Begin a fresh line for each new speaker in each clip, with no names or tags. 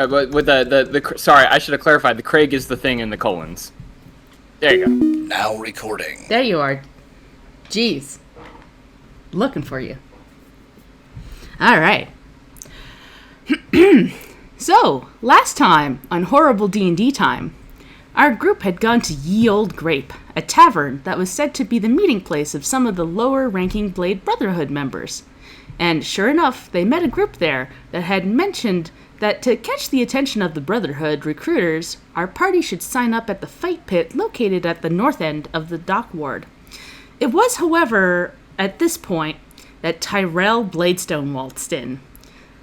But with sorry, I should have clarified. The Craig is the thing in the colons. There you go.
Now recording.
There you are. Jeez. Looking for you. Alright. So, last time on Horrible D&D Time, our group had gone to Ye Old Grape, a tavern that was said to be the meeting place of some of the lower-ranking Blade Brotherhood members. And sure enough, they met a group there that had mentioned that to catch the attention of the Brotherhood recruiters, our party should sign up at the fight pit located at the north end of the dock ward. It was, however, at this point, that Tyrell Bladestone waltzed in,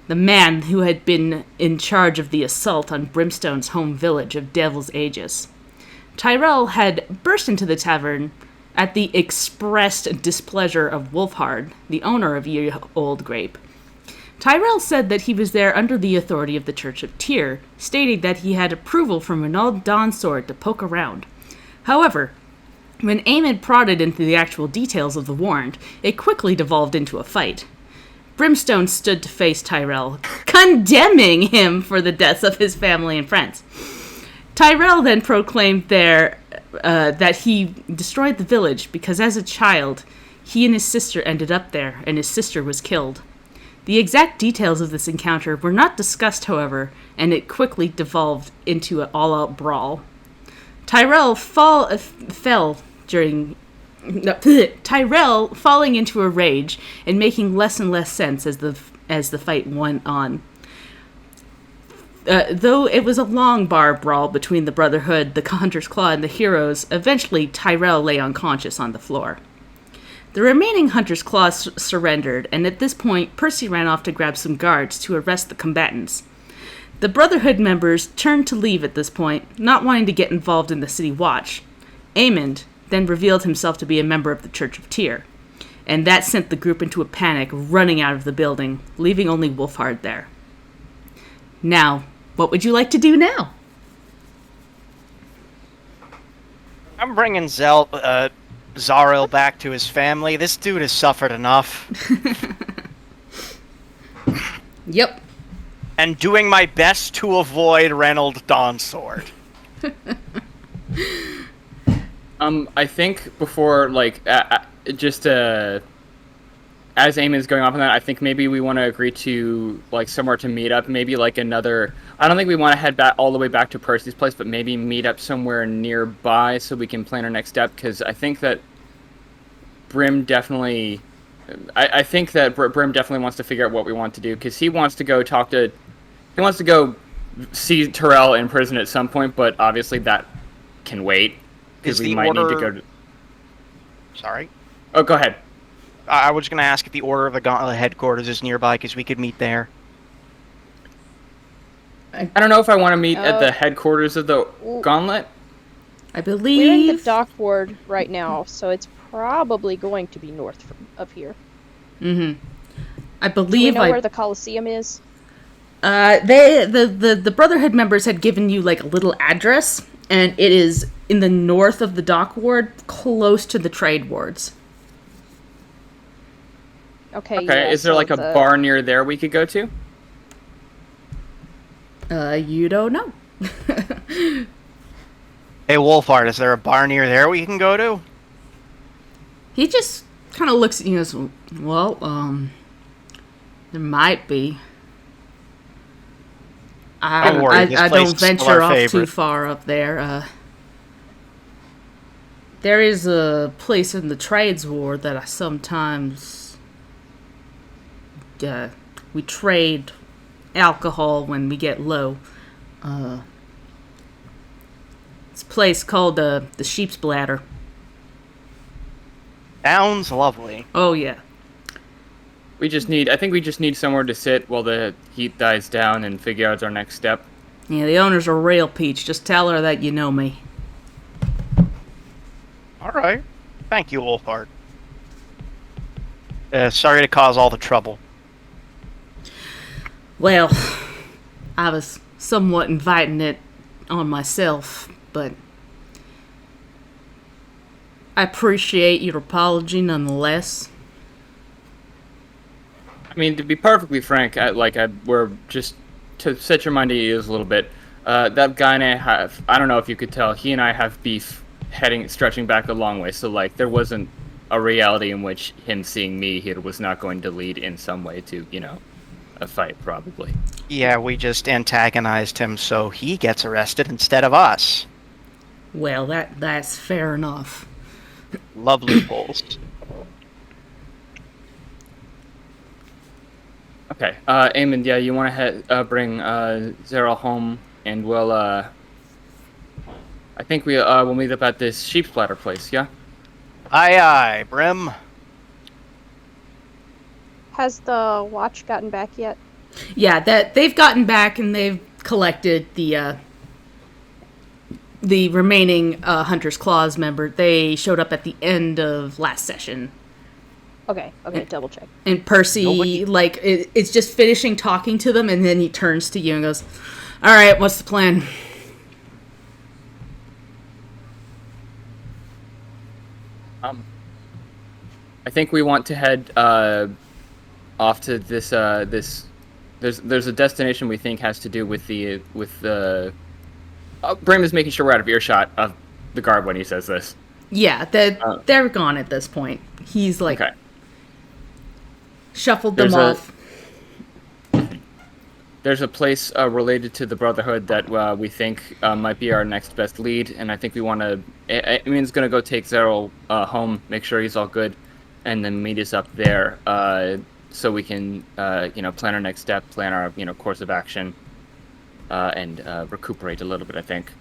the man who had been in charge of the assault on Brimstone's home village of Devil's Aegis. Tyrell had burst into the tavern at the expressed displeasure of Wolfhard, the owner of Ye Old Grape. Tyrell said that he was there under the authority of the Church of Tyr, stating that he had approval from Renaud Dawnsword to poke around. However, when Aemond prodded into the actual details of the warrant, it quickly devolved into a fight. Brimstone stood to face Tyrell, condemning him for the deaths of his family and friends. Tyrell then proclaimed that he destroyed the village because as a child, he and his sister ended up there, and his sister was killed. The exact details of this encounter were not discussed, however, and it quickly devolved into an all-out brawl. Tyrell falling into a rage and making less and less sense as the fight went on. Though it was a long bar brawl between the Brotherhood, the Hunter's Claw, and the heroes, eventually Tyrell lay unconscious on the floor. The remaining Hunter's Claw surrendered, and at this point, Percy ran off to grab some guards to arrest the combatants. The Brotherhood members turned to leave at this point, not wanting to get involved in the city watch. Aemond then revealed himself to be a member of the Church of Tyr, and that sent the group into a panic, running out of the building, leaving only Wolfhard there. Now, what would you like to do now?
I'm bringing Zaril back to his family. This dude has suffered enough.
Yep.
And doing my best to avoid Reynolds Dawnsword.
I think before, as Aemond's going off on that, I think maybe we want to agree to, somewhere to meet up. Maybe, another... I don't think we want to head back all the way back to Percy's place, but maybe meet up somewhere nearby so we can plan our next step, because I think that Brim definitely... I think that Brim definitely wants to figure out what we want to do, because he wants to go He wants to go see Tyrell in prison at some point, but obviously that can wait, because we might need to go to...
Sorry?
Oh, go ahead.
I was going to ask if the Order of the Gauntlet headquarters is nearby, because we could meet there.
I don't know if I want to meet at the headquarters of the Gauntlet.
I believe...
We're in the dock ward right now, so it's probably going to be north of here.
Mm-hmm. I believe...
Do we know where the Coliseum is?
The Brotherhood members had given you, a little address, and it is in the north of the dock ward, close to the trade wards.
Okay,
is there, a bar near there we could go to?
You don't know.
Hey, Wolfhard, is there a bar near there we can go to?
He just kind of looks at you and goes, well, there might be.
Don't worry,
I don't venture off too far up there. There is a place in the trades ward that I sometimes... we trade alcohol when we get low. It's a place called the Sheep's Bladder.
Sounds lovely.
Oh, yeah.
I think we just need somewhere to sit while the heat dies down and figure out our next step.
Yeah, the owner's a real peach. Just tell her that you know me.
Alright. Thank you, Wolfhard. Sorry to cause all the trouble.
Well, I was somewhat inviting it on myself, but I appreciate your apology nonetheless.
I mean, to be perfectly frank, we're just to set your mind at ease a little bit, that guy and I don't know if you could tell, he and I have beef stretching back a long way. So like, there wasn't a reality in which him seeing me here was not going to lead in some way to, a fight, probably.
Yeah, we just antagonized him so he gets arrested instead of us.
Well, that's fair enough.
Love loopholes.
Okay, Aemond, yeah, you want to bring Zeril home, and we'll, I think we'll meet up at this sheep splatter place, yeah?
Aye, aye, Brim.
Has the watch gotten back yet?
Yeah, that they've gotten back and they've collected the remaining Hunter's Claws member. They showed up at the end of last session.
Okay, double check.
And Percy, it's just finishing talking to them, and then he turns to you and goes, "All right, what's the plan?"
I think we want to head off to this. There's a destination we think has to do with the Brim is making sure we're out of earshot of the guard when he says this.
Yeah, they're gone at this point. He's
Okay.
Shuffled them off.
There's a place related to the Brotherhood that we think might be our next best lead, and I think we want to. Aemond's going to go take Zeril home, make sure he's all good, and then meet us up there so we can, plan our next step, plan our, course of action, and recuperate a little bit, I think.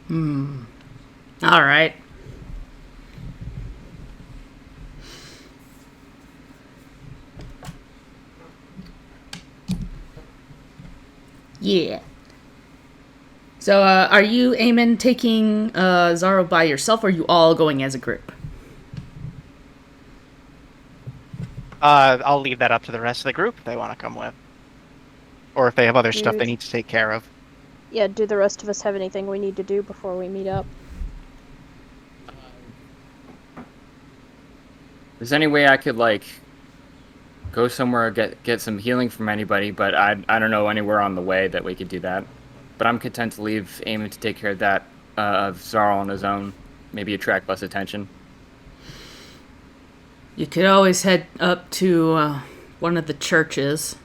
All right. Yeah. So, are you, Aemond, taking Zaro by yourself, or are you all going as a group?
I'll leave that up to the rest of the group if they want to come with. Or if they have other stuff they need to take care of.
Yeah, do the rest of us have anything we need to do before we meet up?
Is there any way I could, go somewhere, get some healing from anybody, but I don't know anywhere on the way that we could do that. But I'm content to leave Aemond to take care of that, of Zarl on his own. Maybe attract less attention.
You could always head up to one of the churches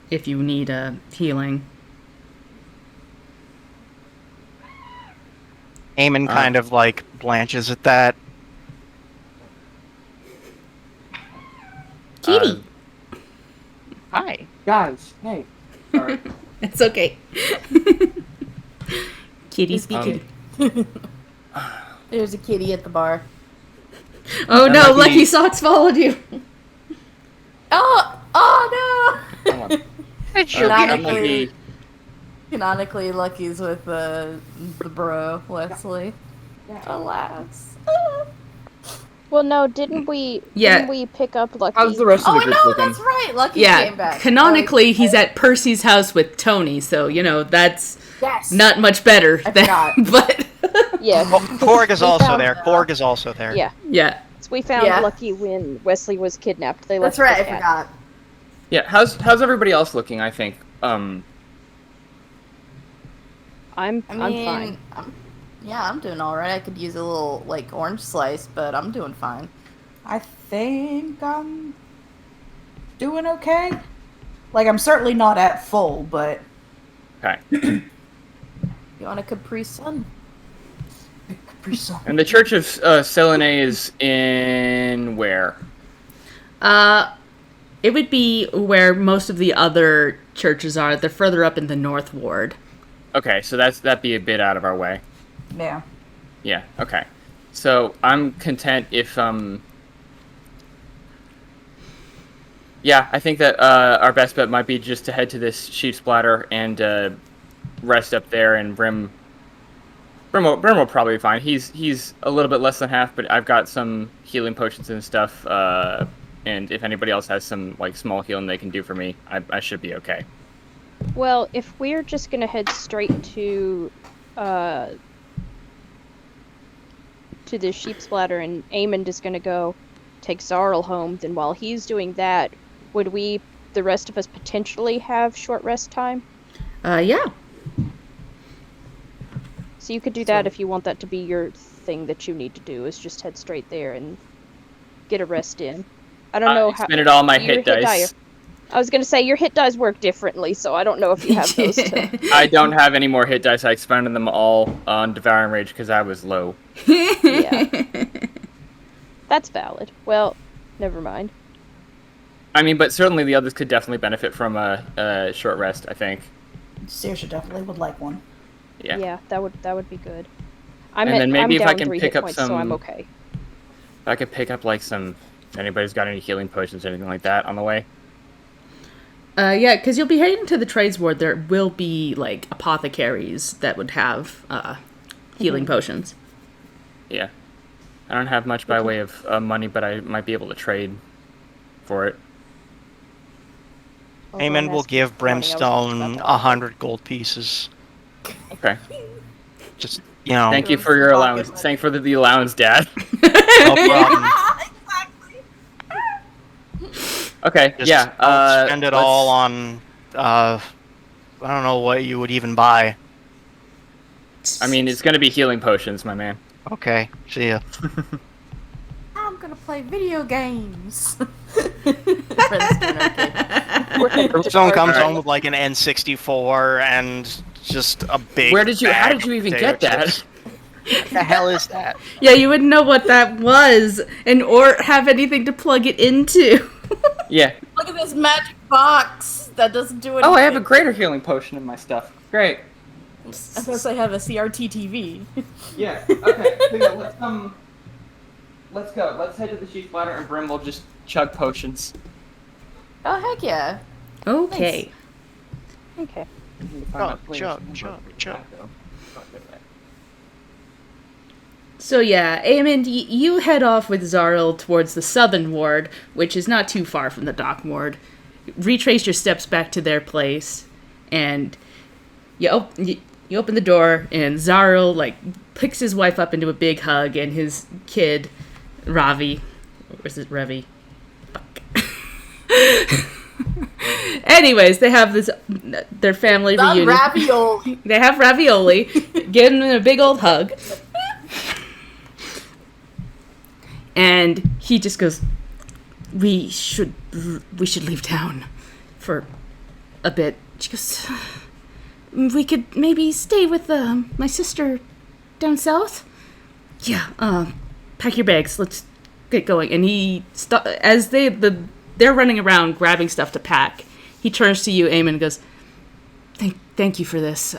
if you need healing.
Aemond kind of, blanches at that.
Kitty!
Hi.
Guys, hey. Sorry.
It's okay. Kitty speaking.
There's a kitty at the bar.
Oh no, Lucky Socks followed you.
Oh no!
Canonically,
Canonically, Lucky's with the bro, Wesley. Alas.
Well, no, didn't we pick up Lucky?
how's the rest of
Oh
the group
no,
looking?
that's right. Lucky
Yeah,
came back.
canonically, he's at Percy's house with Tony, so, that's
Yes.
not much better.
I forgot.
But,
Yeah.
Korg is also
found-
there. Korg is also there.
Yeah.
yeah.
So we found
Yeah.
Lucky when Wesley was kidnapped. They left
That's right.
the
I
cat.
forgot.
Yeah, how's everybody else looking, I think?
I'm
I mean,
fine.
I'm doing all right. I could use a little orange slice, but I'm doing fine.
I think I'm doing okay. I'm certainly not at full, but
Okay.
You want a Capri Sun?
And the Church of Selene is in where?
It would be where most of the other churches are. They're further up in the North Ward.
Okay, so that'd be a bit out of our way.
yeah.
Yeah, okay. So I'm content if yeah, I think that our best bet might be just to head to this sheep splatter and rest up there, and Brim will probably be fine. He's a little bit less than half, but I've got some healing potions and stuff, and if anybody else has some small healing they can do for me, I should be okay.
Well, if we're just gonna head straight to the sheep splatter and Aemond is gonna go take Zarl home, then while he's doing that, would we the rest of us potentially have short rest time?
Yeah.
So you could do that if you want that to be your thing that you need to do, is just head straight there and get a rest in. I don't know how...
expended all my
your
hit dice.
I was going to say, your hit dice work differently, so I don't know if you have those to...
I don't have any more hit dice. I expended them all on Devouring Rage because I was low.
Yeah. That's valid. Well, never mind.
I mean, but certainly the others could definitely benefit from a short rest, I think.
Saoirse definitely would like one.
Yeah.
That would be good.
And then maybe if I
down
can
3
pick
hit
up
points,
some...
so I'm okay.
If I could pick up, like, some... If anybody's got any healing potions or anything like that on the way.
Yeah, because you'll be heading to the trades ward. There will be, like, apothecaries that would have healing potions.
Yeah. I don't have much by way of money, but I might be able to trade for it.
Although I'm
Aemond will
asking
give
for money, I was
Brimstone
about that.
100 gold pieces.
Okay.
Just, you know,
Thank you for your allowance. Thank you for the allowance, Dad.
no problem.
Okay,
Just
yeah.
don't spend it
let's-
all on, I don't know what you would even buy.
I mean, it's gonna be healing potions, my man.
Okay, see ya.
I'm gonna play video games. Brimstone, okay.
Brimstone comes
Alright.
home with like an N64 and just a big
How did you
bag
even
of
get
potato
that?
chips. What the hell is that?
Yeah, you wouldn't know what that was, or have anything to plug it into.
Yeah.
Look at this magic box that doesn't do anything.
Oh, I have a greater healing potion in my stuff. Great.
I guess I have a CRT TV.
Yeah. Okay. So yeah, let's go. Let's head to the Sheath Ladder, and Brim will just chug potions.
Oh heck yeah!
Okay.
Okay.
Chug.
So yeah, Aemond, you head off with Zaril towards the southern ward, which is not too far from the dock ward. Retrace your steps back to their place, and you open the door, and Zaril, like, picks his wife up into a big hug, and his kid, Ravi, or is it Revi? Fuck. Anyways, they have their family
Done
reunion.
ravioli.
They have ravioli, give him a big old hug. And he just goes, we should leave town for a bit. She goes, we could maybe stay with my sister down south. Yeah, pack your bags. Let's get going. And he as they're running around grabbing stuff to pack. He turns to you, Aemond, and goes, "Thank you for this.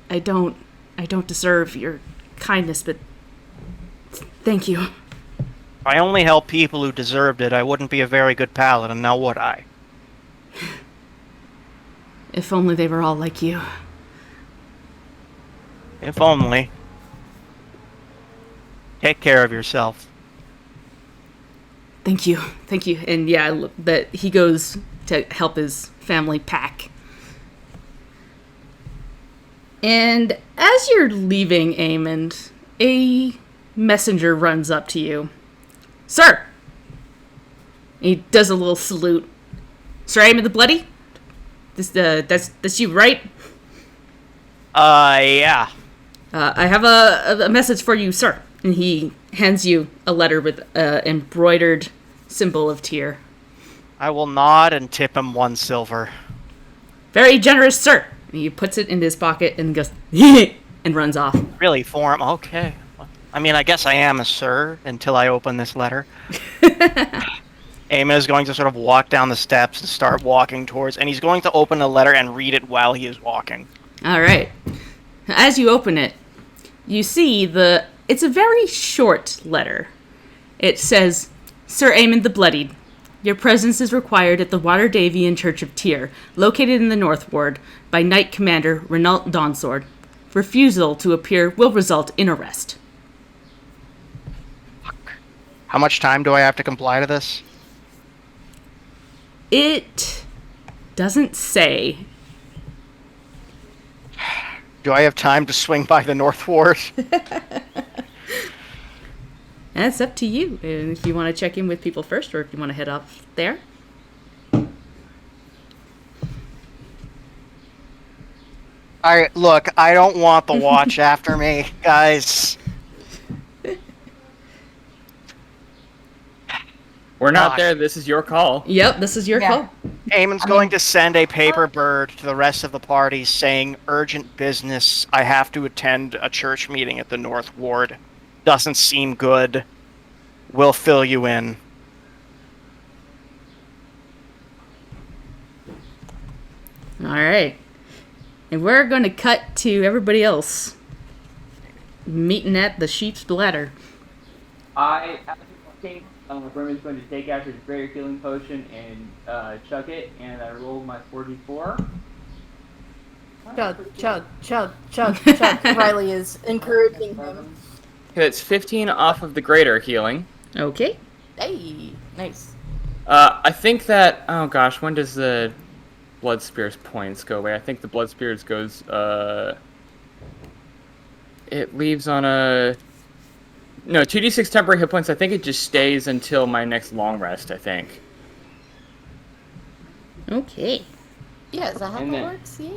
I don't deserve your kindness, but thank you."
If I only helped people who deserved it, I wouldn't be a very good paladin, now would I?
If only they were all like you.
If only. Take care of yourself.
Thank you. And yeah, that he goes to help his family pack. And as you're leaving Aemond, a messenger runs up to you. Sir! He does a little salute. Sir Aemond the Bloody? That's you, right?
Yeah.
I have a message for you, sir. And he hands you a letter with an embroidered symbol of Tyr.
I will nod and tip him 1 silver.
Very generous, sir. And he puts it in his pocket and goes, and runs off.
Really, for him? Okay. I mean, I guess I am a sir until I open this letter. Aemond is going to sort of walk down the steps and start walking towards, and he's going to open the letter and read it while he is walking.
All right. As you open it, you see it's a very short letter. It says, Sir Aemond the Bloodied, your presence is required at the Waterdavian Church of Tyr, located in the North Ward, by Knight Commander Renault Dawnsword. Refusal to appear will result in arrest.
How much time do I have to comply to this?
It doesn't say.
Do I have time to swing by the North Ward?
That's up to you. And if you want to check in with people first, or if you want to head off there.
I don't want the watch after me, guys.
We're not
Gosh.
there. This is your call.
Yep, this is your
Yeah.
call.
Aemon's going to send a paper bird to the rest of the party saying, urgent business, I have to attend a church meeting at the North Ward. Doesn't seem good. We'll fill you in.
All right. And we're going to cut to everybody else meeting at the Sheep's Bladder.
Brim is going to take out his greater healing potion and chug it, and I roll my 44.
Chug, chug, chug, chug, chug. Riley is encouraging him.
It's 15 off of the greater healing.
Okay.
Hey, nice.
I think that, oh gosh, when does the Blood Spear's points go away? I think the Blood Spear's goes, it leaves on a, no, 2d6 temporary hit points. I think it just stays until my next long rest, I think.
Okay.
Yeah, is that how
And
that
then-
works? Yeah.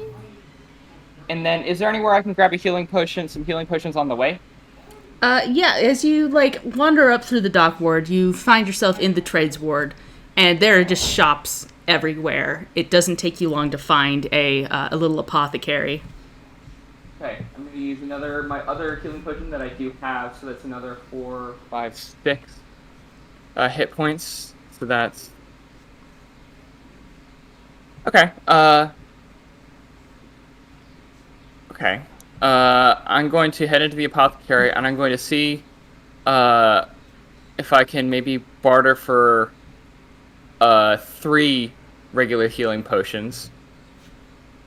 And then, is there anywhere I can grab a healing potion, some healing potions on the way?
Yeah, as you, wander up through the dock ward, you find yourself in the trades ward, and there are just shops everywhere. It doesn't take you long to find a little apothecary.
Okay, I'm going to use my other healing potion that I do have, so that's another 4, 5, 6 hit points. So that's... Okay, Okay. I'm going to head into the apothecary, and I'm going to see if I can maybe barter for 3 regular healing potions.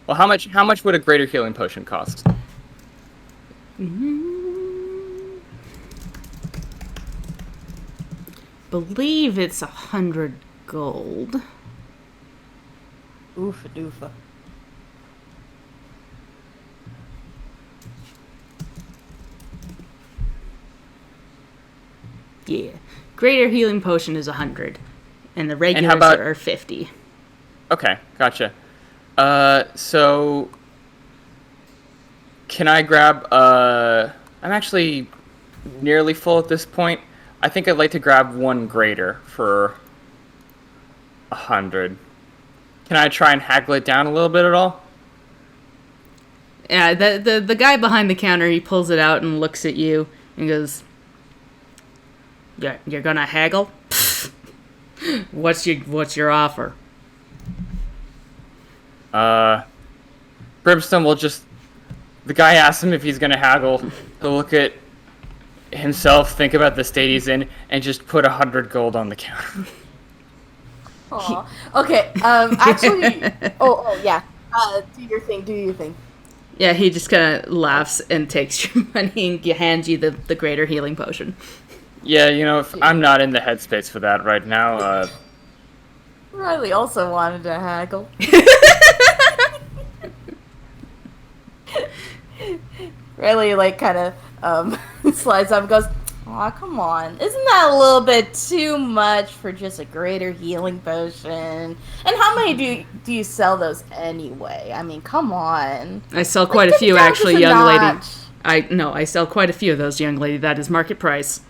Well, how much would a greater healing potion cost?
Believe it's 100 gold.
Oofa doofa.
Yeah. Greater healing potion is 100, and the regulars
how about-
are 50.
Okay, gotcha. So can I grab I'm actually nearly full at this point. I think I'd like to grab 1 greater for 100. Can I try and haggle it down a little bit at all?
Yeah, the guy behind the counter, he pulls it out and looks at you and goes, You're gonna haggle? What's your offer?
Brimstone will just... The guy asks him if he's gonna haggle. He'll look at himself, think about the state he's in, and just put 100 gold on the counter.
Aw. Okay. Actually. Oh, yeah. Do your thing.
Yeah, he just kind of laughs and takes your money and hands you the greater healing potion.
Yeah, if I'm not in the headspace for that right now.
Riley also wanted to haggle. Riley, kind of slides up and goes, "Aw, come on. Isn't that a little bit too much for just a greater healing potion? And how many do you sell those anyway? I mean, come on."
I sell quite a
Take it
few,
down
actually,
just a
young lady.
notch.
I sell quite a few of those, young lady. That is market price.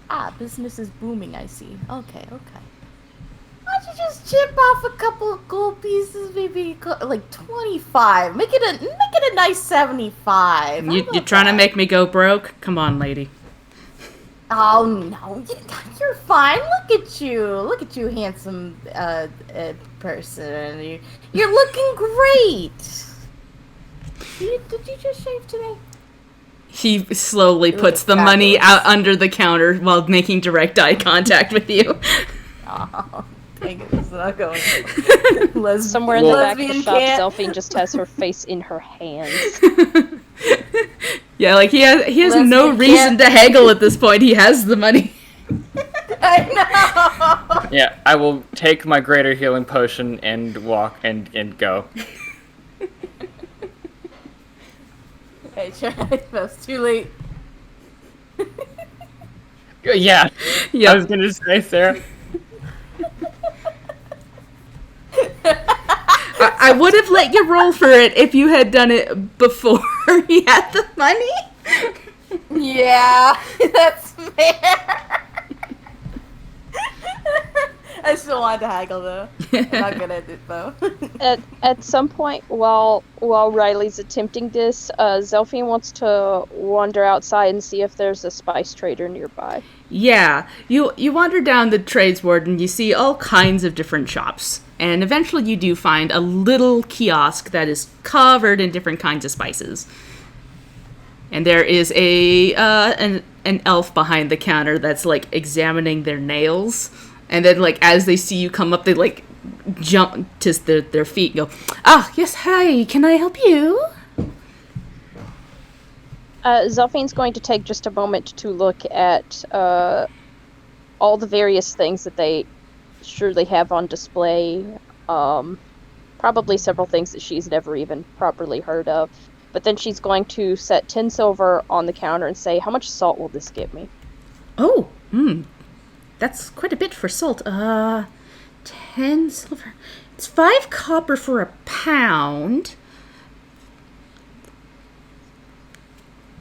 Ah, business is booming, I see. Okay. Why don't you just chip off a couple of gold pieces, maybe 25. Make it a nice 75. How
You're
about
trying to
that?
make me go broke? Come on, lady.
Oh no, you're fine. Look at you, handsome person. You're looking great. Did you just shave today?
He slowly
It was
puts the money
fabulous.
out under the counter while making direct eye contact with you.
Oh, dang it, it's not going.
Somewhere in the back of the
lesbian
shop,
cat.
Zelphine just has her face in her hands.
Yeah, he has no
Lesbian
reason
cat.
to haggle at this point. He has the money.
I know.
Yeah, I will take my greater healing potion and walk and go.
Hey, it's too late.
Yeah,
Yeah.
I was gonna say, Sarah.
I would have let you roll for it if you had done it before you had the money.
Yeah, that's fair. I still wanted to haggle though. I'm not good at it though.
At some point while Riley's attempting this, Zelphine wants to wander outside and see if there's a spice trader nearby.
Yeah, you wander down the trades ward and you see all kinds of different shops. And eventually you do find a little kiosk that is covered in different kinds of spices. And there is an elf behind the counter that's like examining their nails. And then like as they see you come up, they like jump to their feet and go, "Ah, yes, hi, can I help you?"
Zelphine's going to take just a moment to look at all the various things that they surely have on display. Probably several things that she's never even properly heard of. But then she's going to set 10 silver on the counter and say, "How much salt will this get me?"
Oh, that's quite a bit for salt. 10 silver. It's 5 copper for a pound.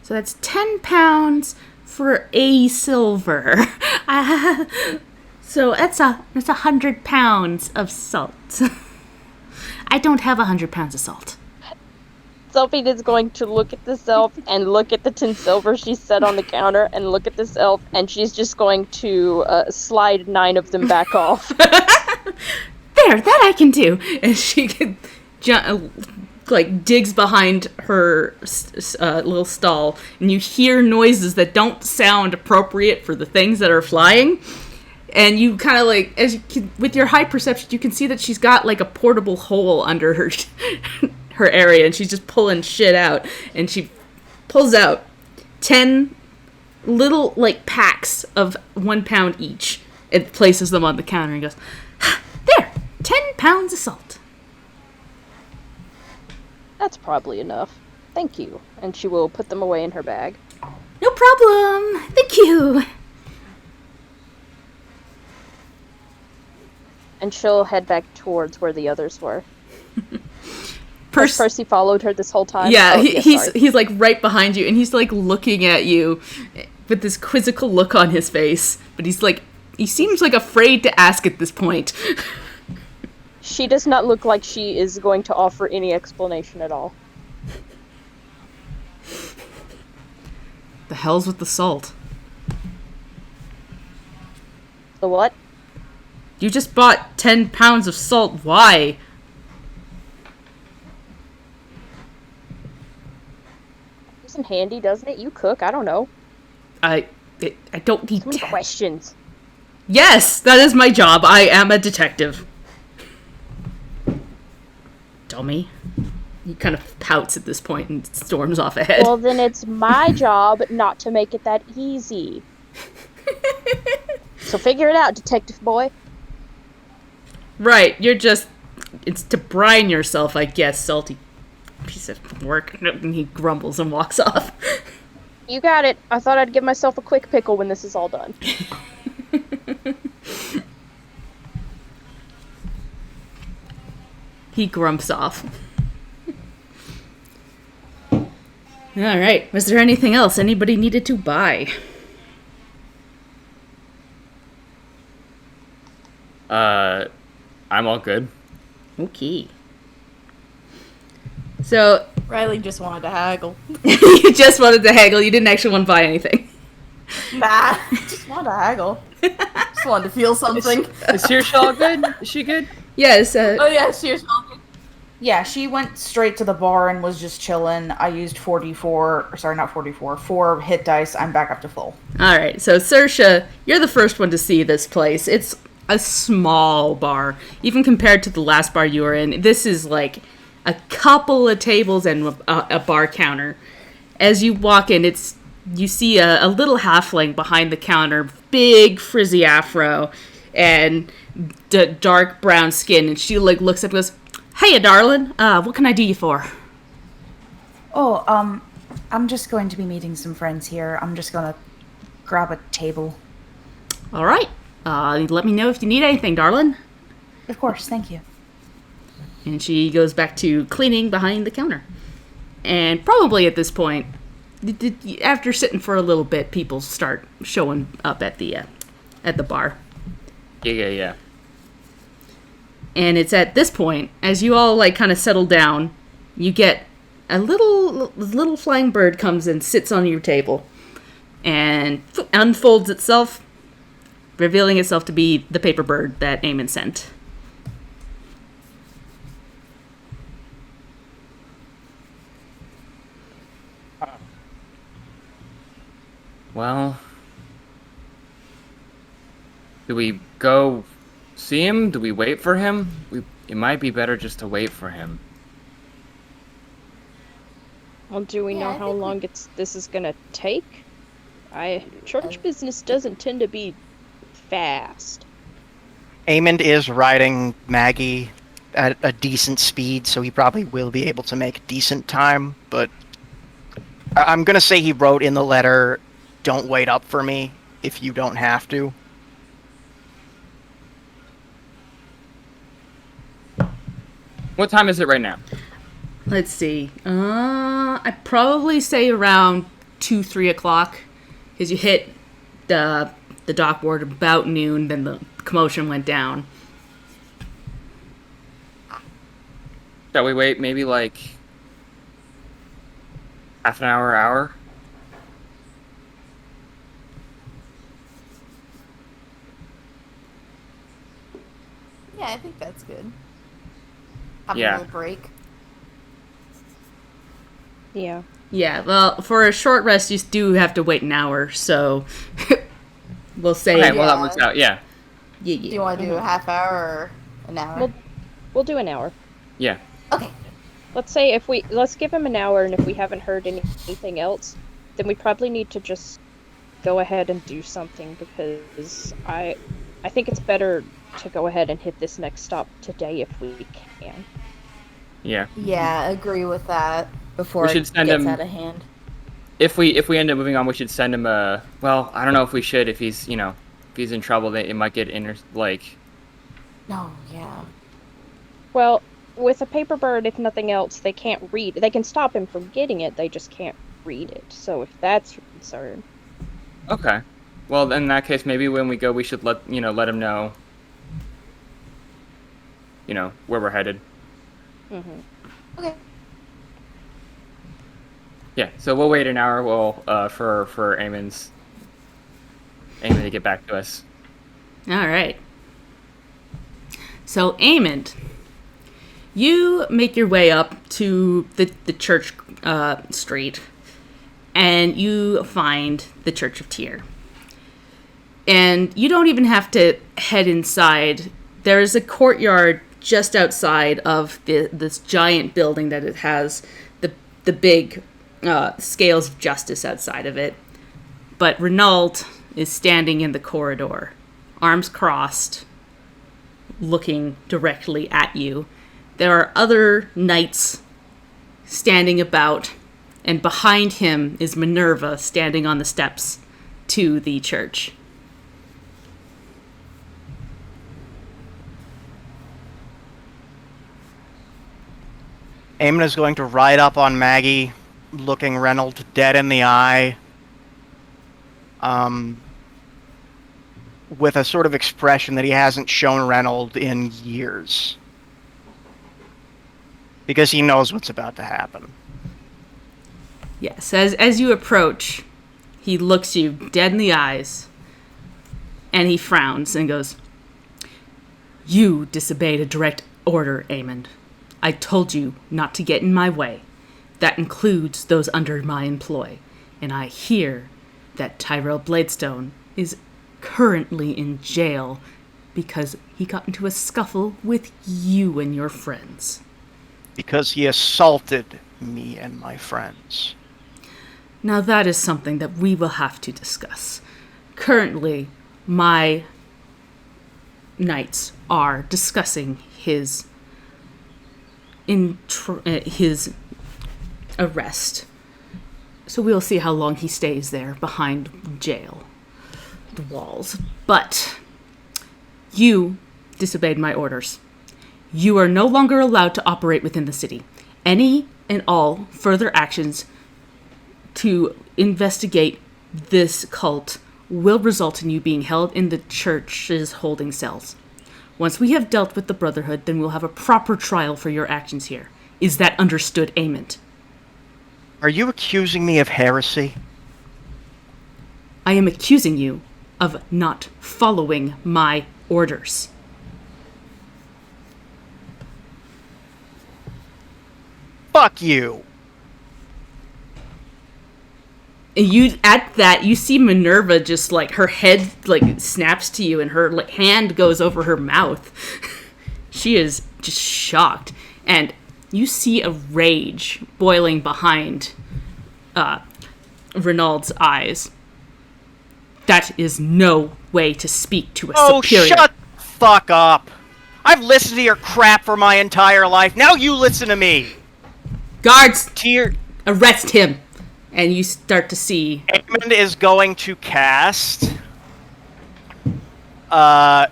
So that's 10 pounds for a silver. So that's 100 pounds of salt. I don't have 100 pounds of salt.
Zelphine is going to look at this elf and look at the 10 silver she set on the counter and look at this elf, and she's just going to slide 9 of them back off.
There, that I can do. And she can digs behind her little stall, and you hear noises that don't sound appropriate for the things that are flying. And you kind of like, with your high perception, you can see that she's got like a portable hole under her her area, and she's just pulling shit out. And she pulls out 10 little like packs of 1 pound each and places them on the counter and goes, "There, 10 pounds of salt."
That's probably enough. Thank you. And she will put them away in her bag.
No problem. Thank you.
And she'll head back towards where the others were. Has Percy followed her this whole time?
Yeah,
Sorry.
he's like right behind you, and he's like looking at you with this quizzical look on his face. But he's like, he seems like afraid to ask at this point.
She does not look like she is going to offer any explanation at all.
The hell's with the salt?
The what?
You just bought 10 pounds of salt. Why?
Isn't handy, doesn't it? You cook. I don't know.
I don't need
So many
10.
questions.
Yes, that is my job. I am a detective. Dummy. He kind of pouts at this point and storms off ahead.
Well, then it's my job not to make it that easy. So figure it out, detective boy.
Right, it's to brine yourself, I guess, salty piece of work. And he grumbles and walks off.
You got it. I thought I'd give myself a quick pickle when this is all done.
He grumps off. Alright, was there anything else anybody needed to buy?
I'm all good.
Okay. So,
Riley just wanted to haggle.
you just wanted to haggle, you didn't actually want to buy anything.
Nah, just wanted to haggle. Just wanted to feel something.
Is Saoirse all good? Is she good?
Yes,
Oh yeah, seriously.
Yeah, she went straight to the bar and was just chilling. I used 4 hit dice. I'm back up to full.
Alright, so Saoirse, you're the first one to see this place. It's a small bar. Even compared to the last bar you were in, this is like a couple of tables and a bar counter. As you walk in, you see a little halfling behind the counter, big frizzy afro, and dark brown skin, and she like looks up and goes, "Hiya, darling. What can I do you for?"
Oh, I'm just going to be meeting some friends here. I'm just gonna grab a table.
All right. Let me know if you need anything, darling.
Of course, thank you.
And she goes back to cleaning behind the counter. And probably at this point, after sitting for a little bit, people start showing up at the bar.
Yeah.
And it's at this point, as you all like kind of settle down, you get a little flying bird comes and sits on your table and unfolds itself, revealing itself to be the paper bird that Aemond sent.
Well, do we go see him? Do we wait for him? It might be better just to wait for him.
Well, do we
Yeah,
know
I
how
think we-
long this is gonna take? Church business doesn't tend to be fast.
Aemond is riding Maggie at a decent speed, so he probably will be able to make decent time, but I'm gonna say he wrote in the letter, "Don't wait up for me if you don't have to."
What time is it right now?
Let's see. I'd probably say around 2-3 o'clock, because you hit the dock ward about noon. Then the commotion went down.
Shall we wait maybe like half an hour?
Yeah, I think that's good. Have
Yeah.
a little break.
Yeah.
Yeah. Well, for a short rest, you do have to wait an hour. So we'll say.
Okay, well that
Yeah.
works out. Yeah.
Yeah.
Do you want to do a half hour or an hour?
Well- We'll do an hour.
Yeah.
Okay.
Let's give him an hour, and if we haven't heard anything else, then we probably need to just go ahead and do something, because I think it's better to go ahead and hit this next stop today if we can.
Yeah.
Yeah, I agree with that before
We should
it
send
gets
him-
out of hand.
If we end up moving on, we should send him a. Well, I don't know if we should. If he's if he's in trouble, it might get
No, yeah.
Well, with a paper bird, if nothing else, they can't read. They can stop him from getting it, they just can't read it. So if that's your concern.
Okay. Well, in that case, maybe when we go, we should let him know. Where we're headed.
Mm-hmm.
Okay.
Yeah. So we'll wait an hour. For Aemond to get back to us.
All right. So, Aemond, you make your way up to the church street, and you find the Church of Tyr. And you don't even have to head inside. There is a courtyard just outside of this giant building that it has the big scales of justice outside of it. But Renault is standing in the corridor, arms crossed, looking directly at you. There are other knights standing about, and behind him is Minerva standing on the steps to the church.
Aemon is going to ride up on Maggie, looking Reynolds dead in the eye, with a sort of expression that he hasn't shown Reynolds in years. Because he knows what's about to happen.
Yes, as you approach, he looks you dead in the eyes, and he frowns and goes, "You disobeyed a direct order, Aemond. I told you not to get in my way. That includes those under my employ. And I hear that Tyrell Bladestone is currently in jail because he got into a scuffle with you and your friends."
Because he assaulted me and my friends.
Now that is something that we will have to discuss. Currently, my knights are discussing his arrest. So we'll see how long he stays there behind the walls. But you disobeyed my orders. You are no longer allowed to operate within the city. Any and all further actions to investigate this cult will result in you being held in the church's holding cells. Once we have dealt with the Brotherhood, then we'll have a proper trial for your actions here. Is that understood, Aemond?
Are you accusing me of heresy?
I am accusing you of not following my orders.
Fuck you.
At that, you see Minerva just, like, her head, like, snaps to you and her, like, hand goes over her mouth. She is just shocked. And you see a rage boiling behind Renaud's eyes. That is no way to speak to a superior.
Oh, shut the fuck up. I've listened to your crap for my entire life. Now you listen to me.
Guards,
Tyr
arrest him. And you start to see...
Aemond is going to cast...
I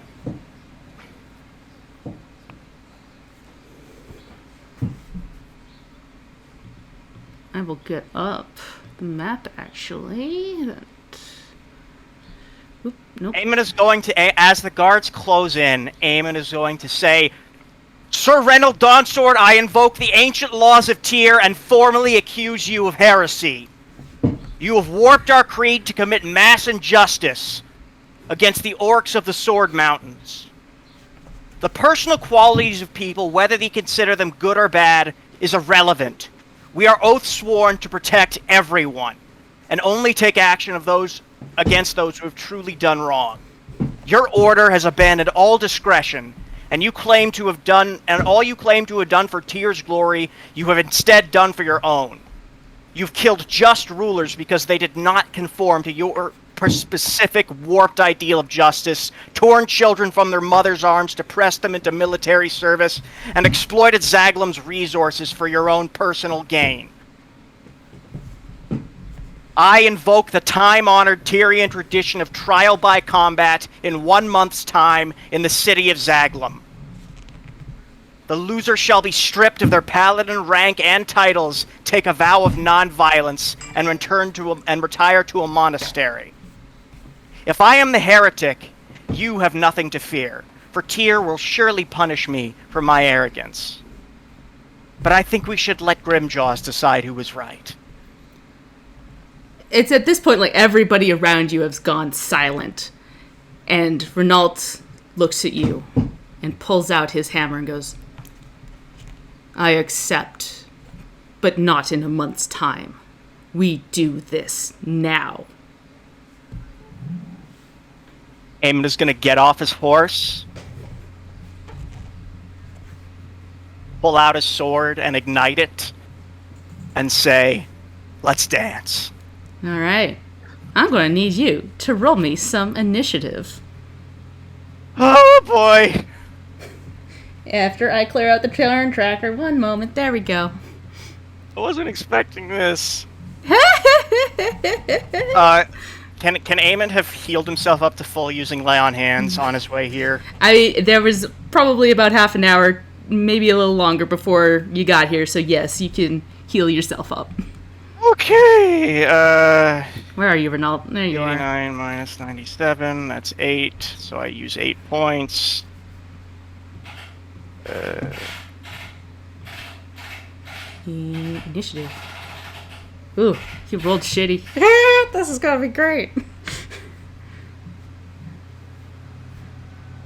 will get up the map, actually. Oop, nope.
Aemond is going to, as the guards close in, Aemond is going to say, Sir Reynold Dawnsword, I invoke the ancient laws of Tyr and formally accuse you of heresy. You have warped our creed to commit mass injustice against the orcs of the Sword Mountains. The personal qualities of people, whether they consider them good or bad, is irrelevant. We are oath sworn to protect everyone, and only take action of those against those who have truly done wrong. Your order has abandoned all discretion, and all you claim to have done for Tyr's glory, you have instead done for your own. You've killed just rulers because they did not conform to your specific warped ideal of justice, torn children from their mother's arms to press them into military service, and exploited Zaglim's resources for your own personal gain. I invoke the time-honored Tyrian tradition of trial by combat in 1 month's time in the city of Zaglim. The loser shall be stripped of their paladin rank and titles, take a vow of non-violence, and retire to a monastery. If I am the heretic, you have nothing to fear, for Tyr will surely punish me for my arrogance. But I think we should let Grimjaws decide who was right.
It's at this point like everybody around you has gone silent. And Renault looks at you and pulls out his hammer and goes, I accept, but not in a month's time. We do this now.
Aemond is going to get off his horse, pull out his sword and ignite it, and say, let's dance.
All right. I'm going to need you to roll me some initiative.
Oh boy!
After I clear out the turn tracker, one moment, there we go.
I wasn't expecting this. Can Aemond have healed himself up to full using lay on hands on his way here?
There was probably about half an hour, maybe a little longer before you got here, so yes, you can heal yourself up.
Okay,
Where are you, Renault? There you are.
89 minus 97, that's 8, so I use 8 points.
Initiative. Ooh, you rolled shitty. This is gonna be great.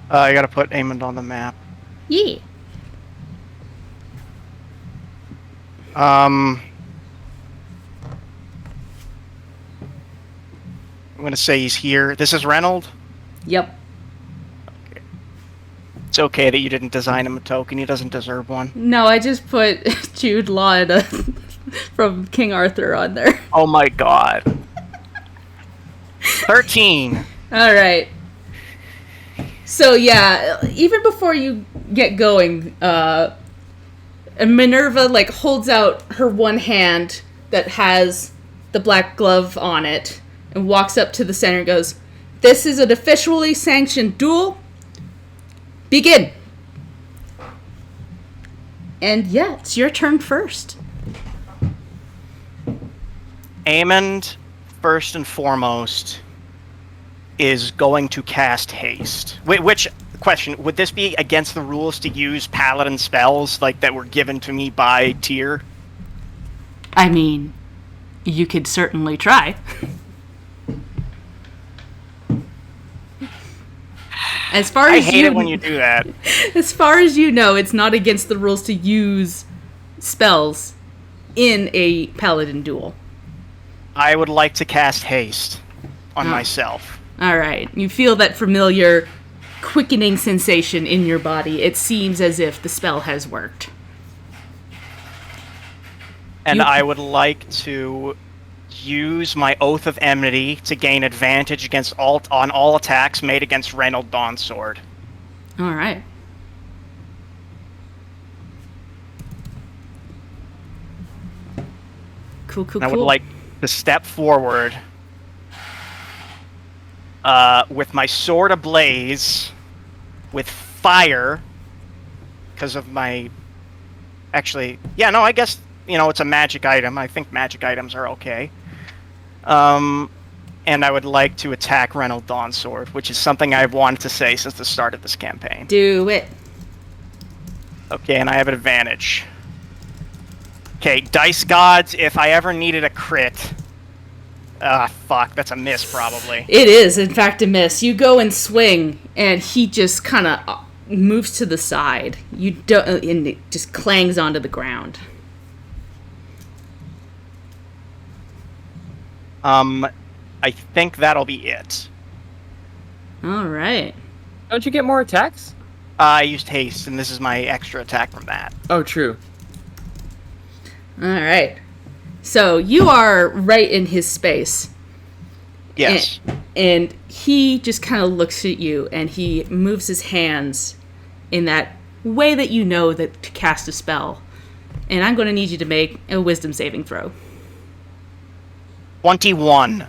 I gotta put Aemond on the map.
Yeah.
I'm gonna say he's here. This is Reynold?
Yep.
It's okay that you didn't design him a token. He doesn't deserve one.
No, I just put Jude Law from King Arthur on there.
Oh my god. 13.
All right. So yeah, even before you get going, Minerva like holds out her one hand that has the black glove on it and walks up to the center and goes, "This is an officially sanctioned duel. Begin." And yeah, it's your turn first.
Aemond, first and foremost, is going to cast haste. Which, question, would this be against the rules to use paladin spells like that were given to me by tier?
I mean, you could certainly try. As far
I
as
hate it when you do that.
As far as you know, it's not against the rules to use spells in a paladin duel.
I would like to cast haste on myself.
All right. You feel that familiar quickening sensation in your body. It seems as if the spell has worked.
And I would like to use my Oath of Enmity to gain advantage against on all attacks made against Reynold Dawnsword.
All right. Cool.
I would like to step forward with my sword ablaze, with fire, because of my... Actually, yeah, no, I guess, it's a magic item. I think magic items are okay. And I would like to attack Reynold Dawnsword, which is something I've wanted to say since the start of this campaign.
Do it.
Okay, and I have an advantage. Okay, Dice Gods, if I ever needed a crit... fuck, that's a miss, probably.
It is, in fact, a miss. You go and swing, and he just kind of moves to the side. You don't, and it just clangs onto the ground.
I think that'll be it.
All right.
Don't you get more attacks?
I used haste, and this is my extra attack from that.
Oh, true.
All right. So you are right in his space.
Yes.
And he just kind of looks at you, and he moves his hands in that way that you know that to cast a spell. And I'm going to need you to make a wisdom saving throw.
21.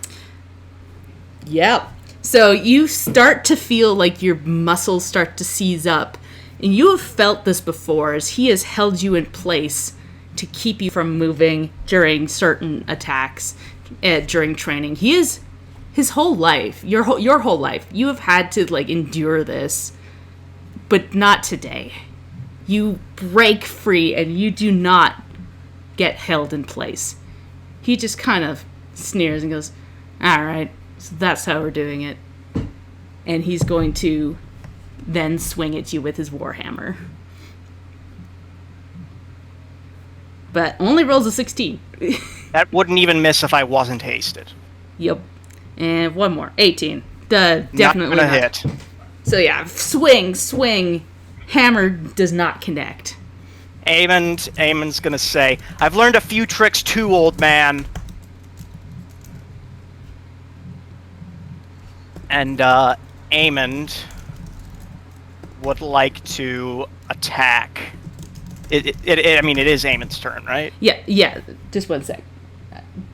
Yep. So you start to feel like your muscles start to seize up. And you have felt this before as he has held you in place to keep you from moving during certain attacks, during training. He is his whole life, your whole life. You have had to endure this, but not today. You break free and you do not get held in place. He just kind of sneers and goes, "All right, so that's how we're doing it." And he's going to then swing at you with his warhammer. But only rolls a 16.
That wouldn't even miss if I wasn't hasted.
Yep. And one more. 18. Definitely
not gonna hit.
So yeah, swing. Hammer does not connect.
Aemond's gonna say, "I've learned a few tricks too, old man." And Aemond would like to attack. It is Aemond's turn, right?
Yeah. Just one sec.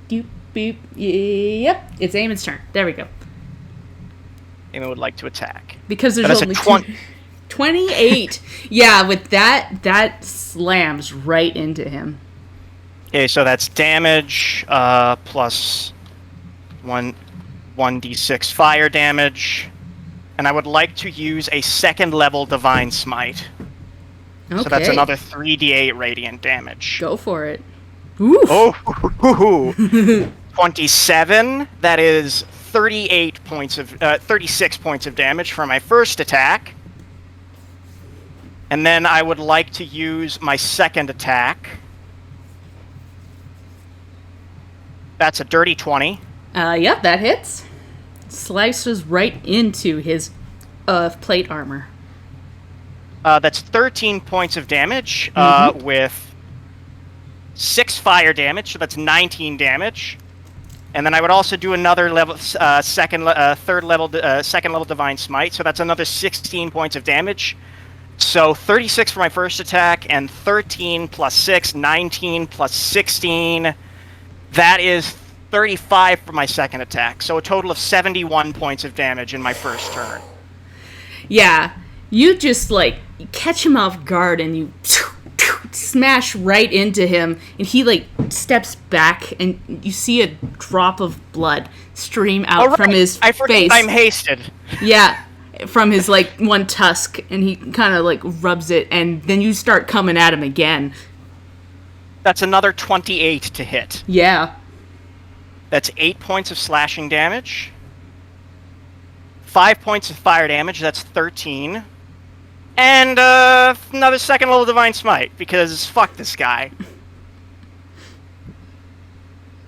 Doop, boop. Yep. It's Aemond's turn. There we go.
Aemond would like to attack.
Because there's
But
only
that's a
28. Yeah, with that slams right into him.
Okay, so that's damage plus 1d6 fire damage. And I would like to use a second level Divine Smite.
Okay.
So that's another 3d8 radiant damage.
Go for it. Oof.
Oh, 27. That is 36 points of damage for my first attack. And then I would like to use my second attack. That's a dirty 20.
Yep, that hits. Slices right into his plate armor.
That's 13 points of damage with 6 fire damage, so that's 19 damage. And then I would also do another level, second level Divine Smite, so that's another 16 points of damage. So 36 for my first attack, and 13 plus 6, 19 plus 16. That is 35 for my second attack, so a total of 71 points of damage in my first turn.
Yeah, you just you catch him off guard and you smash right into him, and he like steps back, and you see a drop of blood stream out from his
I forgot
face.
I'm hasted.
Yeah, from his like one tusk, and he kind of like rubs it, and then you start coming at him again.
That's another 28 to hit.
Yeah.
That's 8 points of slashing damage. 5 points of fire damage, that's 13. And another second level Divine Smite, because fuck this guy.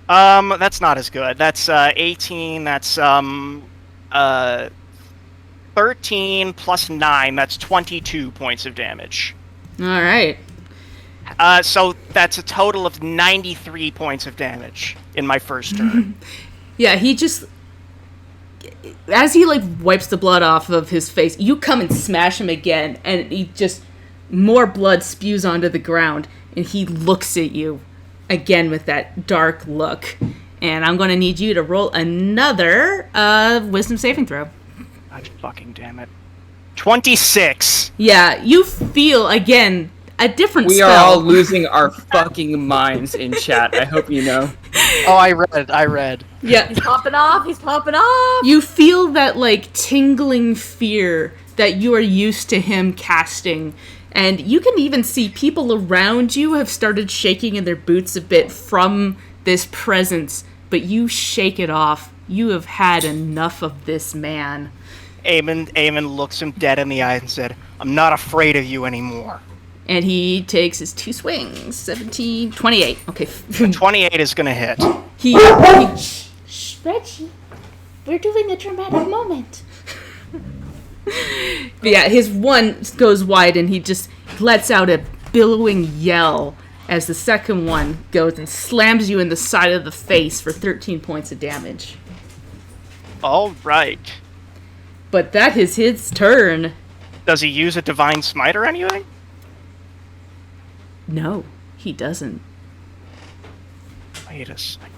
That's not as good. That's 18, that's 13 plus 9, that's 22 points of damage.
All right.
So that's a total of 93 points of damage in my first turn.
Yeah, he just, as he like wipes the blood off of his face, you come and smash him again, and he just, more blood spews onto the ground, and he looks at you again with that dark look. And I'm going to need you to roll another wisdom saving throw.
God fucking damn it. 26.
Yeah, you feel again a different
We
spell.
are all losing our fucking minds in chat. I hope you know.
Oh, I read.
Yeah,
He's popping off. He's popping off.
you feel that like tingling fear that you are used to him casting, and you can even see people around you have started shaking in their boots a bit from this presence, but you shake it off. You have had enough of this man.
Aemond looks him dead in the eye and said, "I'm not afraid of you anymore."
And he takes his 2 swings. 17, 28. Okay.
28 is gonna hit.
he Shh, Reggie. We're doing a dramatic moment. But yeah, his one goes wide, and he just lets out a billowing yell as the second one goes and slams you in the side of the face for 13 points of damage.
All right.
But that is his turn.
Does he use a Divine Smite or anything?
No, he doesn't.
Wait a second.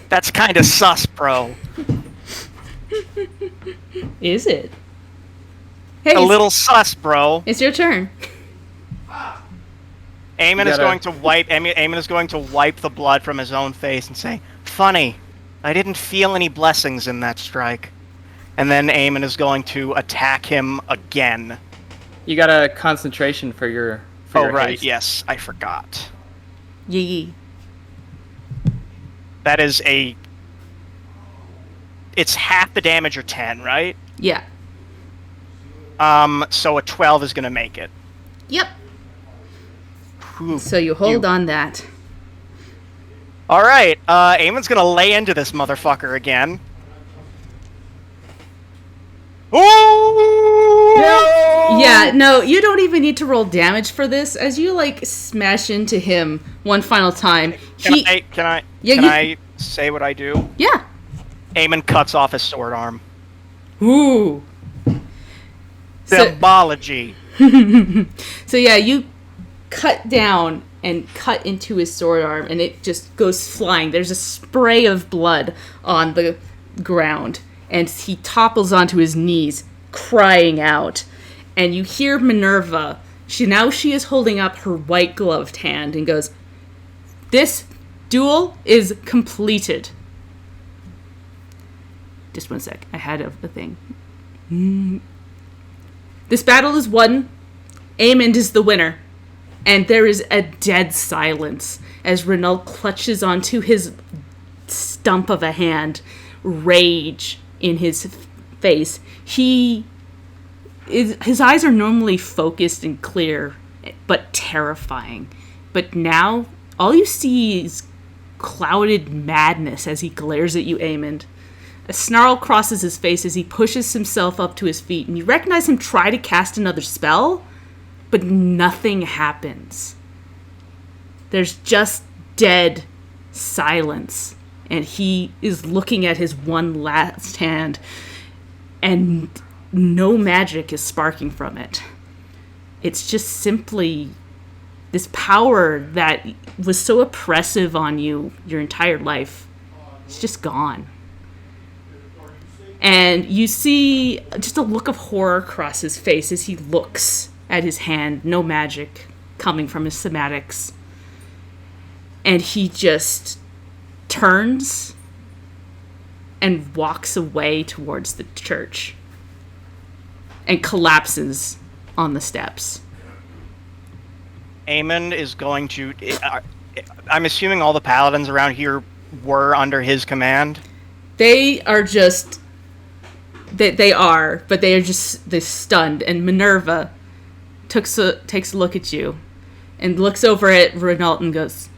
That's kind of sus, bro.
Is it? Hey,
A little sus, bro.
it's your turn.
Aemond is
gotta-
going to wipe the blood from his own face and say, "Funny, I didn't feel any blessings in that strike." And then Aemond is going to attack him again.
You got a concentration for your. For
Oh,
your
right,
haste.
yes, I forgot.
Yee.
That is it's half the damage or 10, right?
Yeah.
So a 12 is going to make it.
Yep.
Whew.
So you hold on that.
All right, Aemond's going to lay into this motherfucker again. Ooh!
Yeah, no, you don't even need to roll damage for this. As you like smash into him one final time,
Can I say what I do?
Yeah.
Aemond cuts off his sword arm.
Ooh. So,
Symbology.
so yeah, you cut down and cut into his sword arm, and it just goes flying. There's a spray of blood on the ground, and he topples onto his knees, crying out. And you hear Minerva. She is holding up her white gloved hand and goes, "This duel is completed." Just one sec. I had a thing. This battle is won. Aemond is the winner. And there is a dead silence as Renault clutches onto his stump of a hand, rage in his face. His eyes are normally focused and clear, but terrifying. But now, all you see is clouded madness as he glares at you, Aemond. A snarl crosses his face as he pushes himself up to his feet, and you recognize him try to cast another spell, but nothing happens. There's just dead silence, and he is looking at his one last hand, and no magic is sparking from it. It's just simply this power that was so oppressive on you your entire life. It's just gone. And you see just a look of horror across his face as he looks at his hand, no magic coming from his somatics. And he just turns and walks away towards the church and collapses on the steps.
Aemond is going to... I'm assuming all the paladins around here were under his command?
They are just... They are, but they're stunned. And Minerva takes a look at you and looks over at Renault and goes,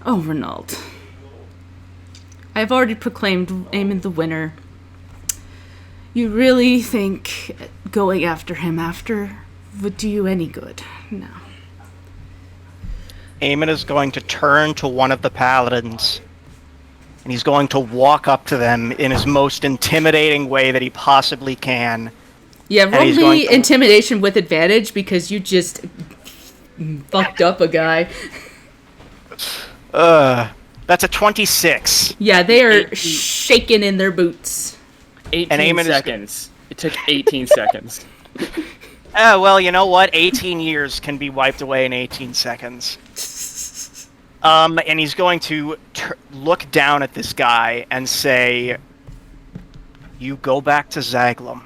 "Oh, Renault, I've already proclaimed Aemond the winner. You really think going after him after would do you any good? No."
Aemond is going to turn to one of the paladins, and he's going to walk up to them in his most intimidating way that he possibly can.
Yeah, roll me intimidation with advantage because you just fucked up a guy.
That's a 26.
Yeah, they are shaking in their boots.
18 seconds. It took 18 seconds.
Well, you know what? 18 years can be wiped away in 18 seconds. And he's going to look down at this guy and say, "You go back to Zaglum,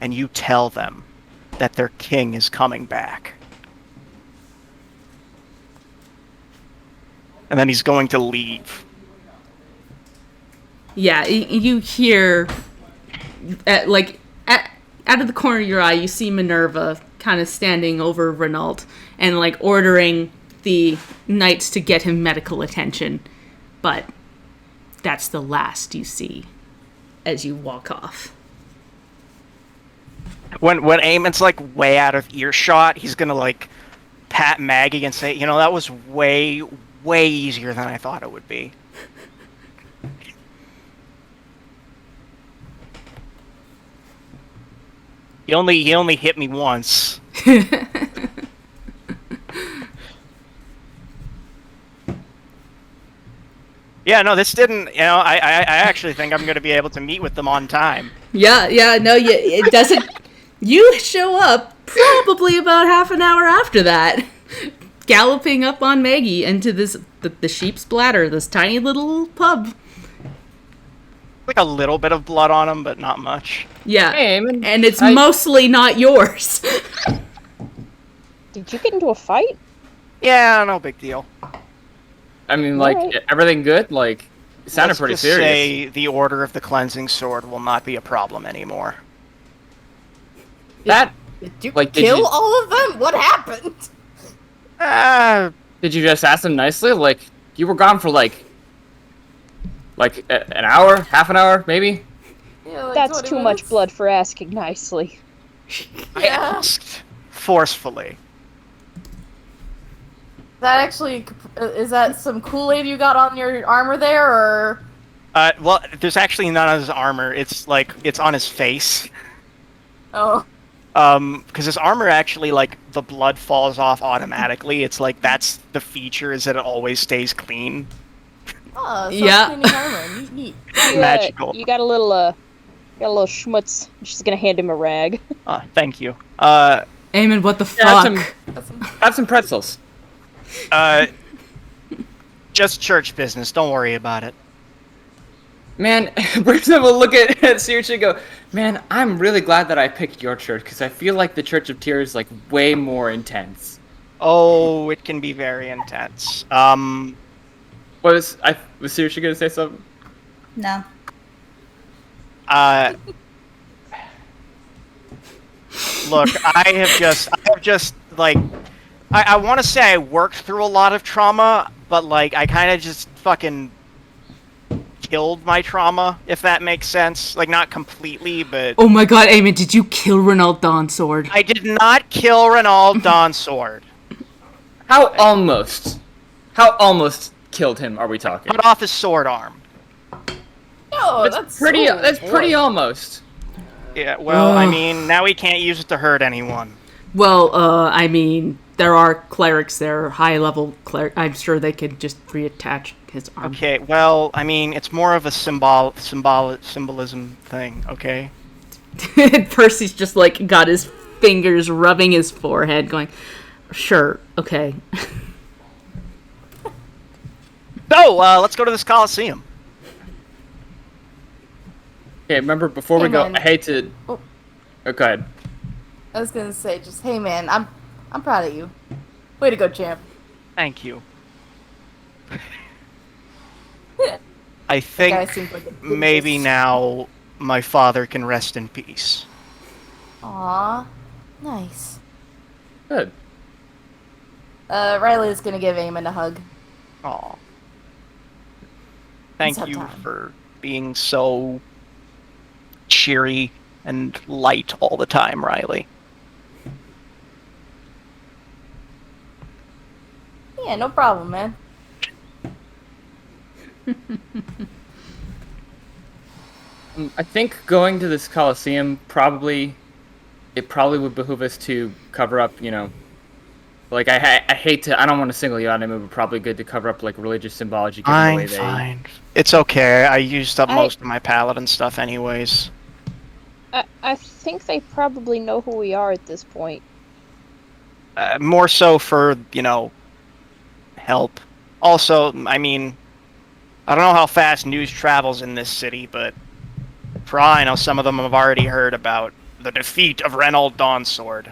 and you tell them that their king is coming back." And then he's going to leave.
Yeah, you hear, out of the corner of your eye, you see Minerva kind of standing over Renault and, like, ordering the knights to get him medical attention. But that's the last you see as you walk off.
When Aemon's, like, way out of earshot, he's gonna, like, pat Maggie and say, "You know, that was way, way easier than I thought it would be." He only hit me once. Yeah, no, this didn't. You know, I actually think I'm going to be able to meet with them on time.
Yeah, no, it doesn't. You show up probably about half an hour after that, galloping up on Maggie into the Sheep's Bladder, this tiny little pub.
Like a little bit of blood on him, but not much.
Yeah,
Hey, Aemond,
and it's mostly not yours.
Did you get into a fight?
Yeah, no big deal.
I mean, like,
Alright.
everything good? Like, it sounded
Let's
pretty
just
serious.
say the Order of the Cleansing Sword will not be a problem anymore.
That,
Did you
Like, did
kill
you-
all of them? What happened?
did you just ask them nicely? Like, you were gone for, like an hour? Half an hour, maybe?
Yeah, like
That's
20
too
minutes?
much blood for asking nicely.
I asked forcefully.
That actually, is that some Kool-Aid you got on your armor there, or?
Well, there's actually none on his armor. It's on his face.
Oh.
Because his armor actually, like, the blood falls off automatically. It's like, that's the feature, is that it always stays clean.
Oh,
Yeah.
self-cleaning armor. Neat.
You,
Magical.
You got a little schmutz. She's gonna hand him a rag.
Thank you.
Aemond, what the
Yeah,
fuck?
have some pretzels.
Just church business. Don't worry about it.
Man, Brimstone will look at Sirich and go, "Man, I'm really glad that I picked your church, because I feel like the Church of Tears is, like, way more intense."
Oh, it can be very intense.
Was Sirich gonna say something?
No.
Look, I have just like, I want to say I worked through a lot of trauma, but like I kind of just fucking killed my trauma, if that makes sense. Like, not completely, but
Oh my god, Aemond, did you kill Renault Dawnsword?
I did not kill Renald Dawnsword.
How almost killed him are we talking?
Cut off his sword arm.
No, that's
pretty.
so
That's pretty
boring.
almost.
Yeah, well, I
Ugh.
mean, now he can't use it to hurt anyone.
Well, I mean, there are clerics there, high-level cleric. I'm sure they could just reattach his arm.
Okay, well, I mean, it's more of a symbolism thing, okay?
And Percy's just, like, got his fingers rubbing his forehead, going, "Sure, okay."
So, let's go to this Coliseum.
Okay, remember before we
Hey,
go,
man.
I hate to.
Oh.
Oh, go ahead.
I was gonna say, just hey man, I'm proud of you. Way to go, champ.
Thank you. I
Guy
think
seems like a
maybe
genius.
now my father can rest in peace.
Aw, nice.
Good.
Riley's gonna give Aemond a hug.
Aw. Thank
It's
you
time.
for being so cheery and light all the time, Riley.
Yeah, no problem, man.
I think going to this Coliseum it probably would behoove us to cover up, like I hate to, I don't want to single you out, I mean, but probably good to cover up like religious symbology given the way
I'm
they.
fine. It's okay. I used up most of my paladin stuff anyways.
I think they probably know who we are at this point.
More so for, help. Also, I mean, I don't know how fast news travels in this city, but for all I know, some of them have already heard about the defeat of Reynold Dawnsword.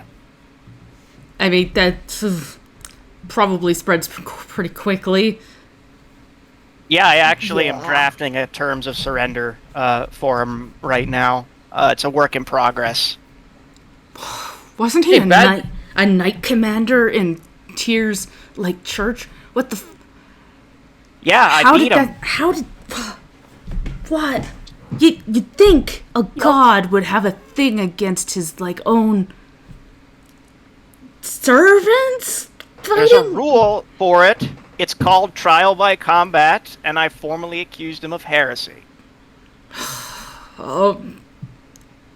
I mean, that probably spreads pretty quickly.
Yeah, I actually am
Yeah.
drafting a terms of surrender for him right now. It's a work in progress.
Wasn't he
Hey, bad-
a knight commander in Tyr's like church? What the?
Yeah, I beat him.
How did? What? You'd think a god would have a thing against his like own servants?
There's a rule for it. It's called trial by combat, and I formally accused him of heresy.
Oh,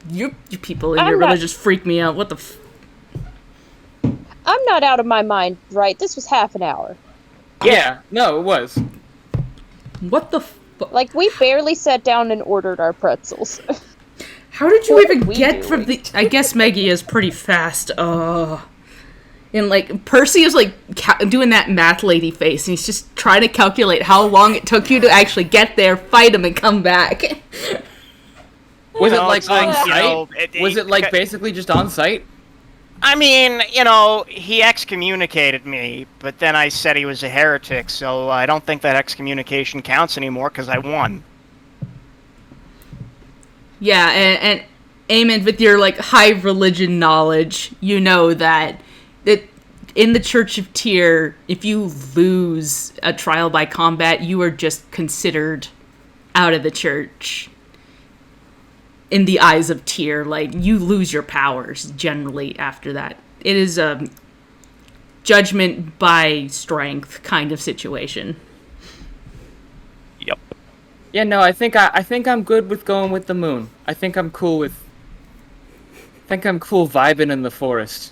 you people in
I'm
your
not-
religious freak me out. What the?
I'm not out of my mind, right? This was half an hour.
Yeah, no, it was.
What the?
Like, we barely sat down and ordered our pretzels.
How did you
What
even
are we
get from
doing?
the? I guess Maggie is pretty fast. And like Percy is like doing that math lady face, and he's just trying to calculate how long it took you to actually get there, fight him, and come back.
Was it
No,
like
it's like,
on site?
it-
Was it like basically just on site?
I mean, he excommunicated me, but then I said he was a heretic, so I don't think that excommunication counts anymore because I won.
Yeah, and Aemond, with your like high religion knowledge, you know that in the Church of Tyr, if you lose a trial by combat, you are just considered out of the church. In the eyes of Tyr, like you lose your powers generally after that. It is a judgment by strength kind of situation.
Yep.
Yeah, no, I think I'm good with going with the moon. I think I'm cool vibing in the forest.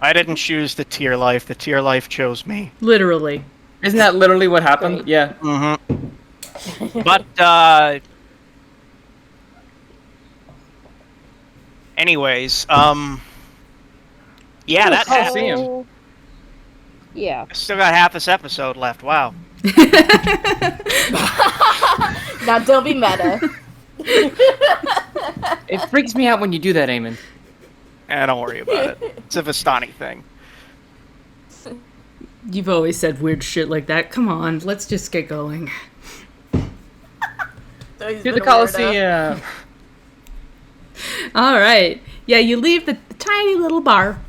I didn't choose the Tyr life. The Tyr life chose me.
Literally.
Isn't that literally what happened?
Great.
Yeah.
Mm-hmm. But, anyways, yeah, that
I'll
happened.
see him.
Oh, yeah.
I still got half this episode left. Wow.
Now don't be meta.
It freaks me out when you do that, Aemond.
Don't worry about it. It's a Vistani thing.
You've always said weird shit like that. Come on, let's just get going.
So he's
To
been
the
a weirdo.
Coliseum.
All right. Yeah, you leave the tiny little bar.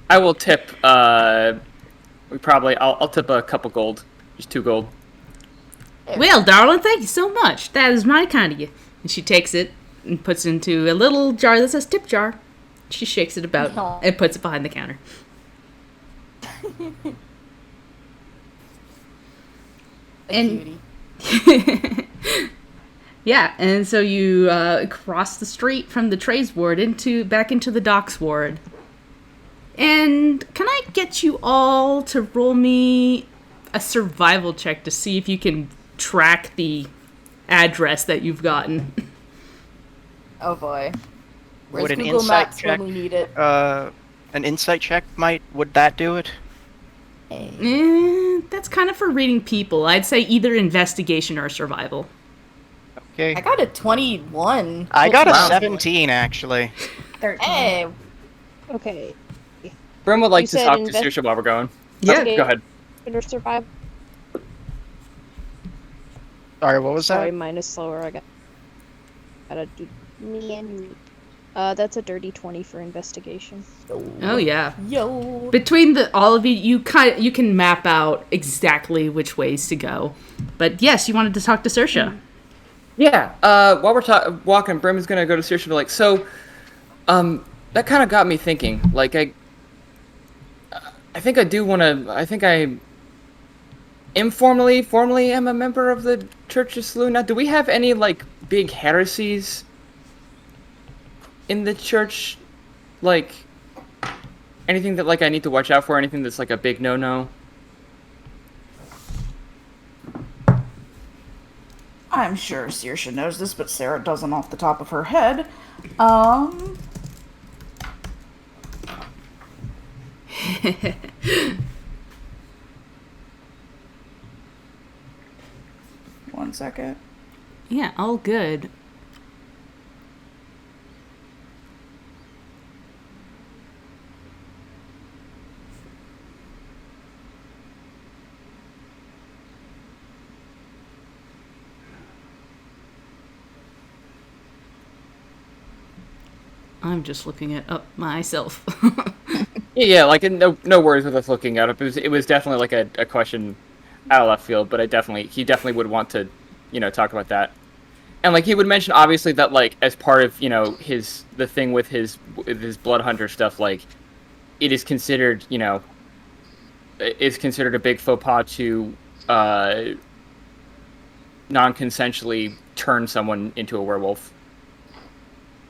I will tip. I'll tip a couple gold, just 2 gold.
Well, darling, thank you so much. That is mighty kind of you. And she takes it and puts it into a little jar that says tip jar. She shakes it about
Aw.
and puts it behind the counter. And-
Cutie.
Yeah, and so you cross the street from the Trays ward back into the Docks ward. And can I get you all to roll me a survival check to see if you can track the address that you've gotten?
Oh boy. Where's
Would an
Google
insight
Maps
check,
when we need it?
an insight check would that do it?
That's kind of for reading people. I'd say either investigation or survival.
Okay.
I got a 21.
I got a
Wow.
17 actually.
13.
Hey,
Okay.
Brim would like
You
to
said
talk to
invest-
Saoirse while we're going.
Yeah.
Go ahead.
Or survive.
Sorry, what was
Sorry,
that?
mine is slower. Gotta do. That's a dirty 20 for investigation.
Oh yeah.
yo.
Between all of you, you can map out exactly which ways to go. But yes, you wanted to talk to Saoirse.
Yeah. While we're walking, Brim is gonna go to Saoirse and be like, so, that kind of got me thinking. Like, I think I do want to. I think I formally am a member of the Church of Saloon. Now, do we have any like big heresies in the church? Like anything that like I need to watch out for? Anything that's like a big no-no?
I'm sure Saoirse knows this, but Sarah doesn't off the top of her head. One second.
Yeah, all good. I'm just looking it up myself.
Yeah, like no worries with us looking it up. It was definitely like a question out of left field, but he definitely would want to, talk about that. And like he would mention obviously that like as part of the thing with his blood hunter stuff, like it is considered a big faux pas to non-consensually turn someone into a werewolf.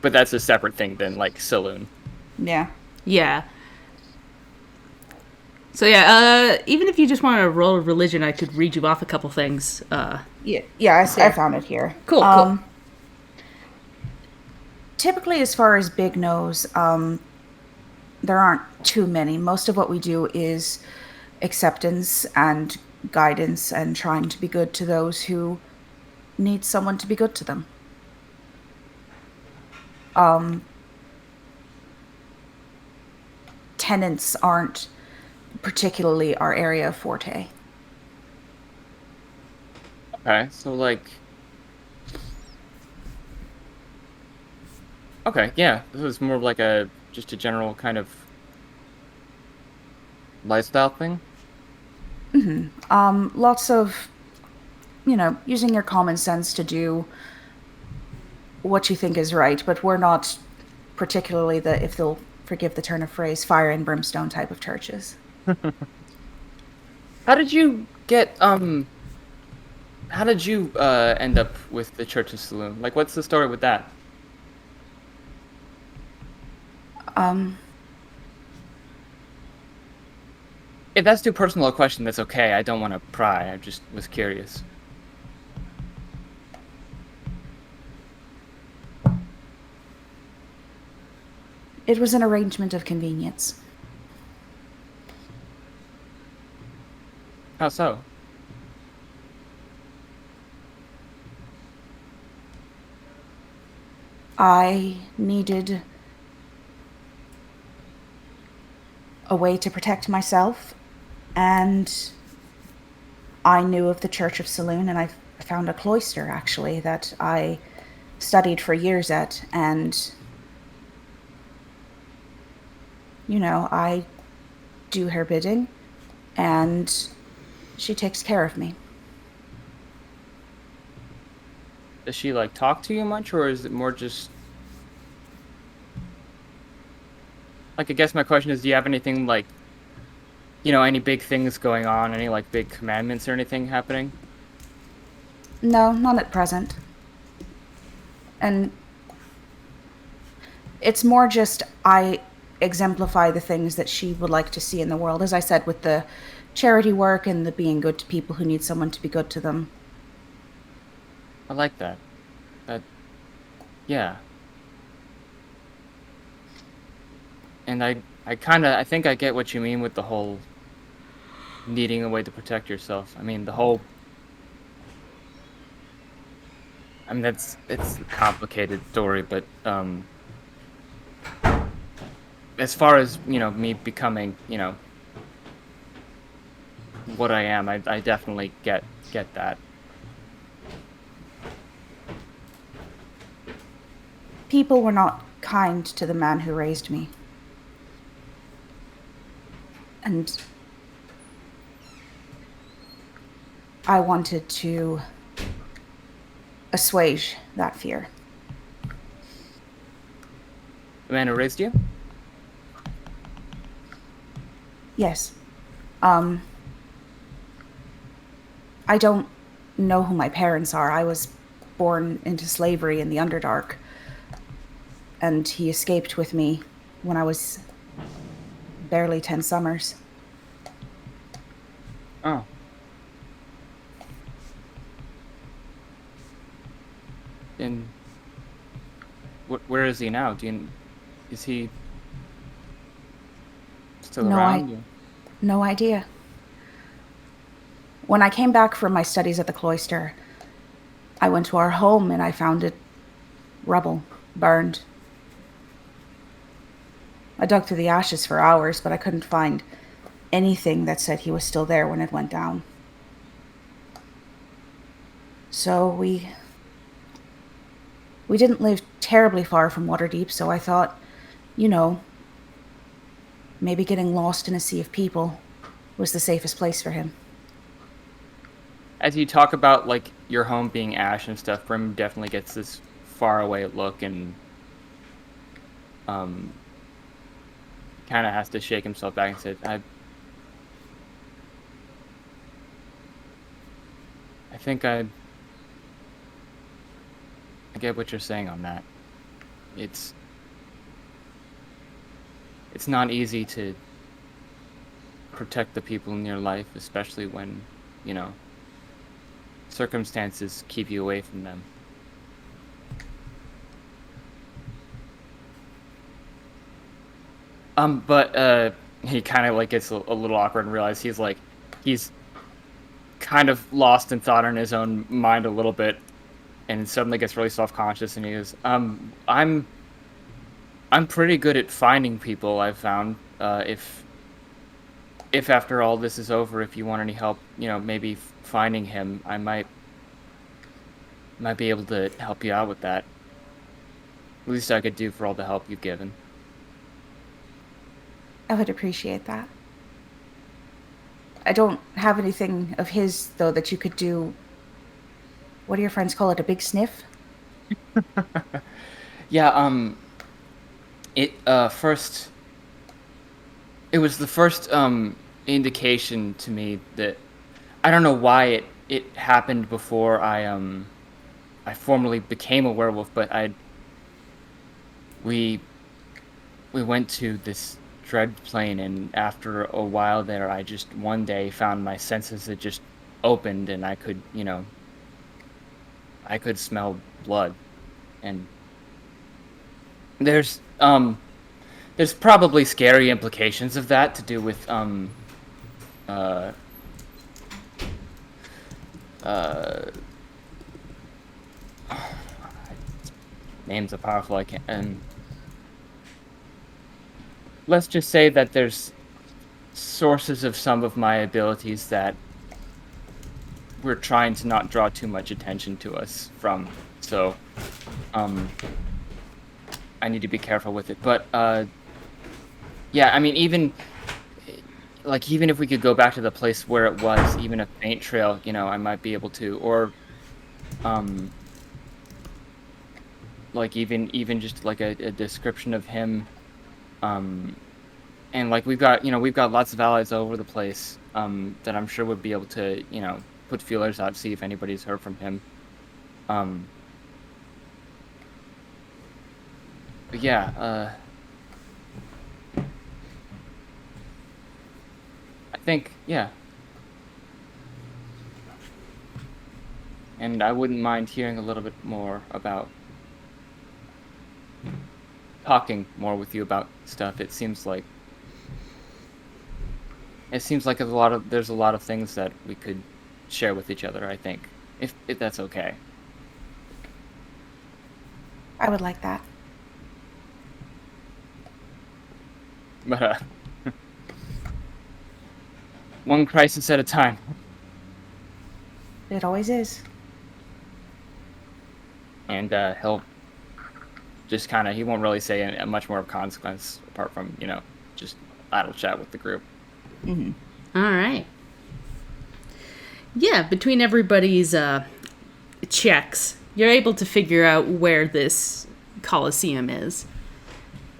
But that's a separate thing than like saloon.
Yeah.
Yeah. So yeah, even if you just want to roll a religion, I could read you off a couple things.
Yeah, I found it here.
Cool.
Typically, as far as big no's, there aren't too many. Most of what we do is acceptance and guidance and trying to be good to those who need someone to be good to them. Tenants aren't particularly our area of forte.
Okay, so like... Okay, yeah, this is more of like just a general kind of lifestyle thing.
Lots of, using your common sense to do what you think is right, but we're not particularly if they'll forgive the turn of phrase, fire and brimstone type of churches.
How did you end up with the Church of Saloon? Like, what's the story with that? If that's too personal a question, that's okay. I don't want to pry. I just was curious.
It was an arrangement of convenience.
How so?
I needed a way to protect myself, and I knew of the Church of Saloon, and I found a cloister, actually, that I studied for years at, and, I do her bidding, and she takes care of me.
Does she, like, talk to you much, or is it more just... Like, I guess my question is, do you have anything, like, any big things going on? Any, like, big commandments or anything happening?
No, none at present. And it's more just I exemplify the things that she would like to see in the world. As I said, with the charity work and the being good to people who need someone to be good to them.
I like that. Yeah. And I think I get what you mean with the whole needing a way to protect yourself. I mean, it's a complicated story, but as far as, me becoming, what I am, I definitely get that.
People were not kind to the man who raised me. And I wanted to assuage that fear.
The man who raised you?
Yes. I don't know who my parents are. I was born into slavery in the Underdark. And he escaped with me when I was barely 10 summers.
Oh. And where is he now? Is he still around?
No idea. When I came back from my studies at the cloister, I went to our home and I found it rubble, burned. I dug through the ashes for hours, but I couldn't find anything that said he was still there when it went down. So we didn't live terribly far from Waterdeep, so I thought, maybe getting lost in a sea of people was the safest place for him.
As you talk about, like, your home being ash and stuff, Brim definitely gets this faraway look and kind of has to shake himself back and say, I think I get what you're saying on that. It's not easy to protect the people in your life, especially when, circumstances keep you away from them. But he kind of like gets a little awkward and realizes he's kind of lost in thought in his own mind a little bit, and suddenly gets really self-conscious, and he goes, I'm pretty good at finding people, I've found. If after all this is over, if you want any help, maybe finding him, I might be able to help you out with that. At least I could do for all the help you've given.
I would appreciate that. I don't have anything of his, though, that you could do. What do your friends call it? A big sniff?
Yeah, it was the first indication to me that I don't know why it happened before I formally became a werewolf, but we went to this dread plane, and after a while there, I just one day found my senses had just opened, and I could smell blood, and there's probably scary implications of that to do with names are powerful. I can't. Let's just say that there's sources of some of my abilities that we're trying to not draw too much attention to us from. So, I need to be careful with it. But, yeah, I mean, even if we could go back to the place where it was, even a faint trail, I might be able to, or, like, even just, like, a description of him, and, like, we've got lots of allies all over the place, that I'm sure would be able to, put feelers out, see if anybody's heard from him. But yeah, I think, yeah. And I wouldn't mind hearing a little bit more about talking more with you about stuff. It seems like there's a lot of things that we could share with each other. I think, if that's okay.
I would like that.
But one crisis at a time.
It always is.
And he'll just kind of, he won't really say much more of consequence apart from, just idle chat with the group.
Mm-hmm.
All right. Yeah, between everybody's checks, you're able to figure out where this Coliseum is.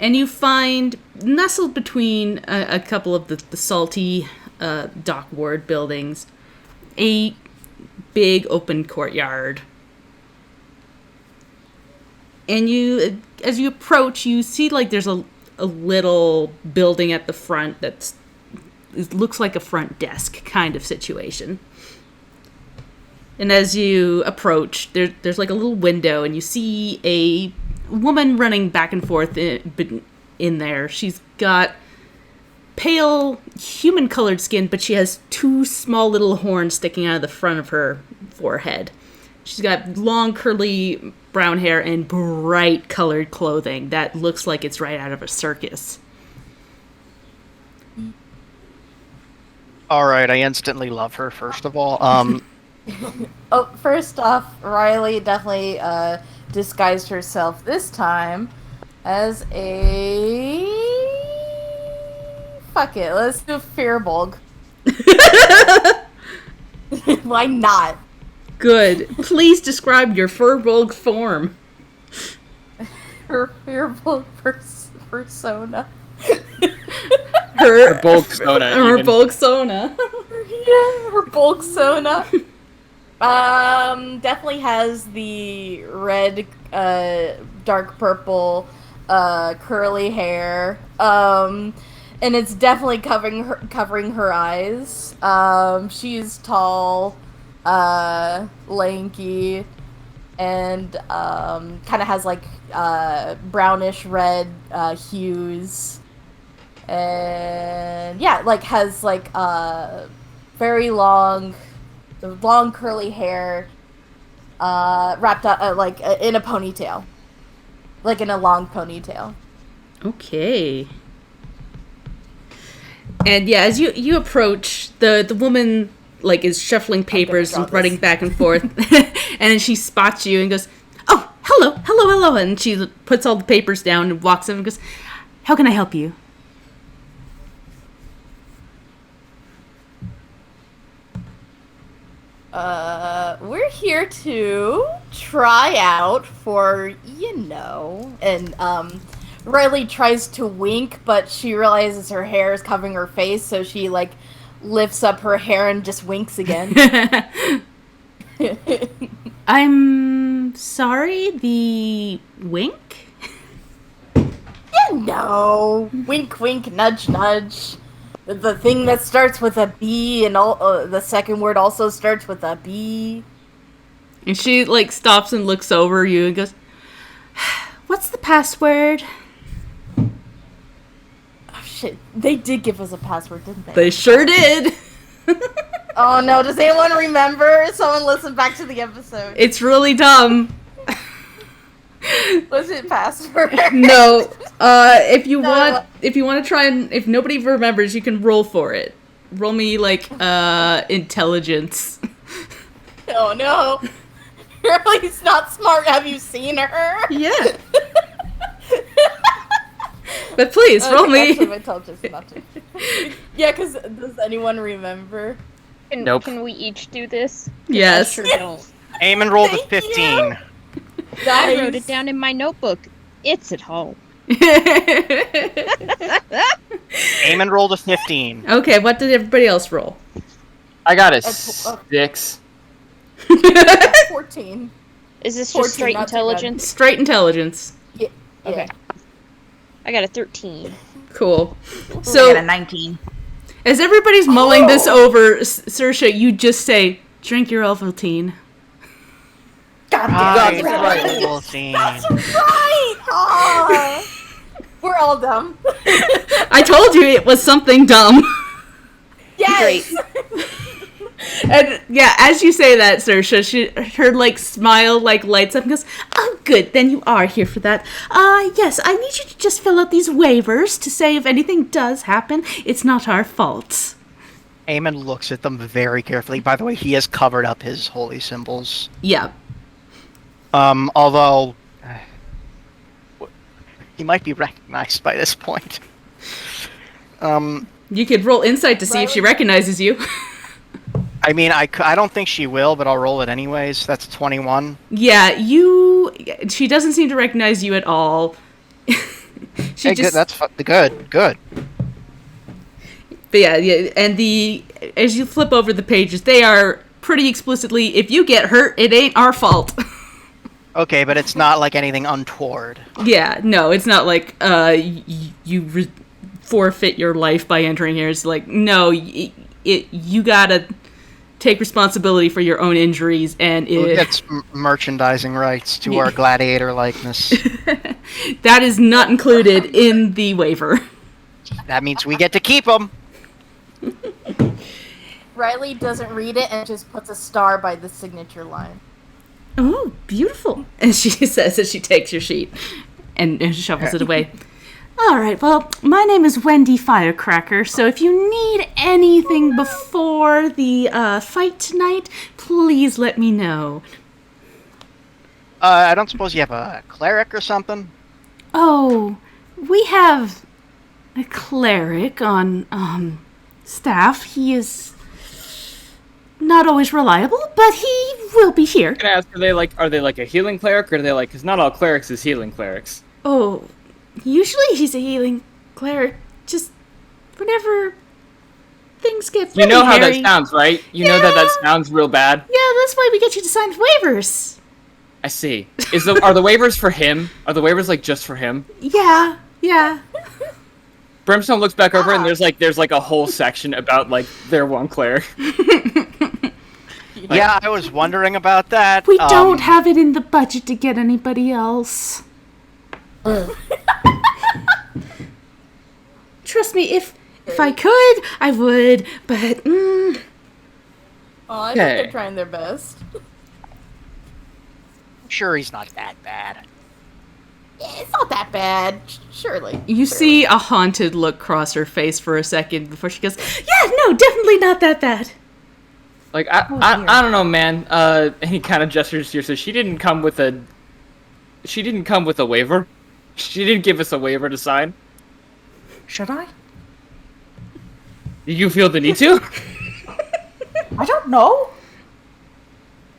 And you find, nestled between a couple of the salty dock ward buildings, a big open courtyard. And as you approach, you see like there's a little building at the front it looks like a front desk kind of situation. And as you approach, there's like a little window, and you see a woman running back and forth in there. She's got pale, human-colored skin, but she has two small little horns sticking out of the front of her forehead. She's got long, curly brown hair and bright-colored clothing that looks like it's right out of a circus.
All right, I instantly love her. First of all,
Oh, first off, Riley definitely disguised herself this time as a... Fuck it, let's do Fearbulk. Why not?
Good. Please describe your Fearbulk form.
Her Fearbulk persona.
Her
Bulksona.
Her Bulksona.
Yeah, her Bulksona. Definitely has the red, dark purple, curly hair. And it's definitely covering her eyes. She's tall, lanky, and kind of has like brownish red hues. And yeah, like has like very long curly hair, wrapped up like in a ponytail, like in a long ponytail.
Okay. And yeah, as you approach, the woman like is shuffling papers and running back and forth, and then she spots you and goes, "Oh, hello," and she puts all the papers down and walks up and goes, "How can I help you?"
We're here to try out for, and, Riley tries to wink, but she realizes her hair is covering her face, so she, like, lifts up her hair and just winks again.
I'm sorry, the wink?
Wink, wink, nudge, nudge. The thing that starts with a B and all the second word also starts with a B.
And she like stops and looks over you and goes, "What's the password?"
Oh shit! They did give us a password, didn't they?
They sure did.
Oh no! Does anyone remember? Someone listen back to the episode.
It's really dumb.
Was it password?
No. If you want to try and if nobody remembers, you can roll for it. Roll me like intelligence.
Oh no! Riley's not smart. Have you seen her?
Yeah. But please roll me.
Actually, my intelligence is not too. Yeah, because does anyone remember?
Nope.
Can we each do this? 'Cause
Yes.
I sure don't.
Eamon rolled a
Thank you.
15.
I wrote it down in my notebook. It's at home.
Eamon rolled a 15.
Okay, what did everybody else roll?
I got a 6.
14.
Is this
14,
just straight
not too bad.
intelligence?
Straight intelligence.
Yeah.
Okay. I got a 13.
Cool.
I got a
So
19.
as everybody's mulling this over, Saoirse, you just say, "Drink your Ovaltine."
God
Ah,
damn
it's
it.
right, Ovaltine.
Right! Aw. We're all dumb.
I told you it was something dumb.
Yes.
And yeah, as you say that, Saoirse, her like smile like lights up and goes, "Oh, good. Then you are here for that. Yes, I need you to just fill out these waivers to say if anything does happen, it's not our fault."
Aemond looks at them very carefully. By the way, he has covered up his holy symbols.
Yeah.
Although he might be recognized by this point.
You could roll insight to see if she recognizes you.
I mean, I don't think she will, but I'll roll it anyways. That's a 21.
Yeah, she doesn't seem to recognize you at all.
Hey, good. That's good. Good.
But yeah, and as you flip over the pages, they are pretty explicitly, if you get hurt, it ain't our fault.
Okay, but it's not like anything untoward.
Yeah, no, it's not like you forfeit your life by entering here. It's like, no, you gotta take responsibility for your own injuries, and
Who gets merchandising rights to our gladiator likeness?
That is not included in the waiver.
That means we get to keep them.
Riley doesn't read it and just puts a star by the signature line.
Oh, beautiful. And she says as she takes your sheet and shovels it away. All right, well, my name is Wendy Firecracker, so if you need anything before the fight tonight, please let me know.
I don't suppose you have a cleric or something?
Oh, we have a cleric on staff. He is not always reliable, but he will be here.
Can I ask, are they like a healing cleric, or are they like, because not all clerics is healing clerics?
Oh, usually he's a healing cleric. Just whenever things get really
You know how
hairy.
that sounds, right? You know that sounds real bad.
Yeah, that's why we get you to sign waivers.
I see. Are the waivers for him? Are the waivers like just for him?
Yeah.
Brimstone looks back over and there's like a whole section about like their one cleric.
Yeah, I was wondering about that.
We don't have it in the budget to get anybody else. Trust me, if I could, I would, but
Oh, I think
Okay.
they're trying their best.
Sure, he's not that bad.
It's not that bad, surely.
you see a haunted look cross her face for a second before she goes, "Yeah, no, definitely not that bad."
Like I don't know, man. And he kind of gestures to you. So she didn't come with a waiver. She didn't give us a waiver to sign.
Should I?
Do you feel the need to?
I don't know.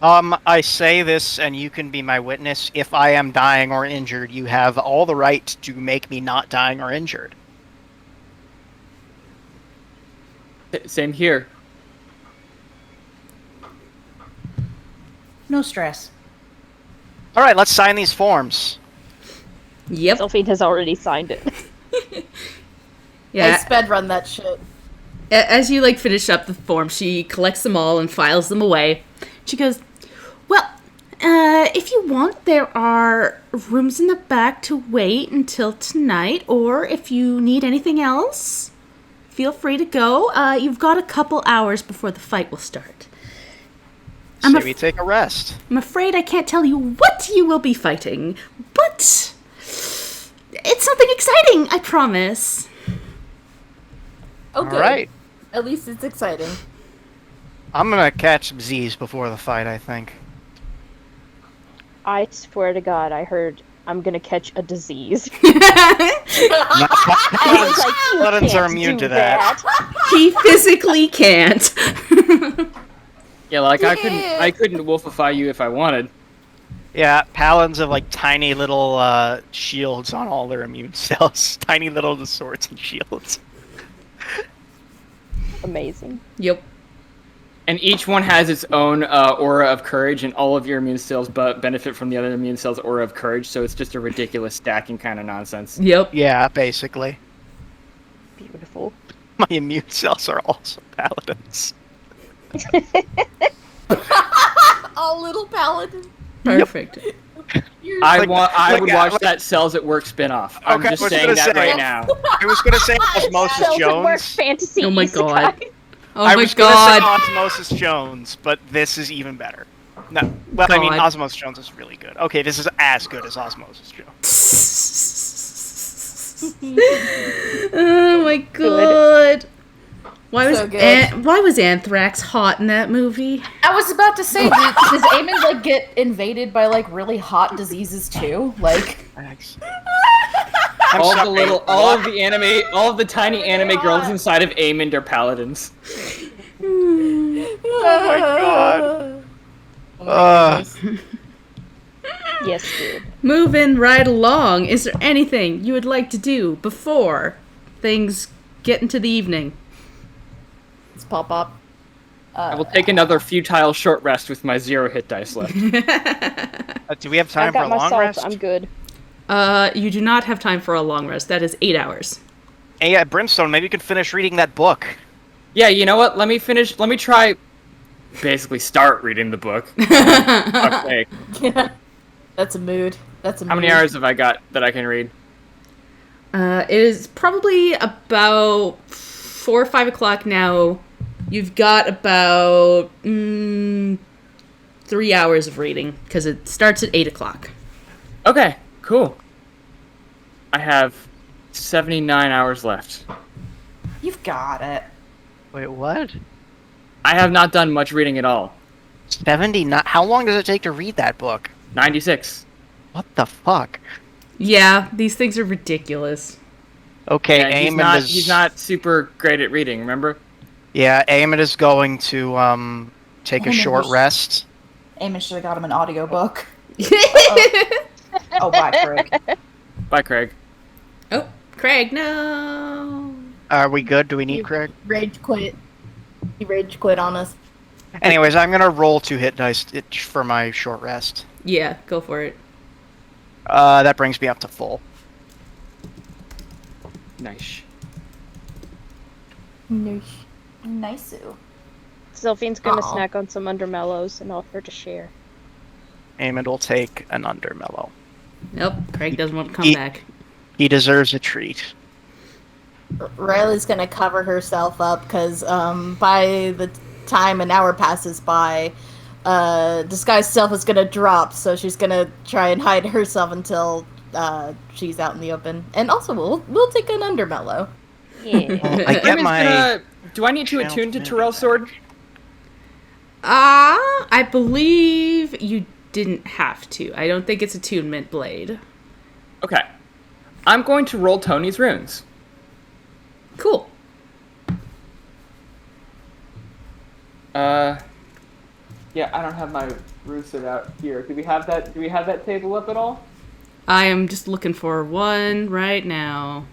I say this, and you can be my witness. If I am dying or injured, you have all the right to make me not dying or injured.
Same here.
No stress.
All right, let's sign these forms.
Yep.
Delphine has already signed it.
I
Yeah.
sped run that shit.
As you like finish up the form, she collects them all and files them away. She goes, "Well, if you want, there are rooms in the back to wait until tonight, or if you need anything else, feel free to go. You've got a couple hours before the fight will start.
Say we take a rest.
I'm afraid I can't tell you what you will be fighting, but it's something exciting, I promise."
Oh,
All
good.
right.
At least it's exciting.
I'm gonna catch some Z's before the fight, I think.
I swear to God, I heard I'm gonna catch a disease.
Paladins are immune to that.
He physically can't.
Yeah, like I couldn't wolfify you if I wanted.
Yeah, paladins have like tiny little shields on all their immune cells. Tiny little swords and shields.
Amazing.
Yep.
And each one has its own aura of courage, and all of your immune cells benefit from the other immune cells' aura of courage, so it's just a ridiculous stacking kind of nonsense.
Yep.
Yeah, basically.
Beautiful.
My immune cells are also paladins.
All little paladin.
Perfect.
I
Like-
would
like,
watch
like-
that Cells at Work spinoff. I'm
Okay, I
just
was
saying
gonna
that
say-
right now.
I was gonna say Osmosis
Cells at Work
Jones.
fantasy.
Oh my
isekai.
God. Oh
I
my
was gonna say
god.
Osmosis Jones, but this is even better. No, well, I mean
God.
Osmosis Jones is really good. Okay, this is as good as Osmosis Jones.
Oh my god. Why
So good.
why was Anthrax hot in that movie?
I was about to say, does Aemond like get invaded by like really hot diseases too? Like,
Thanks.
All
sorry,
of the tiny anime girls inside of Aemond are paladins.
Oh my god.
Yes, dude.
Moving right along, is there anything you would like to do before things get into the evening?
It's pop up.
I will take another futile short rest with my 0 hit dice left.
Do we have time
I've
for
got
a
my
long
salt.
rest?
I'm good.
You do not have time for a long rest. That is 8 hours.
Hey, yeah, Brimstone, maybe you can finish reading that book.
Yeah, you know what? Let me try. Basically, start reading the book. Okay.
That's a mood. That's a
How
mood.
many hours have I got that I can read?
It is probably about 4 or 5 o'clock now. You've got about 3 hours of reading, because it starts at 8 o'clock.
Okay, cool. I have 79 hours left.
you've got it.
Wait, what?
I have not done much reading at all.
79? How long does it take to read that book?
96.
What the fuck?
Yeah, these things are ridiculous.
Okay,
Yeah,
Aemond
he's not super great at reading, remember?
Yeah, Aemond is going to take a
Aemond
short
was-
rest.
Aemond should have got him an audiobook. Oh, bye, Craig.
Bye, Craig.
Oh, Craig, no.
Are we good? Do we need Craig?
Rage quit. He rage quit on us.
Anyways, I'm gonna roll 2 hit dice for my short rest.
Yeah, go for it.
That brings me up to full.
Nice.
Nice.
Sylphine's gonna
Aw.
snack on some undermellows and offer to share.
Aemond will take an undermellow.
Nope, Craig doesn't want to come
Eat.
back.
He deserves a treat.
Riley's gonna cover herself up because by the time an hour passes by, disguise self is gonna drop. So she's gonna try and hide herself until she's out in the open. And also, we'll take an undermellow.
Yeah.
I get my...
Do I need to
channel
attune to
commander
Terrell's sword?
I believe you didn't have to. I don't think it's attunement blade.
Okay. I'm going to roll Tony's runes.
Cool.
Yeah, I don't have my rune set out here. Do we have that table up at all?
I am just looking for one right now.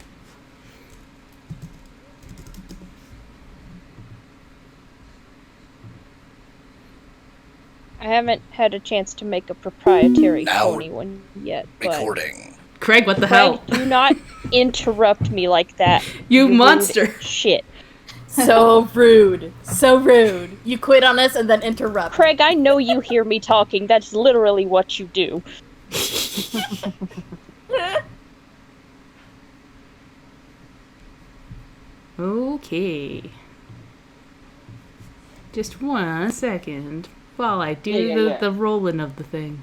I haven't had a chance to make a proprietary
Now
Tony one yet, but
Recording.
Craig, what the
Craig,
hell?
do not interrupt me like that.
You
rude
monster.
Shit.
So rude. So rude. You quit on us and then interrupt.
Craig, I know you hear me talking. That's literally what you do.
Okay. Just 1 second while I do
Yeah.
the rolling of the thing.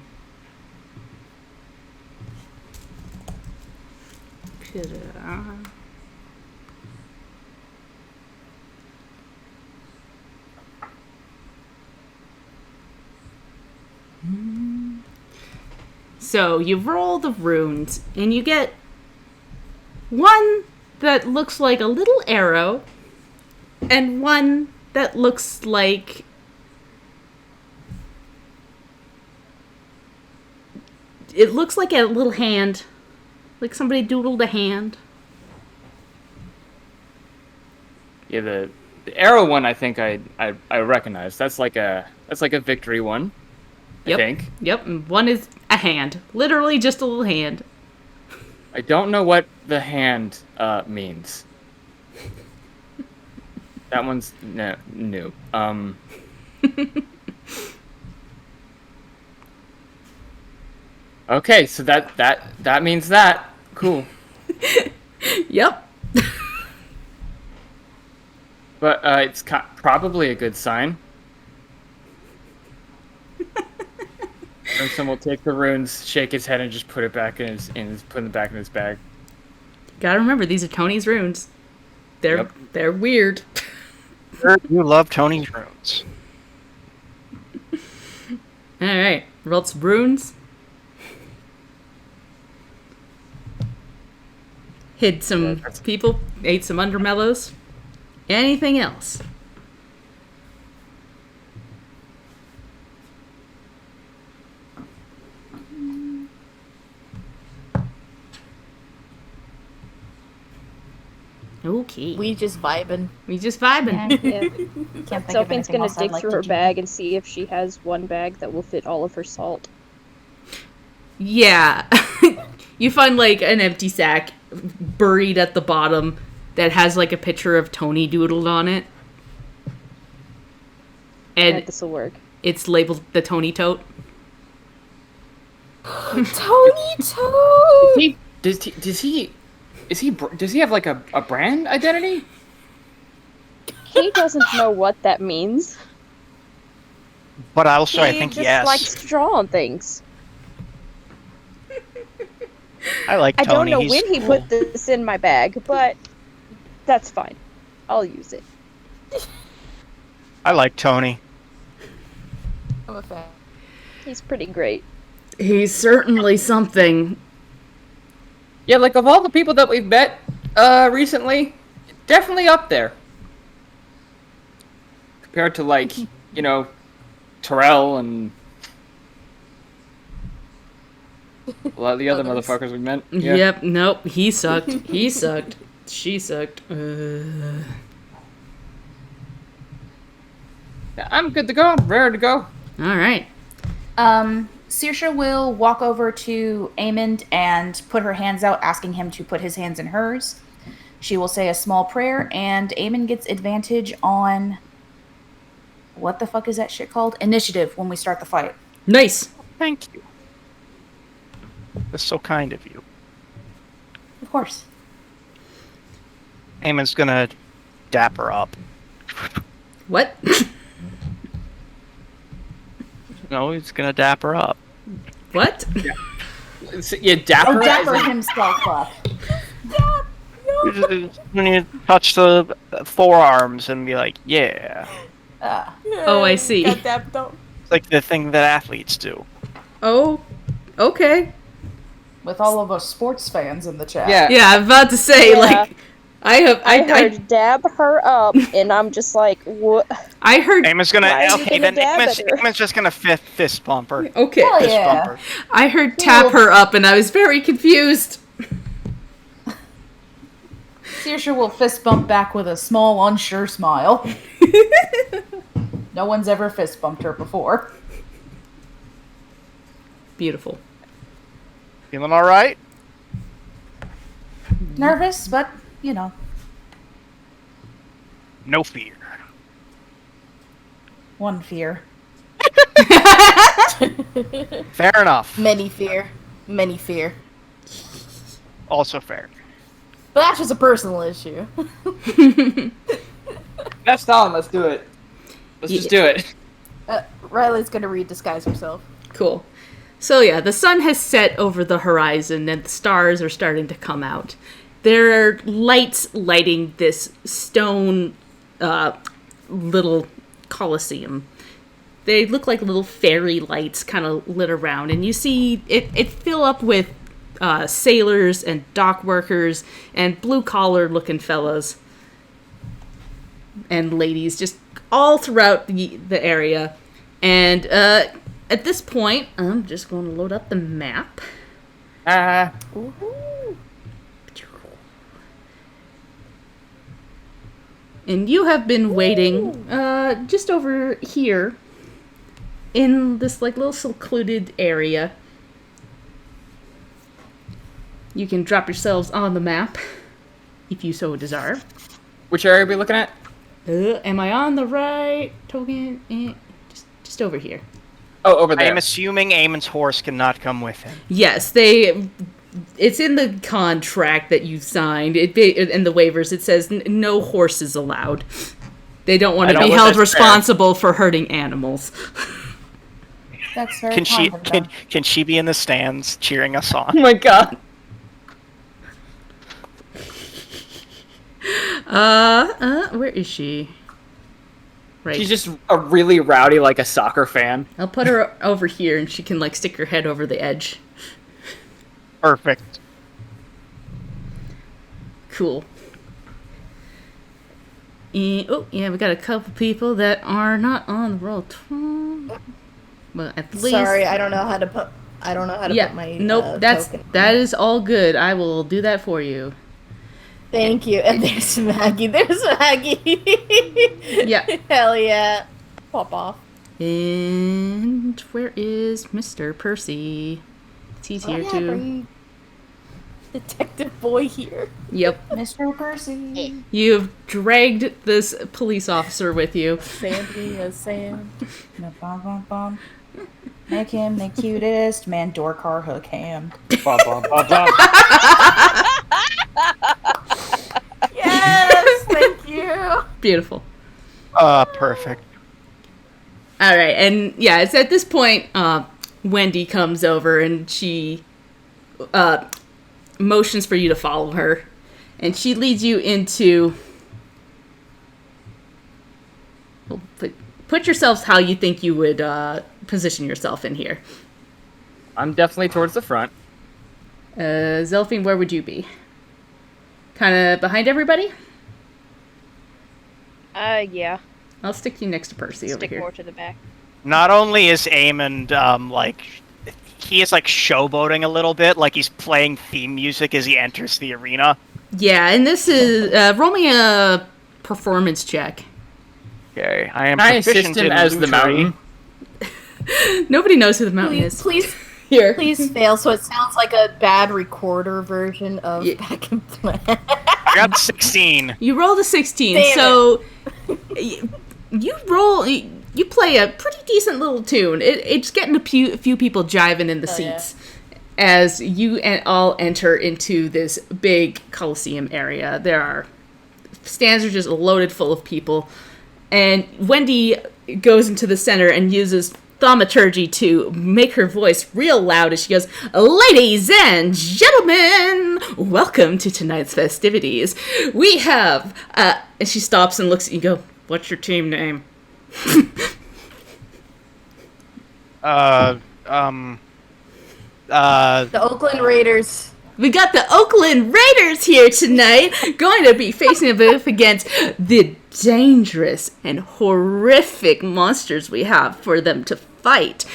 So you roll the runes and you get one that looks like a little arrow and one that looks like it looks like a little hand, like somebody doodled a hand.
Yeah, the arrow one I think I recognize. That's like a victory one.
Yep.
I think.
Yep, and one is a hand, literally just a little hand.
I don't know what the hand means. That one's new. Okay, so that means that. Cool.
Yep.
But it's probably a good sign. Brimstone will take the runes, shake his head, and just put it back put them back in his bag.
Gotta remember, these are Tony's runes. They're weird.
You love Tony's runes.
Alright, rolled some runes. Hid some people, ate some undermellows. Anything else? Okay.
We just vibing.
We just vibing.
Yeah.
Can't think of
Sophine's
anything
gonna
else I'd
dig
like
through
to
her
do.
bag and see if she has one bag that will fit all of her salt.
Yeah. You find like an empty sack buried at the bottom that has like a picture of Tony doodled on it.
Yeah,
And
this will work.
it's labeled the Tony tote.
Tony Toad!
Does he have like a brand identity?
He doesn't know what that means.
But also, I
He
think
just
yes.
likes to draw on things.
I like
I
Tony.
don't know
He's
when he
cool.
put this in my bag, but that's fine. I'll use it.
I like Tony.
I'm a fan.
He's pretty great.
He's certainly something.
Yeah, like of all the people that we've met recently, definitely up there. Compared to like, Terrell and a lot of the other
Others.
motherfuckers we met. Yeah.
Yep, nope, he sucked. He sucked. She sucked.
I'm good to go. I'm ready to go.
Alright.
Saoirse will walk over to Aemond and put her hands out, asking him to put his hands in hers. She will say a small prayer, and Aemond gets advantage on... What the fuck is that shit called? Initiative, when we start the fight.
Nice.
Thank you. That's so kind of you.
Of course.
Eamon's gonna dap her up.
What?
No, he's gonna dap her up.
What?
Yeah, Dapper.
Oh, dapper himself up.
When you touch the forearms and be like, yeah.
Oh, I see.
Got that though.
It's like the thing that athletes do.
Oh, okay.
With all of us sports fans in the chat.
Yeah.
Yeah, I'm about to say,
Yeah.
like, I
heard dab her up, and I'm just like, what?
I heard,
Eamon's gonna...
Why are you
Okay,
gonna
then
dab
Eamon's,
at her?
Eamon's just gonna fist bump her.
okay.
Hell
Fist
yeah.
bump her.
I heard tap her up, and I was very confused.
Saoirse will fist bump back with a small, unsure smile. No one's ever fist bumped her before.
Beautiful.
Feeling alright?
Nervous, but,
No fear.
one fear.
Fair enough.
Many fear. Many fear.
Also fair.
But that's just a personal issue.
That's Stalin. Let's do it. Let's just do it.
Riley's gonna redisguise herself.
Cool. So yeah, the sun has set over the horizon and the stars are starting to come out. There are lights lighting this stone little coliseum. They look like little fairy lights kind of lit around, and you see it fill up with sailors and dock workers and blue-collar looking fellas and ladies just all throughout the area. And at this point, I'm just going to load up the map. And you have been waiting just over here in this like little secluded area. You can drop yourselves on the map if you so desire.
Which area are we looking at?
Am I on the right token? Just over here.
Oh, over there.
I'm assuming Aemon's horse cannot come with him.
Yes, it's in the contract that you signed. In the waivers, it says no horses allowed. They don't want to be held responsible for hurting animals.
That's very
Can she
kind of them.
can she be in the stands cheering us
Oh
on?
my god.
Where is she? Right.
She's just a really rowdy, like a soccer fan.
I'll put her over here, and she can like stick her head over the edge.
Perfect.
Cool. Oh yeah, we got a couple people that are not on the roll. Well, at least.
Sorry, I don't know how to put. I don't know how to
Yeah.
put my.
Nope.
Token.
That is all good. I will do that for you.
Thank you. And there's Maggie. There's Maggie.
Yeah.
Hell yeah. Pop off.
And where is Mr. Percy? He's here too.
bring Detective Boy here.
Yep.
Mr. Percy.
You've dragged this police officer with you.
Sandy as Sam.
Bum, bum, bum. Make him the cutest man door car hook ham.
Bum, bum, bum, bum.
Yes, thank you.
Beautiful.
Perfect.
All right, and yeah, it's at this point Wendy comes over and she motions for you to follow her, and she leads you into. Well, put yourselves how you think you would position yourself in here.
I'm definitely towards the front.
Zelphine, where would you be? Kind of behind everybody?
Yeah.
I'll stick you next to Percy over
Stick
here.
more to the back.
Not only is Aemond he is like showboating a little bit, like he's playing theme music as he enters the arena.
Yeah, and this is roll me a performance check.
Okay, I am
Can I
proficient
assist him
in
as the
lugerie.
mountain?
Nobody knows who the mountain
Please,
is.
please,
Here.
please fail so it sounds like a bad recorder version of
Yeah.
Back in Black.
I got 16.
You rolled a 16,
Damn
so you play a pretty decent little tune. It's getting a few people jiving in the seats as you all enter into this big Coliseum area. Stands are just loaded full of people, and Wendy goes into the center and uses thaumaturgy to make her voice real loud as she goes, "Ladies and gentlemen, welcome to tonight's festivities. We have," and she stops and looks at you and go, "What's your team name?"
The Oakland Raiders.
We got the Oakland Raiders here tonight, going to be facing up against the dangerous and horrific monsters we have for them to fight.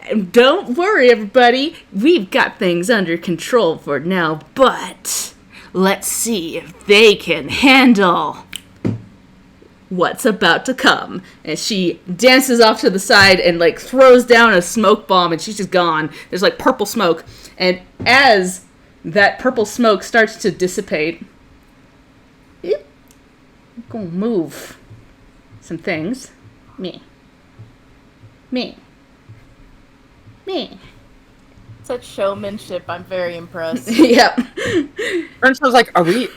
And don't worry, everybody, we've got things under control for now, but let's see if they can handle what's about to come. And she dances off to the side and like throws down a smoke bomb, and she's just gone. There's like purple smoke, and as that purple smoke starts to dissipate, I'm gonna move some things. Me.
Such showmanship. I'm very impressed.
Yep.
Ernst was like, are we,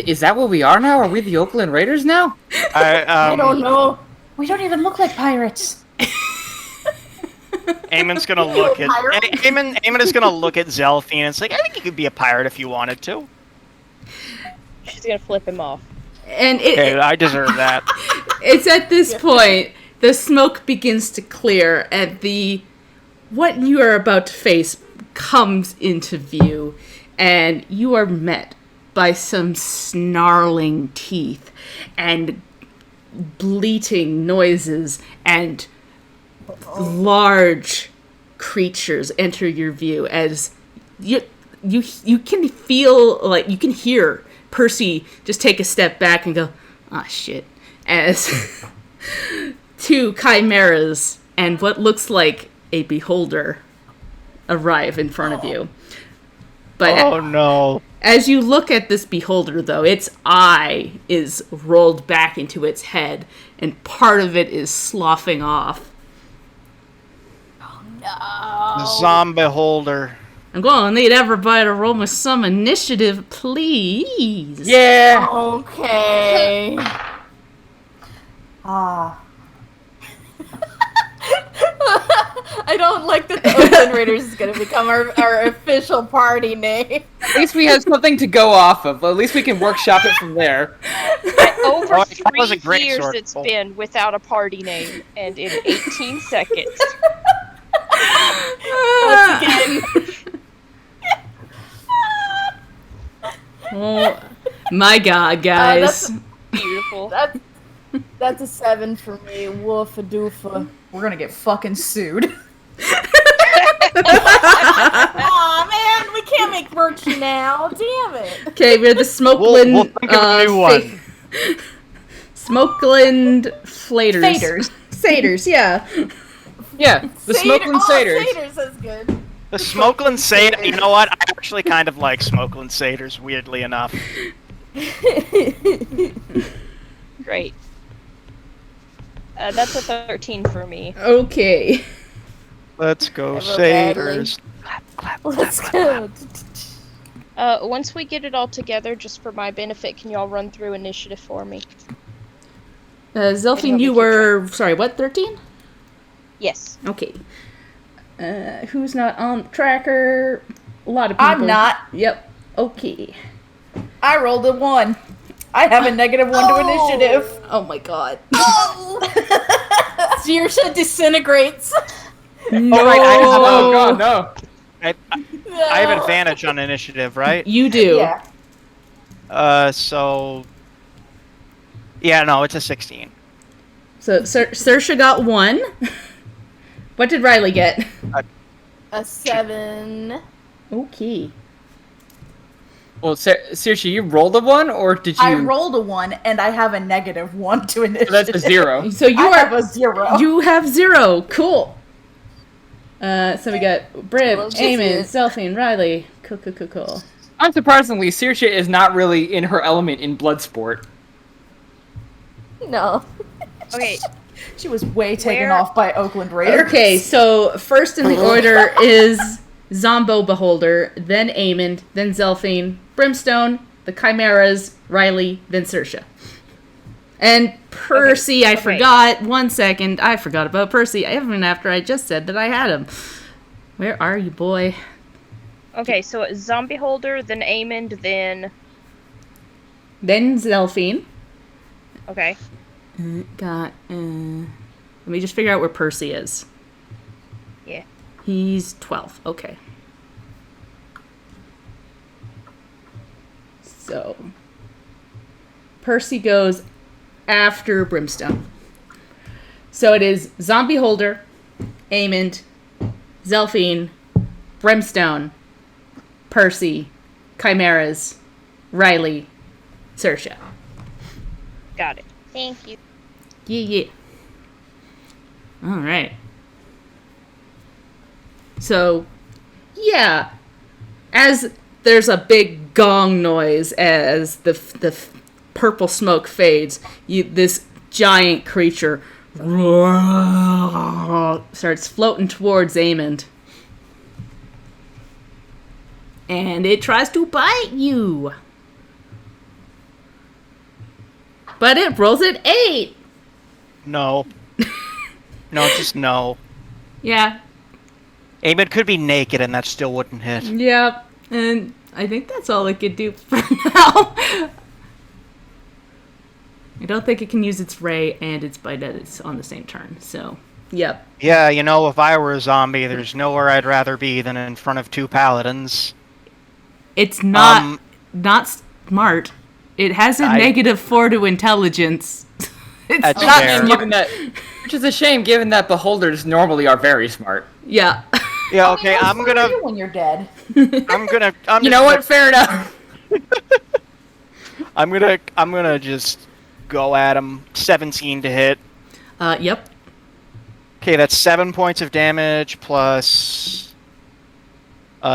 is that what we are now? Are we the Oakland Raiders now?
I don't know.
We don't even look like pirates.
Aemon's gonna look at
Pirate?
Aemon is gonna look at Zelphine and it's like, I think you could be a pirate if you wanted to.
She's gonna flip him off.
And
Okay, I deserve that.
it's at this point the smoke begins to clear, and what you are about to face comes into view, and you are met by some snarling teeth and bleating noises, and large creatures enter your view as you can feel, like you can hear Percy just take a step back and go, "Ah, shit," as two chimeras and what looks like a beholder arrive in front of you. But
Oh no.
as you look at this beholder, though, its eye is rolled back into its head, and part of it is sloughing off.
The
no.
zombie holder.
I'm going to need everybody to roll me some initiative, please.
Yeah.
Okay.
Ah.
I don't like that the Oakland Raiders is going to become our official party name.
At least we have something to go off of. At least we can workshop it from there.
Over
Oh, that was a
3
great
years
sword.
it's been without a party name, and in 18 seconds.
Once again.
Oh, my God, guys.
Beautiful.
That's a 7 for me. Woofa doofa.
We're gonna get fucking sued.
Aw, man, we can't make merch now. Damn it.
Okay, we're the Smokeland.
We'll think of a new one.
Smokeland Flaters.
Faders.
Saters, yeah.
Yeah, the Smokeland Satyrs.
Satyrs is good.
The Smokeland Satyr. You know what? I actually kind of like Smokeland Satyrs, weirdly enough.
Great. That's a 13 for me.
Okay.
Let's go,
I rolled
Satyrs. Clap, clap, clap,
Let's
clap,
go.
clap.
Once we get it all together, just for my benefit, can y'all run through initiative for me?
Zelfine, you were, sorry, what, 13?
Yes.
Okay. Who's not on the tracker? A lot of people.
I'm not.
Yep. Okay.
I rolled a 1. I have a -1 to initiative.
Oh my God.
Saoirse disintegrates.
No.
Oh, right,
Oh god, no.
I have advantage on initiative, right?
You do.
Yeah.
So... Yeah, no, it's a 16.
So Saoirse got 1. What did Riley get?
A 7.
Okay.
Well, seriously, you rolled a 1, or did you?
I rolled a 1, and I have a -1 to initiative.
That's a 0.
So you
I
are
have a 0.
you have 0. Cool. So we got Brim,
Well,
Aemond,
just
Zelfine, Riley. Cool.
Unsurprisingly, Saoirse is not really in her element in Bloodsport.
No.
Okay.
She was way taken
Where-
off by Oakland Raiders.
Okay, so first in the order is Zombo Beholder, then Aemond, then Zelfine, Brimstone, the Chimeras, Riley, then Saoirse. And Percy, I forgot. 1 second. I forgot about Percy. Even after I just said that I had him. Where are you, boy?
Okay, so it's Zombie Holder, then Aemond, then...
Then Zelfine.
Okay.
Let me just figure out where Percy is.
Yeah.
He's 12. Okay. So, Percy goes after Brimstone. So it is Zombie Holder, Aemond, Zelfine, Brimstone, Percy, Chimeras, Riley, Saoirse.
Got it. Thank you.
Yeah. All right. So, yeah, as there's a big gong noise as the purple smoke fades, this giant creature starts floating towards Aemond. And it tries to bite you. But it rolls at 8.
No. No, just no.
Yeah.
Aemond could be naked and that still wouldn't hit.
Yep. And I think that's all it could do for now. I don't think it can use its ray and its bite it's on the same turn. So, yep.
Yeah, you know, if I were a zombie, there's nowhere I'd rather be than in front of 2 paladins.
It's not smart. It has a -4 to intelligence. It's
That's
not
fair.
smart.
Given that, which is a shame, given that beholders normally are very smart.
Yeah.
Yeah, okay,
What's
I'm
for
gonna...
you when you're dead.
You know what? Fair enough.
I'm gonna just go at him. 17 to hit.
Yep.
Okay, that's 7 points of damage plus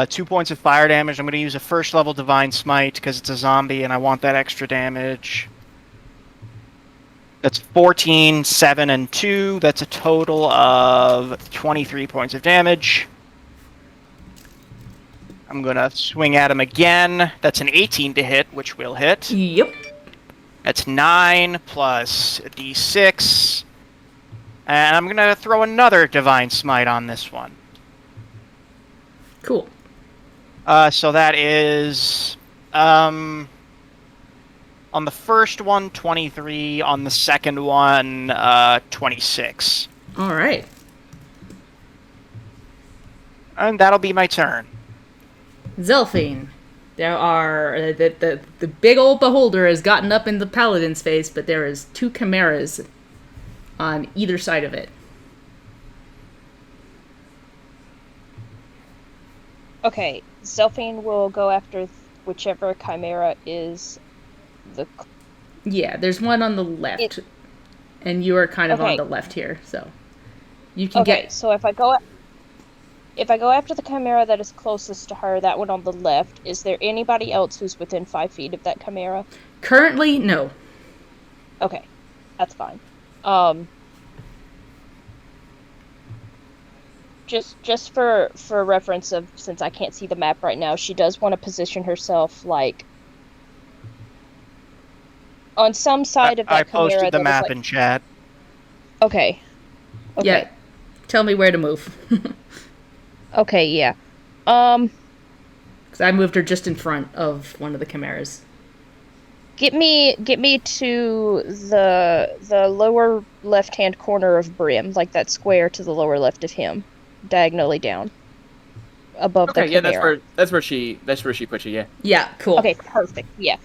2 points of fire damage. I'm gonna use a first level Divine Smite because it's a zombie and I want that extra damage. That's 14, 7, and 2. That's a total of 23 points of damage. I'm going to swing at him again. That's an 18 to hit, which will hit.
Yep.
That's 9 plus a d6. And I'm going to throw another Divine Smite on this one.
Cool.
So that is... on the first one, 23. On the second one, 26.
All right.
And that'll be my turn.
Zelphine. There are the big old beholder has gotten up in the paladin's face, but there is 2 chimeras on either side of it.
Okay, Zelphine will go after whichever chimera is the...
Yeah, there's one on the left, and you are kind of on the left here, so you can get.
So if I go after the chimera that is closest to her, that one on the left, is there anybody else who's within 5 feet of that chimera?
Currently, no.
Okay, that's fine. Just for reference of, since I can't see the map right now, she does want to position herself like on some side of that
I
chimera.
posted the
that
map
is, like...
in chat.
Okay.
Yeah. Tell me where to move.
Okay, yeah.
Because I moved her just in front of one of the chimeras.
Get me to the lower left-hand corner of Brim, like that square to the lower left of him, diagonally down, above the chimera.
Yeah, that's where she put you. Yeah.
Yeah, cool.
Okay, perfect. Yeah.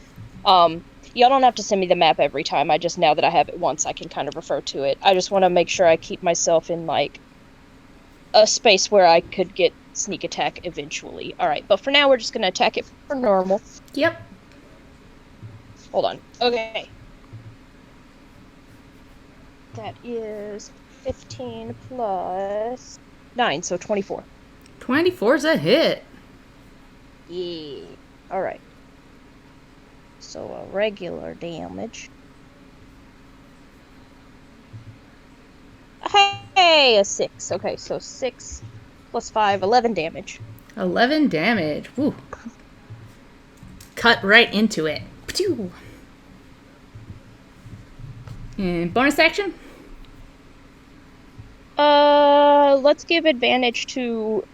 Y'all don't have to send me the map every time. I just, now that I have it once, I can kind of refer to it. I just want to make sure I keep myself in like a space where I could get sneak attack eventually. All right, but for now we're just gonna attack it for normal.
Yep.
Hold on. Okay. That is 15 plus 9, so 24.
24's a hit.
Yeah. Alright. So a regular damage. Hey, a 6. Okay, so 6 plus 5, 11 damage.
11 damage. Woo. Cut right into it. Pachoo. And bonus action?
Let's give advantage to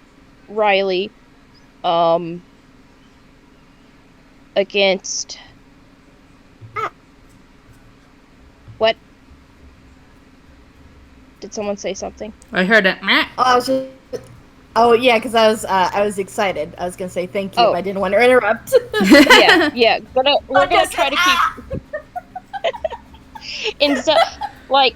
Riley. Against... What? Did someone say something?
I heard it.
Oh yeah, because I was excited. I was gonna say thank you,
Oh.
but I didn't want to interrupt.
Yeah. We're gonna try to keep... like,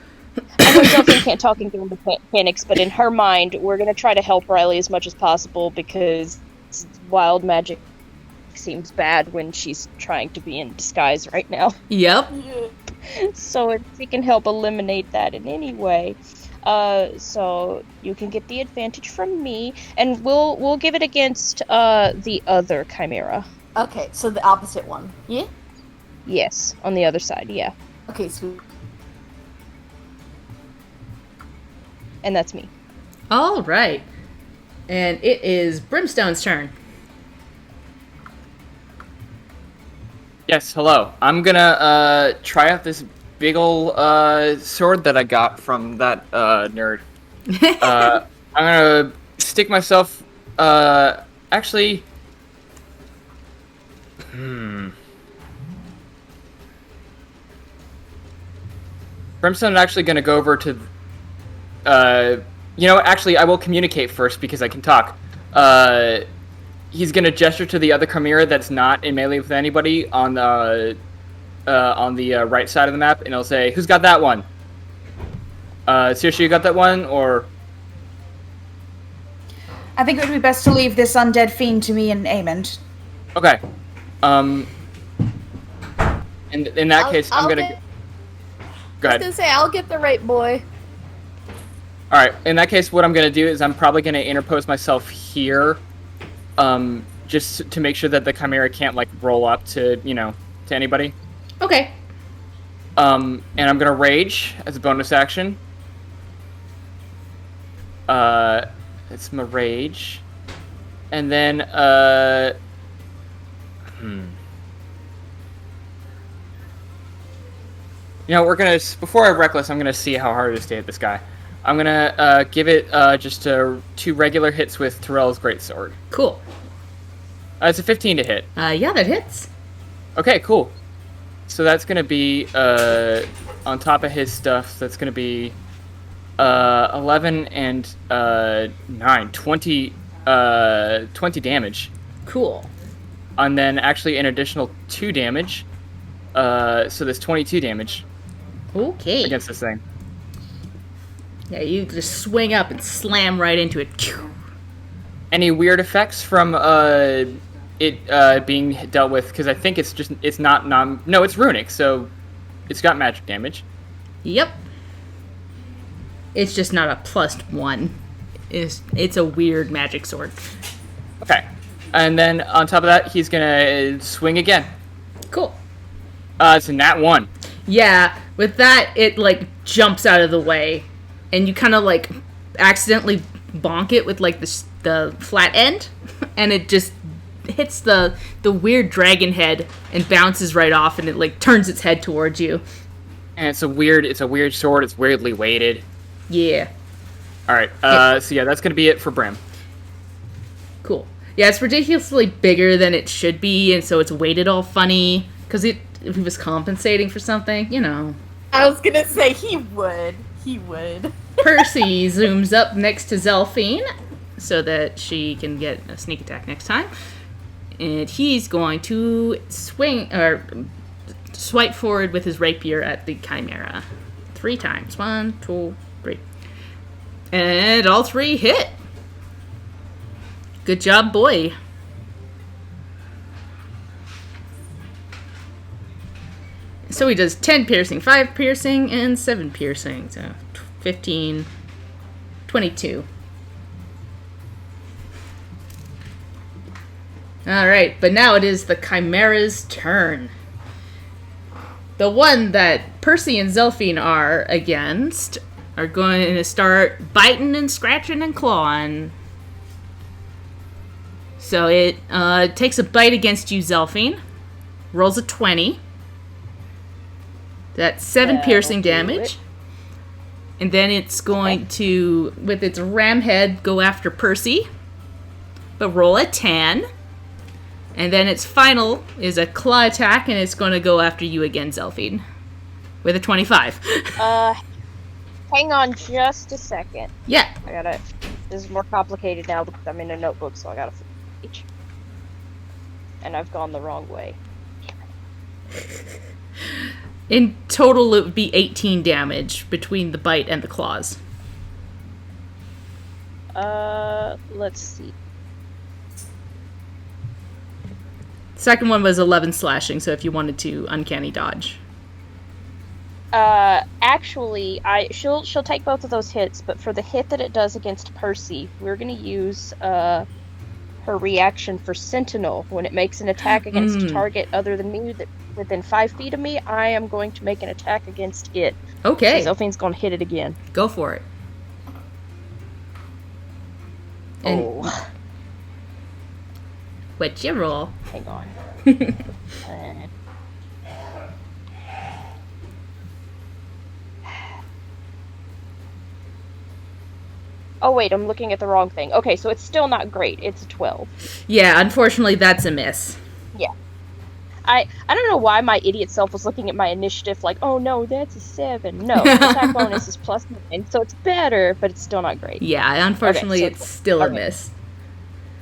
I know Delphine can't talk in game mechanics, but in her mind, we're gonna try to help Riley as much as possible because wild magic seems bad when she's trying to be in disguise right now.
Yep.
So if we can help eliminate that in any way, so you can get the advantage from me, and we'll give it against the other chimera.
Okay, so the opposite one. Yeah.
Yes, on the other side. Yeah,
Okay, sweet.
and that's me.
All right. And it is Brimstone's turn.
Yes, hello. I'm gonna try out this big ol' sword that I got from that nerd. I'm gonna stick myself. Actually. Brimstone actually gonna go over to. Actually, I will communicate first because I can talk. He's gonna gesture to the other chimera that's not in melee with anybody on the right side of the map, and he'll say, "Who's got that one?" Saoirse, you got that one, or?
I think it would be best to leave this undead fiend to me and Aemond.
Okay. In that case, I'm gonna. Go
I was
ahead.
gonna say I'll get the right boy.
All right. In that case, what I'm gonna do is I'm probably gonna interpose myself here, just to make sure that the chimera can't like roll up to to anybody.
Okay.
And I'm gonna rage as a bonus action. It's my rage. And then, You know, before I reckless, I'm gonna see how hard it is to hit this guy. I'm gonna give it just 2 regular hits with Terrell's greatsword.
Cool.
It's a 15 to hit.
Yeah, that hits.
Okay, cool. So that's gonna be on top of his stuff. That's gonna be 11 and 9, 20 damage.
Cool.
And then actually an additional 2 damage. So there's 22 damage
Okay.
against this thing.
Yeah, you just swing up and slam right into it.
Any weird effects from it being dealt with? Because I think it's not no, it's runic, so it's got magic damage.
Yep. It's just not a +1. It's a weird magic sword.
Okay. And then on top of that, he's gonna swing again.
Cool.
It's a nat 1.
Yeah, with that, it, like, jumps out of the way, and you kind of, like, accidentally bonk it with, like, the flat end, and it just hits the weird dragon head and bounces right off, and it, like, turns its head towards you.
And it's a weird sword. It's weirdly weighted.
Yeah.
All right. So yeah, that's gonna be it for Brim.
Cool. Yeah, it's ridiculously bigger than it should be, and so it's weighted all funny, because if he was compensating for something, you know.
I was gonna say he would. He would.
Percy zooms up next to Zelphine so that she can get a sneak attack next time. And he's going to swipe forward with his rapier at the Chimera. 3 times. 1, 2, 3. And all 3 hit. Good job, boy. So he does 10 piercing, 5 piercing, and 7 piercing. So 15, 22. Alright, but now it is the Chimera's turn. The one that Percy and Zelphine are against are going to start biting and scratching and clawing. So it takes a bite against you, Zelphine. Rolls a 20. That's 7 piercing damage. And then it's going to, with its ram head, go after Percy. But roll a 10. And then its final is a claw attack, and it's going to go after you again, Zelphine. With a 25.
Hang on just a second.
Yeah.
This is more complicated now because I'm in a notebook, so I gotta flip the page. And I've gone the wrong way.
In total, it would be 18 damage between the bite and the claws.
Let's see.
Second one was 11 slashing, so if you wanted to uncanny dodge.
Actually, she'll take both of those hits, but for the hit that it does against Percy, we're gonna use her reaction for Sentinel. When it makes an attack against a target other than me, that within 5 feet of me, I am going to make an attack against it.
Okay.
So Zelphine's gonna hit it again.
Go for it. And what's your roll?
Hang on. Oh wait, I'm looking at the wrong thing. Okay, so it's still not great. It's a 12.
Yeah, unfortunately, that's a miss.
Yeah. I don't know why my idiot self was looking at my initiative like, oh no, that's a 7. No, attack bonus is +9, so it's better, but it's still not great.
Yeah, unfortunately,
Okay, so
it's still a miss.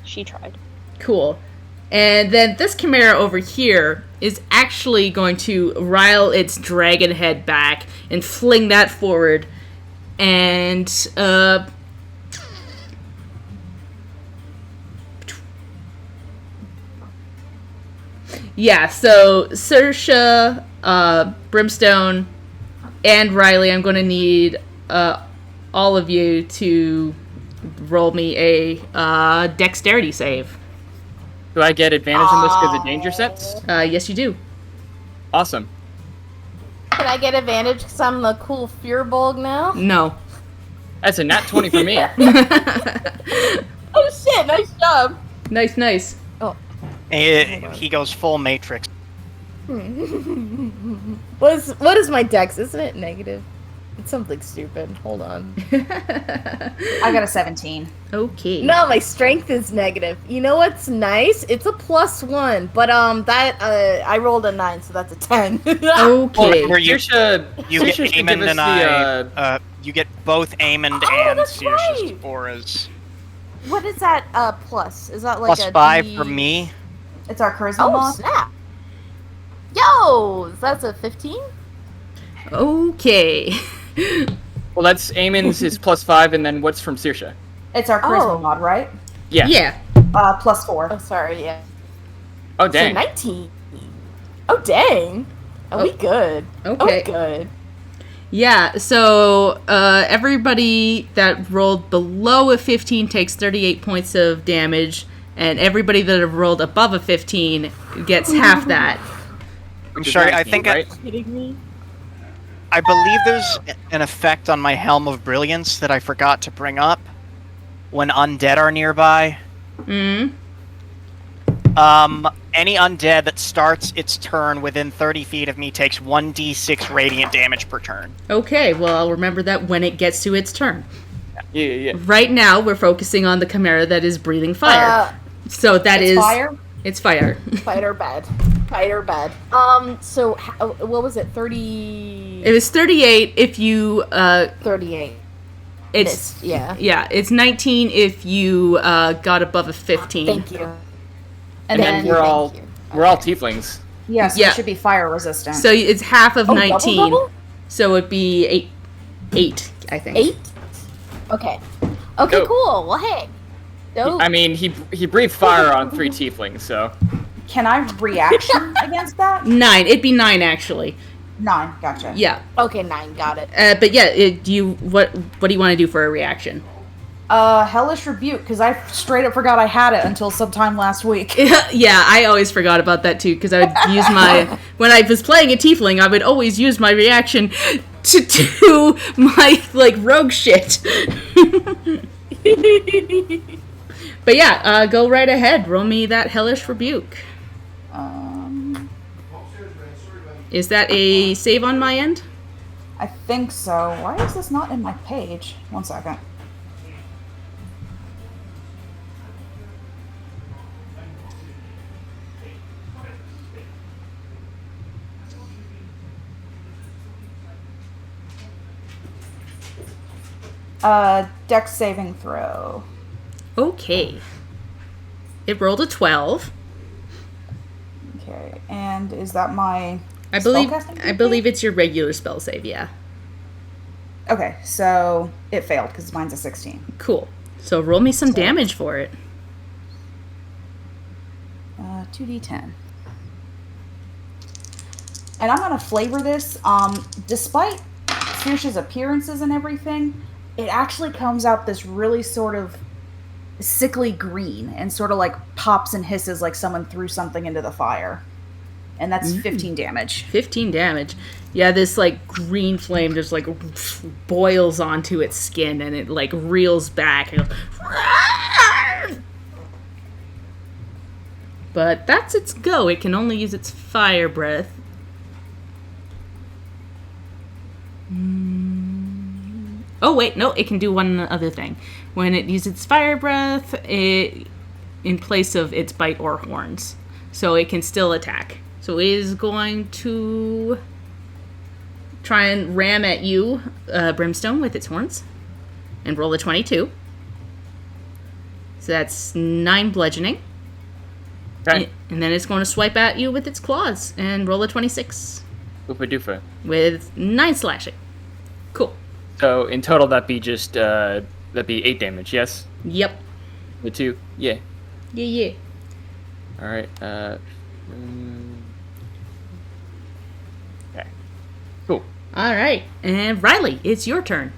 She tried.
Cool. And then this Chimera over here is actually going to rile its dragon head back and fling that forward. And, yeah, so Saoirse, Brimstone, and Riley, I'm going to need all of you to roll me a dexterity save.
Do I get advantage on this because of danger sets?
Yes, you do.
Awesome.
Can I get advantage because I'm the cool Fearbulg now?
No.
That's a nat 20 for me.
Oh shit! Nice job.
Nice.
Oh,
He goes full Matrix.
what is my dex? Isn't it negative? It's something stupid. Hold on.
I got a 17.
Okay.
No, my strength is negative. You know what's nice? It's a +1, but I rolled a 9, so that's a 10.
Okay.
Where you
Saoirse,
get
Saoirse should give
Aemond
us
and
the,
you get both Aemond
Oh,
and
that's
Saoirse's
right.
auras.
What is that plus? Is that like a
+5
D...
for me.
It's our charisma
Oh
mod.
snap! Yo, that's a 15.
Okay.
well, that's Aemon's is +5, and then what's from Saoirse?
It's our charisma
Oh.
mod, right?
Yeah.
Yeah.
+4.
Oh, sorry, yeah.
Oh,
So
dang.
19. Oh, dang. Are we good?
Okay.
Oh, good.
Yeah, so everybody that rolled below a 15 takes 38 points of damage, and everybody that have rolled above a 15 gets half that.
I'm
Which is
sorry, I
19,
think
right?
Kidding me?
I believe there's an effect on my Helm of Brilliance that I forgot to bring up when undead are nearby.
Mm.
Any undead that starts its turn within 30 feet of me takes 1d6 radiant damage per turn.
Okay, well, I'll remember that when it gets to its turn.
Yeah.
Right now, we're focusing on the Chimera that is breathing fire. So that
It's
is
fire?
It's fire.
Fighter bad. Fighter bad. So, what was it? 30...
It was 38 if you
38.
it's
Missed, yeah.
yeah, it's 19 if you got above a 15.
Thank you.
And
And then
then,
we're
thank
all
you.
we're all tieflings.
yes,
Yeah.
it should be fire resistant.
So it's half of
Oh,
19.
double?
So it'd be 8 I think.
8? Okay. Okay,
Dope.
cool. Well, hey. Dope.
I mean, he breathed fire on 3 tieflings, so
Can I reaction against that?
9. It'd be 9 actually.
9, gotcha.
Yeah.
Okay, 9. Got it.
But yeah, what do you want to do for a reaction?
Hellish Rebuke, because I straight up forgot I had it until sometime last week.
Yeah, I always forgot about that too because I would use my when I was playing a tiefling, I would always use my reaction to do my like rogue shit. But yeah, go right ahead. Roll me that hellish rebuke. Is that a save on my end?
I think so. Why is this not in my page? 1 second. Dex saving throw.
Okay. It rolled a 12.
Okay, and is that my
I believe
spellcasting
I
DC?
believe it's your regular spell save. Yeah.
Okay, so it failed because mine's a 16.
Cool. So roll me some damage for it.
2d10. And I'm gonna flavor this. Despite Saoirse's appearances and everything, it actually comes out this really sort of sickly green and sort of like pops and hisses like someone threw something into the fire. And that's 15 damage.
15 damage. Yeah, this like green flame just like boils onto its skin and it like reels back. And goes, but that's its go. It can only use its fire breath. Oh wait, no, it can do one other thing. When it uses its fire breath, it in place of its bite or horns. So it can still attack. So it is going to try and ram at you, Brimstone, with its horns. And roll a 22. So that's 9 bludgeoning.
okay.
And then it's going to swipe at you with its claws and roll a 26
Oofa doofa.
with 9 slashing. Cool.
So in total, that'd be 8 damage. Yes,
Yep.
the 2. Yeah.
Yeah.
All right. Okay. Cool.
All right. And Riley, it's your turn.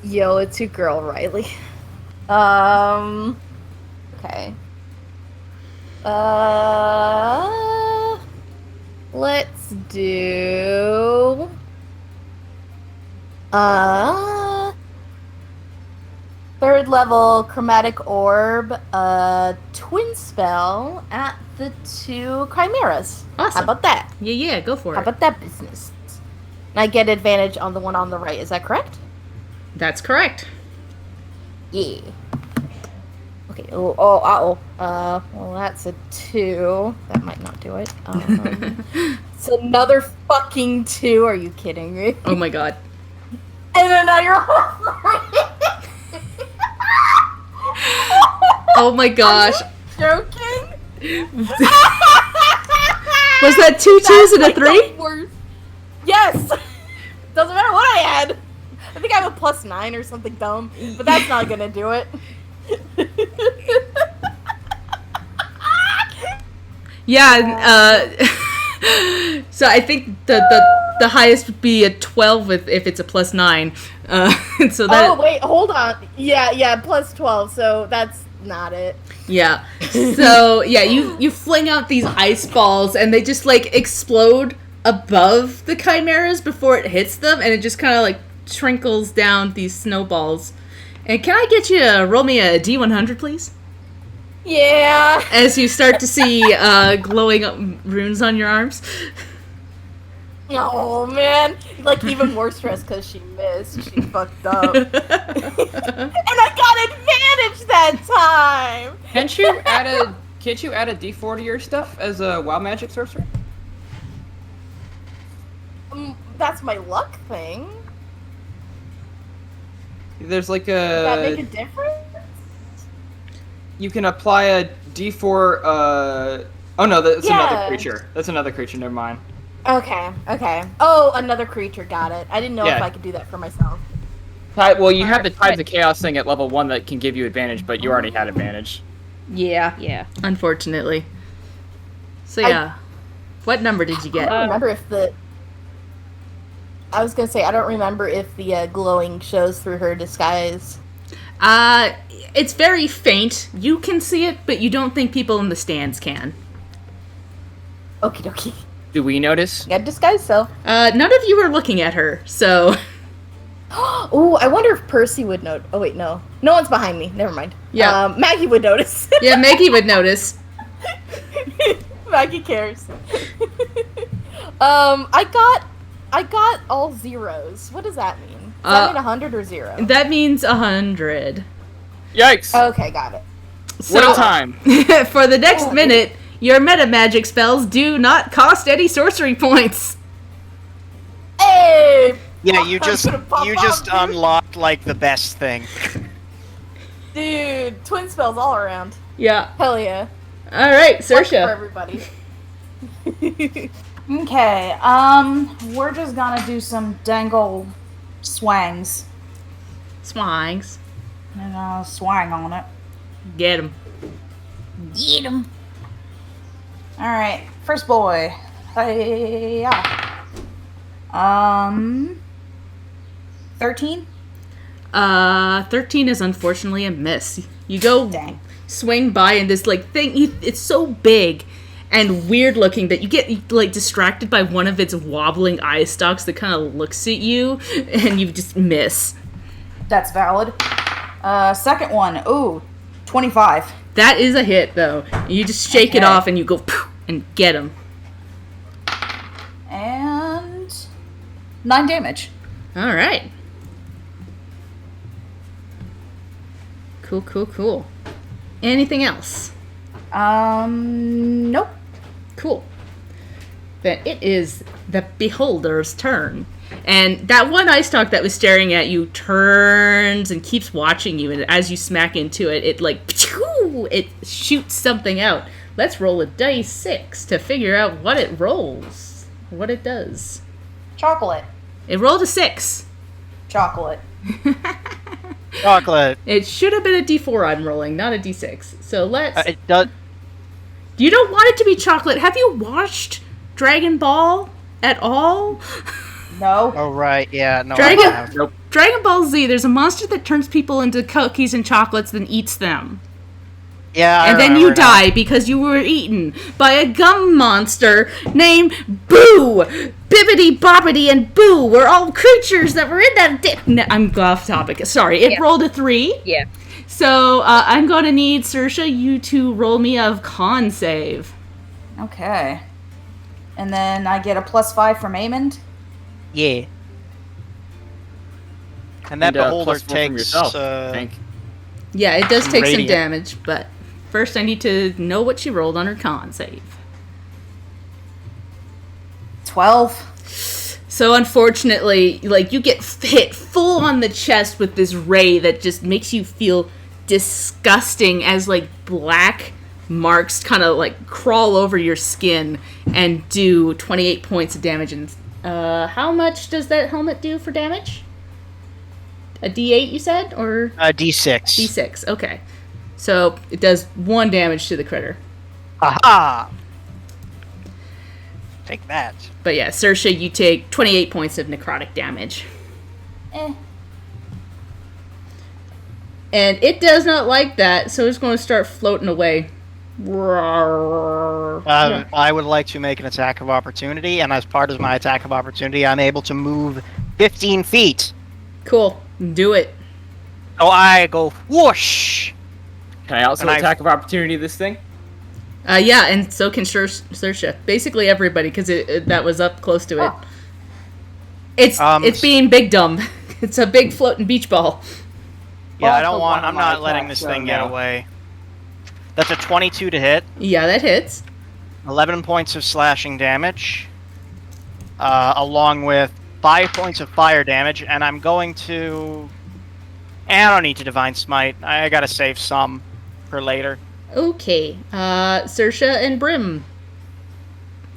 Yo, it's your girl, Riley. Okay. Let's do... Third level chromatic orb, twin spell at the 2 chimeras.
Awesome.
How about that?
Yeah, go for
How
it.
about that business? And I get advantage on the one on the right. Is that correct?
That's correct.
Yeah. Okay. Well, that's a 2. That might not do it. It's another fucking 2. Are you kidding me?
Oh my god.
And then now you're
Oh my gosh.
joking?
Was that 2 2s and a 3?
Worst. Yes. Doesn't matter what I had. I think I have a +9 or something dumb, but that's not gonna do it.
Yeah, so I think the highest would be a 12 if it's a +9. So that.
Oh wait, hold on. Yeah, +12. So that's not it.
Yeah. So yeah, you fling out these ice balls and they just like explode above the chimeras before it hits them, and it just kind of like trickles down these snowballs. And can I get you to roll me a D100, please?
Yeah.
As you start to see glowing runes on your arms.
Oh man, like even more stressed because she missed. She fucked up, and I got advantage that time.
Can't you add a D4 to your stuff as a wild magic sorcerer?
That's my luck thing.
There's like
Does that make
a
a difference?
you can apply a D4. Oh no, that's another
Yeah.
creature. That's another creature. Never mind.
Okay. Oh, another creature. Got it. I didn't know if
Yeah.
I could do that for myself.
Well, you have the Tides of Chaos thing at level 1 that can give you advantage, but you already had advantage.
Yeah. Unfortunately. So yeah. What number did you
I
get?
don't remember if the. I was gonna say I don't remember if the glowing shows through her disguise.
It's very faint. You can see it, but you don't think people in the stands can.
Okie dokie.
Do we notice?
Got disguise self.
None of you are looking at her, so
Oh, I wonder if Percy would note. Oh wait, no. No one's behind me. Never mind.
Yeah.
Maggie would notice.
yeah, Maggie would notice.
Maggie cares. I got all zeros. What does that mean? Does that mean 100 or 0?
That means 100.
Yikes!
Okay, got it.
So,
What a time!
for the next minute, your meta magic spells do not cost any sorcery points.
Hey!
Yeah,
I'm gonna pop off, dude.
unlocked like the best thing.
Dude, twin spells all around.
Yeah.
Hell yeah.
All right,
For
Saoirse.
everybody.
Okay, we're just gonna do some dangle swangs.
Swangs.
And swang on it.
Get him.
Get 'em. Alright, first boy. Hey, yeah. 13?
13 is unfortunately a miss. You go
Dang.
swing by and this like thing, it's so big and weird looking that you get like distracted by one of its wobbling eye stalks that kind of looks at you and you just miss.
That's valid. Second one. Ooh, 25.
That is a hit though. You just shake it
Okay.
off and you go poof, and get him.
And 9 damage.
All right. Cool. Anything else?
Nope.
Cool. Then it is the beholder's turn. And that one ice stalk that was staring at you turns and keeps watching you, and as you smack into it, it like it shoots something out. Let's roll a dice 6 to figure out what it rolls. What it does.
Chocolate.
It rolled a 6.
Chocolate.
Chocolate.
It should have been a D4 I'm rolling, not a D6. So let's...
It does.
You don't want it to be chocolate. Have you watched Dragon Ball at all?
No.
Oh right, yeah. No.
Dragon-
I have.
Nope.
Dragon Ball Z, there's a monster that turns people into cookies and chocolates, then eats them.
Yeah, I
And then you
remember now.
die because you were eaten by a gum monster named Boo! Bibbidi Bobbidi and Boo were all creatures that were in that... I'm off topic. Sorry, it
Yeah.
rolled a 3.
Yeah.
So I'm going to need, Saoirse, you to roll me a con save.
Okay. And then I get a +5 from Aemond.
Yeah. And that beholder
+4 from
takes.
yourself, I think.
Yeah, it does
Some
take some
radiant.
damage, but first I need to know what she rolled on her con save.
12.
So unfortunately, like, you get hit full on the chest with this ray that just makes you feel disgusting as, like, black marks kind of, like, crawl over your skin and do 28 points of damage. And how much does that helmet do for damage? A D8, you said? Or
D6.
D6, okay. So it does 1 damage to the critter.
Aha! Take that.
But yeah, Saoirse, you take 28 points of necrotic damage.
Eh.
And it does not like that, so it's going to start floating away.
I would like to make an attack of opportunity, and as part of my attack of opportunity, I'm able to move 15 feet.
Cool. Do it.
So I go whoosh.
Can I also
And I-
attack of opportunity this thing?
Yeah, and so can Saoirse. Basically everybody, because that was up close to it.
Oh.
It's being big dumb. It's a big floating beach ball.
Yeah, I
Also
don't want.
one of
I'm
my
not letting
attacks,
this thing
so
get
no.
away. That's a 22 to hit.
Yeah, that hits.
11 points of slashing damage, along with 5 points of fire damage, and I'm going to. I don't need to divine smite. I gotta save some for later.
Okay. Saoirse and Brim.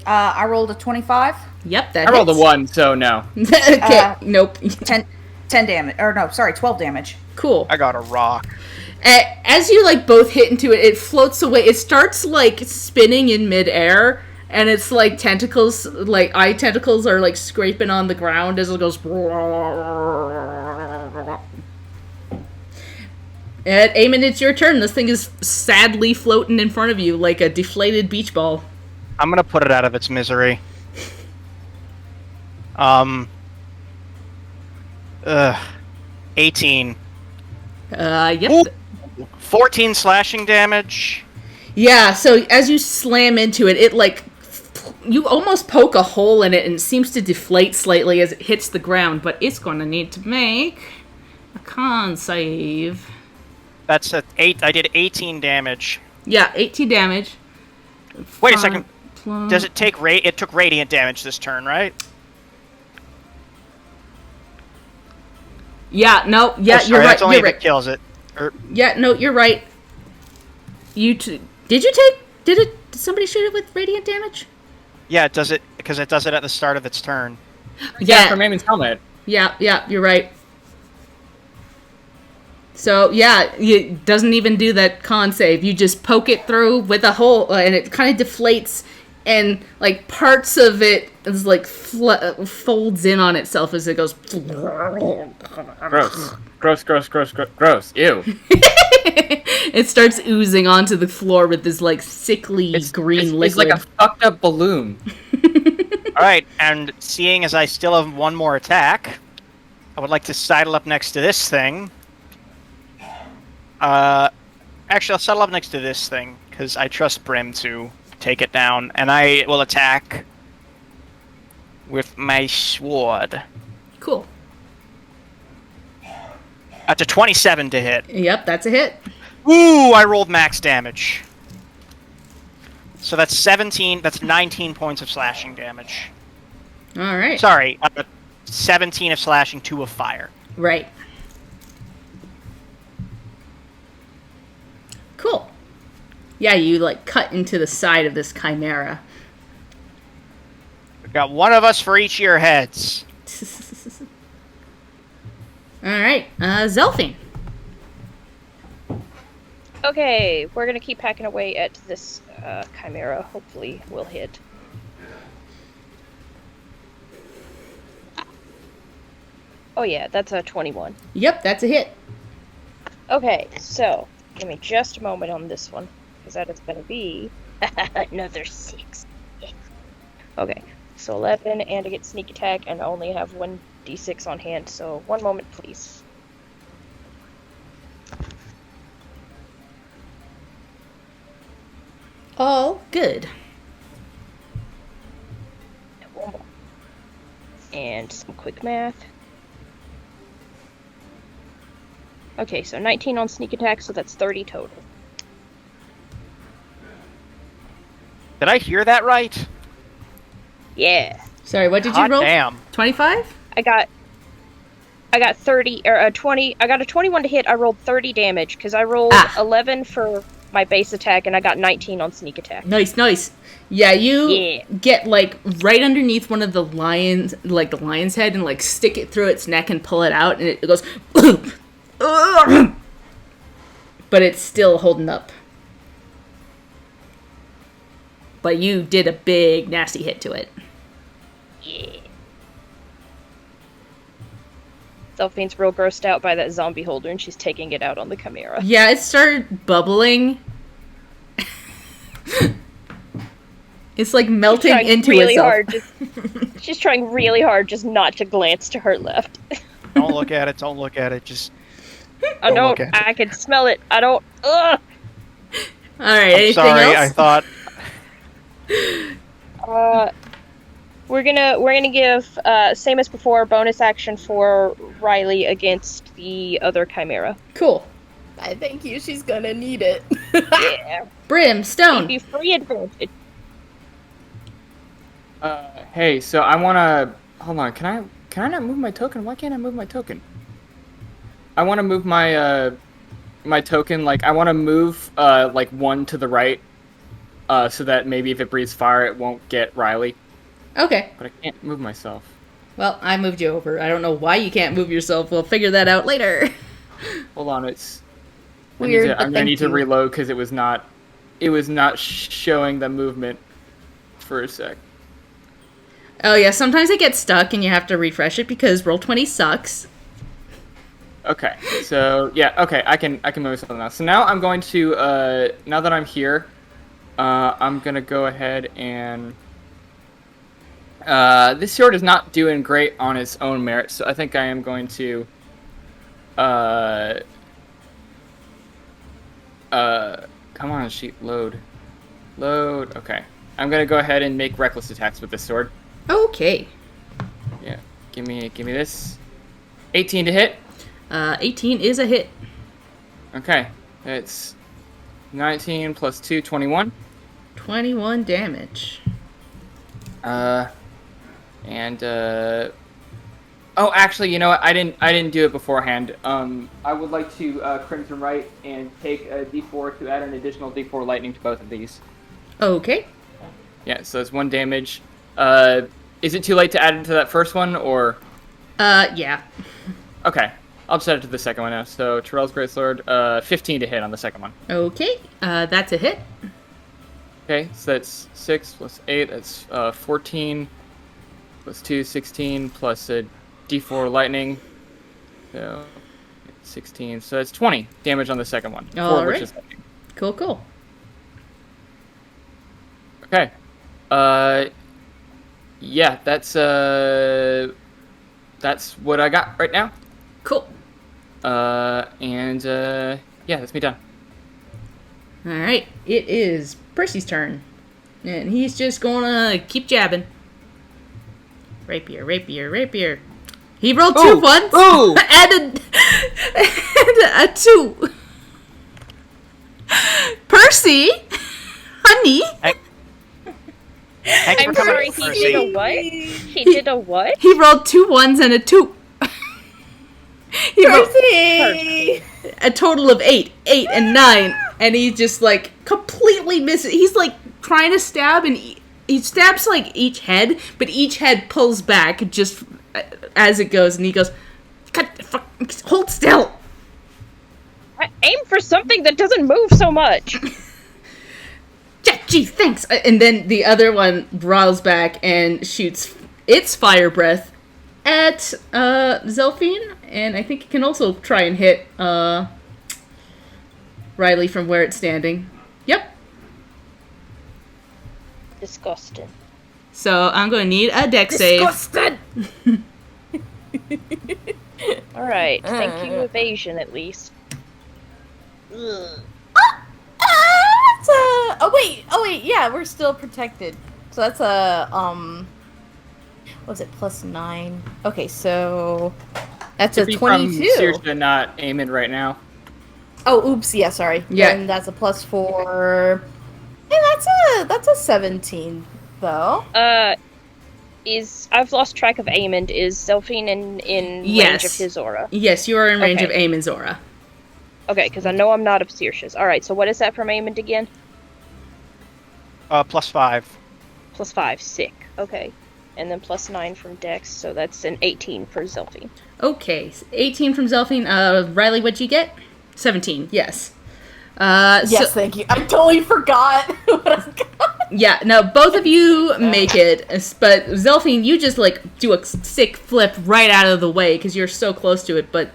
I rolled a 25.
Yep, that
I rolled a
hits.
1, so no.
Okay, nope.
10 damage. Or no, sorry, 12 damage.
Cool.
I got a rock.
As you, like, both hit into it, it floats away. It starts, like, spinning in midair, and it's, like, tentacles, like, eye tentacles are, like, scraping on the ground as it goes... And Aemond, it's your turn. This thing is sadly floating in front of you like a deflated beach ball.
I'm gonna put it out of its misery. 18.
Yep.
Ooh. 14 slashing damage.
Yeah, so as you slam into it, it, like, you almost poke a hole in it and it seems to deflate slightly as it hits the ground, but it's going to need to make a con save.
That's a 8. I did 18 damage.
Yeah, 18 damage.
Wait a second.
Plus-
Does it take It took radiant damage this turn, right?
Yeah, no, yeah,
Oh, sorry,
you're right.
That's only
You're
if it
right.
kills it.
Yeah, no, you're right. Did somebody shoot it with radiant damage?
Yeah, it does it because it does it at the start of its turn.
Yeah, from Aemon's helmet.
Yeah, you're right. So, yeah, it doesn't even do that con save. You just poke it through with a hole, and it kind of deflates, and, like, parts of it is, like, folds in on itself as it goes...
Gross. Ew.
It starts oozing onto the floor with this, like, sickly green liquid.
It's like a fucked up balloon.
Alright, and seeing as I still have one more attack, I would like to sidle up next to this thing. Actually, I'll settle up next to this thing, because I trust Brim to take it down, and I will attack with my sword.
Cool.
That's a 27 to hit.
Yep, that's a hit.
Ooh, I rolled max damage. So that's 17, that's 19 points of slashing damage.
All right.
Sorry, 17 of slashing, 2 of fire.
Right. Cool. Yeah, you, like, cut into the side of this chimera.
We've got one of us for each of your heads.
All right, Zelphine.
Okay, we're gonna keep hacking away at this chimera. Hopefully, we'll hit. Oh yeah, that's a 21.
Yep, that's a hit.
Okay, so Give me just a moment on this one, because that is going to be another 6. Okay, so 11, and I get sneak attack, and I only have 1d6 on hand, so 1 moment, please.
All good.
One more. And some quick math. Okay, so 19 on sneak attack, so that's 30 total.
Did I hear that right?
Yeah.
Sorry, what did you
Hot
roll?
damn.
25?
I got 30 or 20. I got a 21 to hit. I rolled 30 damage because I rolled 11 for my base attack and I got 19 on sneak attack.
Nice. Yeah, you get like right underneath one of the lions, like the lion's head, and like stick it through its neck and pull it out, and it goes, but it's still holding up. But you did a big nasty hit to it.
Yeah. Delphine's real grossed out by that zombie holder, and she's taking it out on the Chimera.
Yeah, it started bubbling. It's like melting into
really
itself.
She's trying really hard just not to glance to her left.
Don't look at it. Don't look at it. Just.
I
Don't look
don't.
at it.
I can smell it. I don't. Ugh.
All right.
I'm
Anything
sorry.
else?
I thought.
We're gonna give same as before bonus action for Riley against the other Chimera.
Cool.
I think she's gonna need it.
Yeah.
Brimstone.
Give you free advantage.
Hey, so I wanna hold on. Can I not move my token? Why can't I move my token? I want to move my my token. Like I want to move like 1 to the right, so that maybe if it breathes fire, it won't get Riley.
Okay.
But I can't move myself.
Well, I moved you over. I don't know why you can't move yourself. We'll figure that out later.
Hold on, it's
Weird,
I'm
but
gonna
thank
need to
you.
reload because it was not showing the movement for a sec.
Oh yeah, sometimes it gets stuck and you have to refresh it because Roll20 sucks.
Okay, so yeah, okay, I can move something now. So now I'm going to now that I'm here, I'm gonna go ahead and this sword is not doing great on its own merit, so I think I am going to come on, sheet, load. Okay, I'm gonna go ahead and make reckless attacks with this sword.
Okay.
Yeah, give me this. 18 to hit.
18 is a hit.
Okay, it's 19 plus 2, 21.
21 damage.
Oh, actually, you know what? I didn't do it beforehand. I would like to Crimson Right and take a D4 to add an additional D4 lightning to both of these.
Okay.
Yeah, so it's 1 damage. Is it too late to add it to that first one, or?
Yeah.
Okay, I'll just add it to the second one now. So Terrell's Greatsword, 15 to hit on the second one.
Okay, that's a hit.
Okay, so that's 6 plus 8, that's 14 plus 2, 16 plus a D4 lightning. So 16, so that's 20 damage on the second one.
All
which
right.
is lightning.
Cool.
Okay. Yeah, that's what I got right now.
Cool.
Yeah, that's me done.
All right, it is Percy's turn. And he's just gonna keep jabbing. Rapier. He rolled 2 ones.
Ooh!
and a 2. Percy! Honey!
Thanks
I'm
for coming
sorry,
up,
he
Percy.
did a what? He did a what?
He rolled 2 ones and a 2. He rolled
Percy!
a total of 8. 8 and 9. And he just, like, completely misses. He's, like, trying to stab, and he stabs, like, each head, but each head pulls back just as it goes, and he goes, God, fuck, hold still.
I aim for something that doesn't move so much.
Yeah, gee, thanks. And then the other one rattles back and shoots its fire breath at Zelphine, and I think it can also try and hit Riley, from where it's standing. Yep.
Disgusting.
So I'm going to need a dex save.
Disgusted!
All right. Thank you, evasion at least. Ugh.
That's a... Oh wait, yeah, we're still protected. So that's a, what was it, +9? Okay, so that's a
Should be from
22.
Saoirse, not Aemond right now.
Oh, oops, yeah, sorry.
Yeah.
And that's a +4. Yeah, that's a 17, though.
I've lost track of Aemond. Is Zelphine in range
Yes.
of his aura?
Yes, you are in range
Okay.
of Aemon's aura.
Okay, because I know I'm not of Saoirse's. Alright, so what is that from Aemond again?
+5.
+5, sick. Okay. And then +9 from Dex, so that's an 18 for Zelphine.
Okay, 18 from Zelphine. Riley, what'd you get? 17, yes.
Yes, thank you. I totally forgot what I got.
Yeah, no, both of you make it, but Zelphine, you just, do a sick flip right out of the way, because you're so close to it, but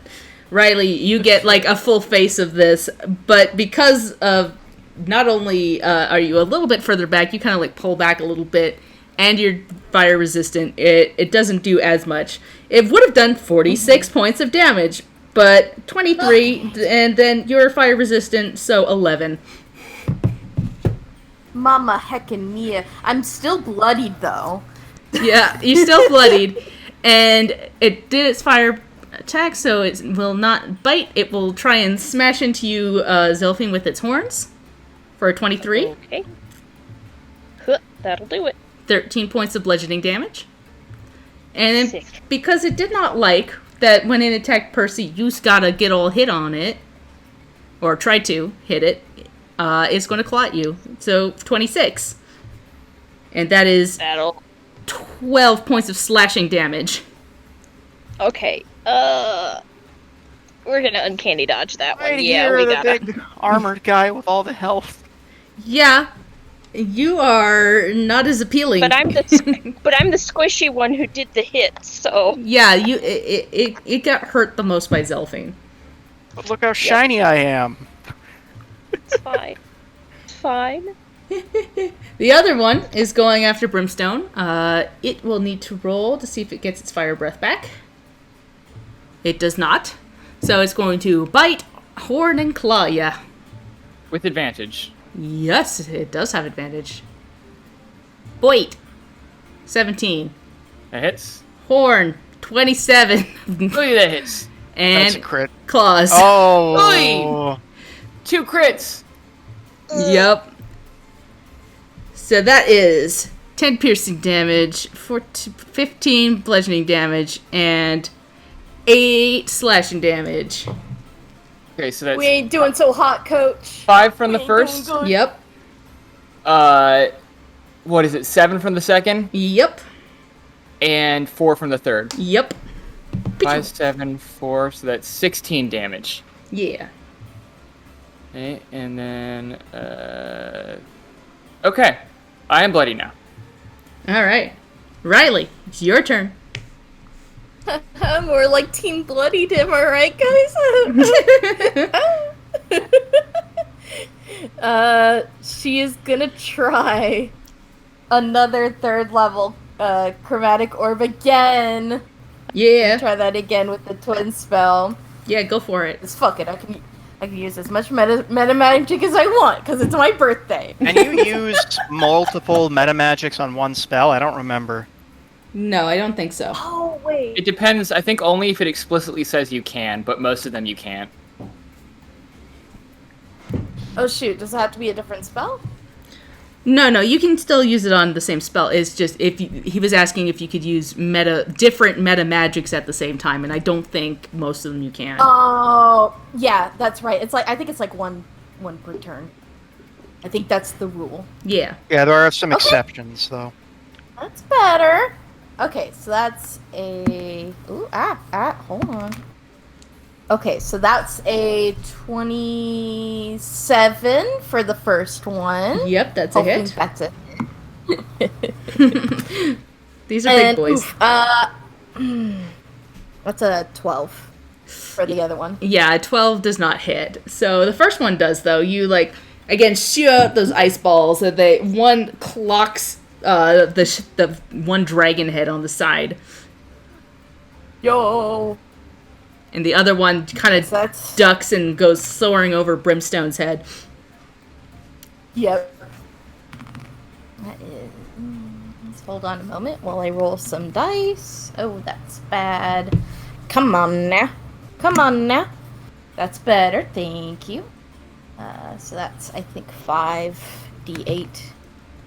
Riley, you get, a full face of this, but because of, not only are you a little bit further back, you kind of, pull back a little bit, and you're fire resistant, it doesn't do as much. It would have done 46 points of damage, but 23, and then you're fire resistant, so 11.
Mama heckin' Mia. I'm still bloodied, though.
Yeah, you're still bloodied, and it did its fire attack, so it will not bite. It will try and smash into you, Zelphine, with its horns for a 23.
Okay. Huh, that'll do it.
13 points of bludgeoning damage. And then,
Sick.
because it did not like that when it attacked Percy, you gotta get all hit on it, or try to hit it, it's going to claw at you. So, 26. And that is
That'll...
12 points of slashing damage.
Okay, we're gonna uncanny dodge that one.
Right
Yeah,
here,
we
the
gotta...
big armored guy with all the health.
Yeah, you are not as appealing.
But I'm the squishy one who did the hit, so...
Yeah, it got hurt the most by Zelphine.
But look how shiny I am.
It's fine. It's fine.
The other one is going after Brimstone. It will need to roll to see if it gets its fire breath back. It does not. So it's going to bite, horn, and claw ya.
With advantage.
Yes, it does have advantage. Bite, 17.
That hits.
Horn, 27.
Look at that hits.
That's a
And
crit.
claws.
Oh!
2 crits.
Yep. So that is 10 piercing damage, 15 bludgeoning damage, and 8 slashing damage.
Okay, so that's
We ain't doing so hot, coach.
5 from the
We ain't doing
first.
good.
Yep.
What is it? 7 from the second,
Yep.
and 4 from the third.
Yep.
5, 7, 4. So that's 16 damage.
Yeah.
Okay, and then okay, I am bloody now.
All right. Riley, it's your turn.
We're like Team Bloodied, am I right, guys? She is gonna try another 3rd level chromatic orb again.
Yeah.
Try that again with the twin spell.
Yeah, go for it.
Just fuck it. I can use as much meta magic as I want because it's my birthday.
And you used multiple meta magics on one spell? I don't remember.
No, I don't think so.
Oh wait.
It depends. I think only if it explicitly says you can, but most of them you can't.
Oh shoot. Does it have to be a different spell?
No, you can still use it on the same spell. It's just he was asking if you could use different meta magics at the same time, and I don't think most of them you can.
Oh yeah, that's right. It's like I think it's like one per turn. I think that's the rule.
Yeah.
Yeah, there are some
Okay.
exceptions, though.
That's better. Okay, so that's a... Ooh, hold on. Okay, so that's a 27 for the first one.
Yep, that's a
Hopefully
hit.
that's it.
These are big boys.
That's a 12. For the other one.
Yeah, 12 does not hit. So the first one does, though. You, like, again, shoot out those ice balls. So one clocks the one dragon head on the side.
Yo!
And the other one kind of ducks and goes soaring over Brimstone's head.
Yep. That is... Let's hold on a moment while I roll some dice. Oh, that's bad. Come on now. Come on now. That's better. Thank you. So that's, I think, 5d8.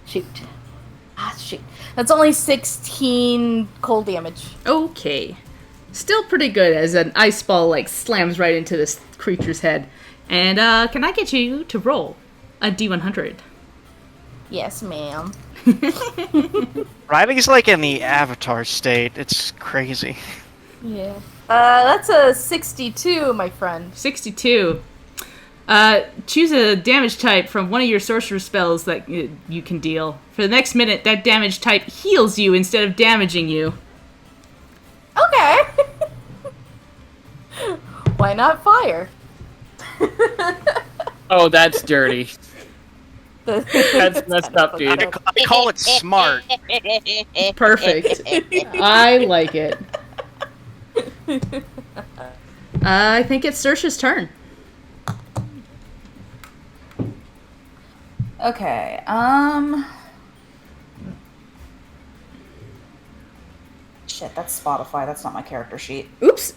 Shoot. Shoot. That's only 16 cold damage.
Okay. Still pretty good as an ice ball, like, slams right into this creature's head. And, can I get you to roll a d100?
Yes, ma'am.
Riley's like in the Avatar state. It's crazy.
Yeah. That's a 62, my friend.
62. Choose a damage type from one of your sorcerer spells that you can deal. For the next minute, that damage type heals you instead of damaging you.
Okay. Why not fire?
Oh, that's dirty. That's messed up, dude.
I call it smart.
Perfect. I like it. I think it's Saoirse's turn.
Okay, Shit, that's Spotify. That's not my character sheet.
Oops.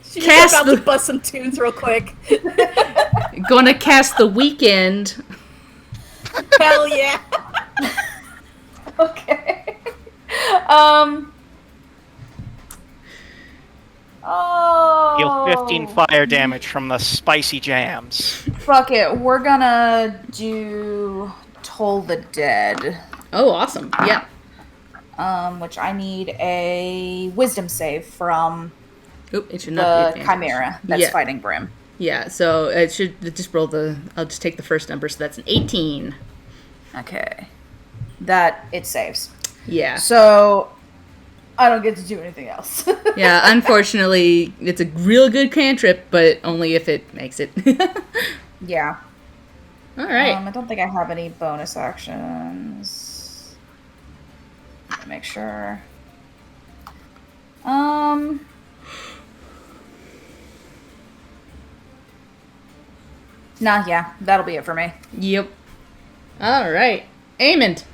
She's
Cast
about
the-
to bust some tunes real quick.
Gonna cast the weekend.
Hell yeah.
Okay.
Deal
Oh.
15 fire damage from the spicy jams.
Fuck it. We're gonna do Toll the Dead.
Oh, awesome. Yeah.
Which I need a wisdom save from
Oop, it should
the
not be advantage.
Chimera that's
Yeah.
fighting Brim.
Yeah, so it should just roll I'll just take the first number, so that's an 18.
Okay. That it saves.
Yeah.
So I don't get to do anything else.
Yeah, unfortunately, it's a real good cantrip, but only if it makes it.
Yeah.
Alright.
I don't think I have any bonus actions. Let me make sure. Nah, yeah, that'll be it for me.
Yep. Alright. Aemond.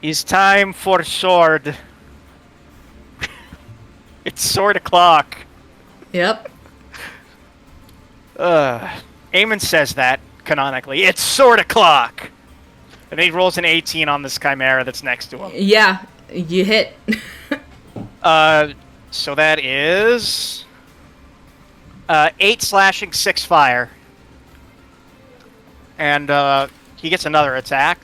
It's time for sword. It's sword o'clock.
Yep.
Aemond says that, canonically. It's sword o'clock! And he rolls an 18 on this chimera that's next to him.
Yeah, you hit.
So that is... 8 slashing, 6 fire. And, he gets another attack.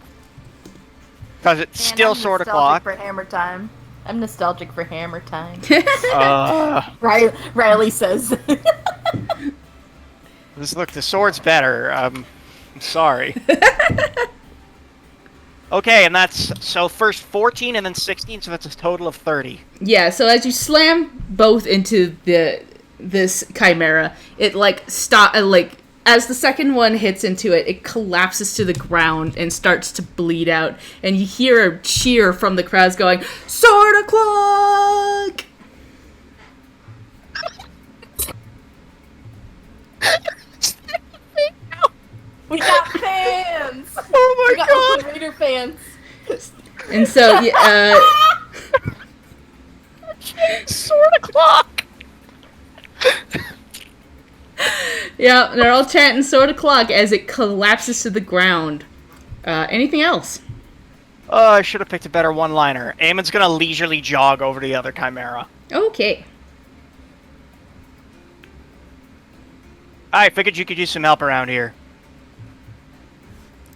Because it's still sword o'clock.
For hammer time. I'm nostalgic for hammer time. Riley says.
Look, the sword's better. I'm sorry. Okay, and that's... So first 14 and then 16, so that's a total of 30.
Yeah, so as you slam both into this chimera, it as the second one hits into it, it collapses to the ground and starts to bleed out, and you hear a cheer from the crowds going, "Sword o'clock!"
We got fans!
Oh
We got Raider fans!
And so,
Sword o'clock!
yeah, they're all chanting "Sword o'clock" as it collapses to the ground. Anything else?
Oh, I should have picked a better one-liner. Aemond's gonna leisurely jog over to the other chimera.
Okay.
I figured you could use some help around here.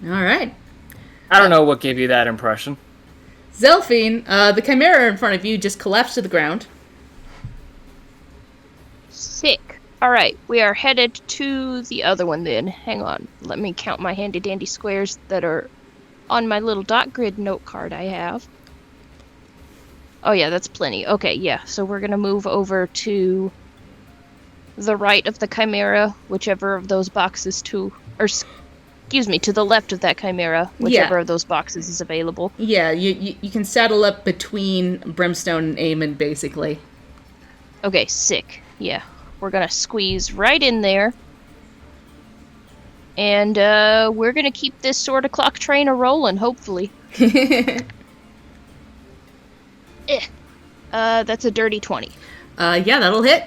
All right.
I don't know what gave you that impression.
Zelphine, the chimera in front of you just collapsed to the ground.
Sick. Alright, we are headed to the other one then. Hang on. Let me count my handy dandy squares that are on my little dot grid note card I have. Oh yeah, that's plenty. Okay, yeah. So we're gonna move over to the right of the Chimera, whichever of those boxes to the left of that Chimera, whichever of those boxes is available.
Yeah, you can saddle up between Brimstone and Aemond, basically.
Okay, sick. Yeah. We're gonna squeeze right in there. And we're gonna keep this sort of clock train a-rolling, hopefully. That's a dirty 20.
Yeah, that'll hit.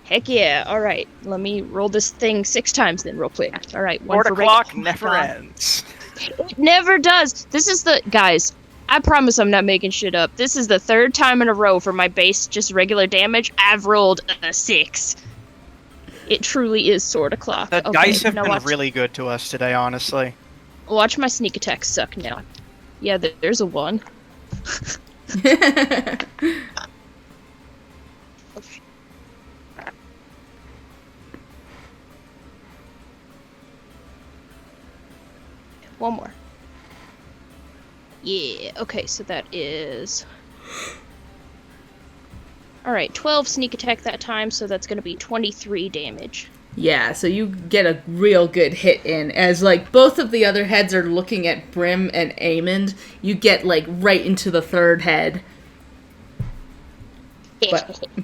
Heck yeah. Alright, let me roll this thing 6 times then real quick. Alright, one
Lord
for
of clock
regular-
never ends.
It never does. This is the... Guys, I promise I'm not making shit up. This is the 3rd time in a row for my base, just regular damage, I've rolled a 6. It truly is Sword o'clock.
The
Okay,
dice have
now
been
watch,
really good to us today, honestly.
watch my sneak attack suck now. Yeah, there's a 1. One more. Yeah, okay, so that is... Alright, 12 sneak attack that time, so that's gonna be 23 damage.
Yeah, so you get a real good hit in. As, like, both of the other heads are looking at Brim and Aemond, you get, like, right into the 3rd head.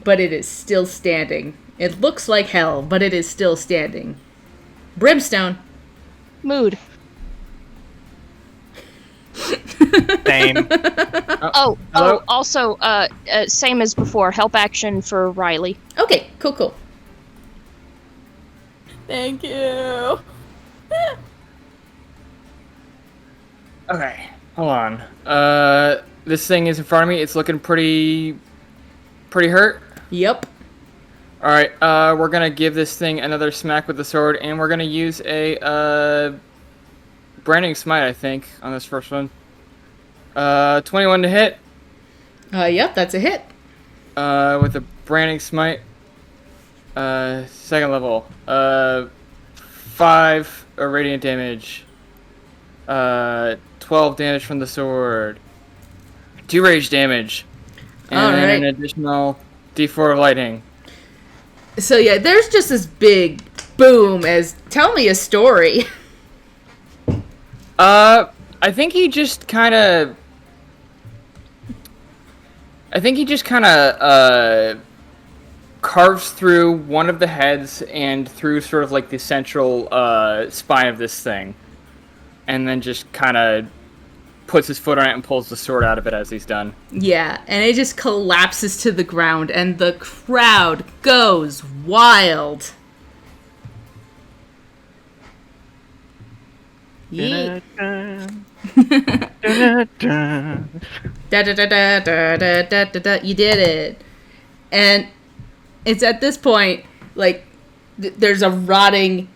But it is still standing. It looks like hell, but it is still standing. Brimstone.
Mood.
Same.
Also, same as before, help action for Riley.
Okay, cool.
Thank you.
Okay, hold on. This thing is in front of me. It's looking pretty hurt.
Yep.
All right, we're gonna give this thing another smack with the sword, and we're gonna use a branding smite, I think, on this first one. 21 to hit.
Yep, that's a hit.
With the branding smite. 2nd level. 5 radiant damage. 12 damage from the sword. 2 rage damage. And then an additional D4 of lightning.
So yeah, there's just this big boom as tell me a story.
I think he just kind of carves through one of the heads and through sort of like the central spine of this thing, and then just kind of puts his foot on it and pulls the sword out of it as he's done.
Yeah, and it just collapses to the ground, and the crowd goes wild. Yeah. You did it. And it's at this point, like, there's a rotting,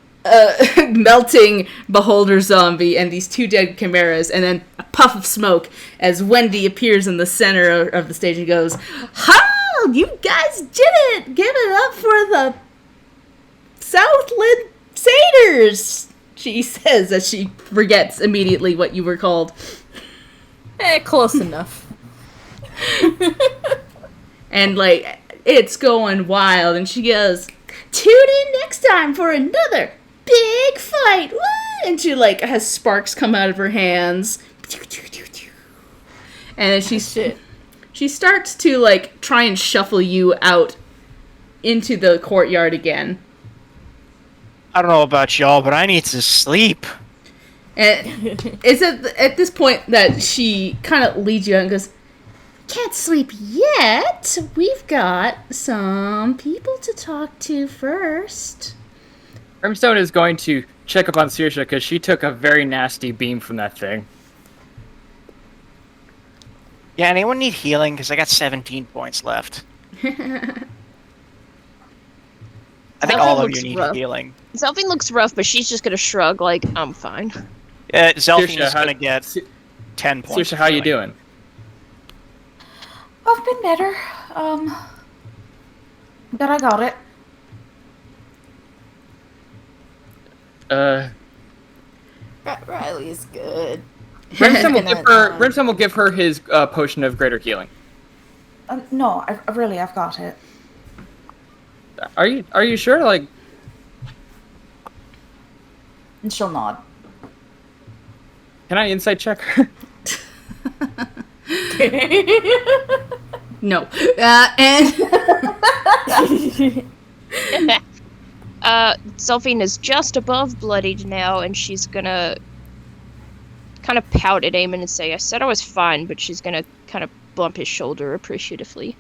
melting beholder zombie and these 2 dead chimeras, and then a puff of smoke as Wendy appears in the center of the stage and goes, "Ha! You guys did it! Give it up for the Southland Satyrs!" She says as she forgets immediately what you were called.
Close enough.
And, like, it's going wild, and she goes, "Tune in next time for another big fight!" Woo! And she, like, has sparks come out of her hands. And then she starts to, like, try and shuffle you out into the courtyard again.
I don't know about y'all, but I need to sleep.
And it's at this point that she kind of leads you out and goes, "Can't sleep yet. We've got some people to talk to first."
Brimstone is going to check up on Saoirse because she took a very nasty beam from that thing.
Yeah, anyone need healing? Because I got 17 points left. I think all of you need healing.
Zelfine looks rough, but she's just gonna shrug like, I'm fine.
Zelfine is gonna get 10 points.
Saoirse, how you doing?
I've been better. But I got it.
Riley's good.
Brimstone will give her his potion of greater healing.
No, I've got it.
Are you sure? Like,
And she'll nod.
can I insight check her?
No. And
Zelfine is just above bloodied now, and she's gonna kind of pout at Aemond and say, I said I was fine, but she's gonna kind of bump his shoulder appreciatively.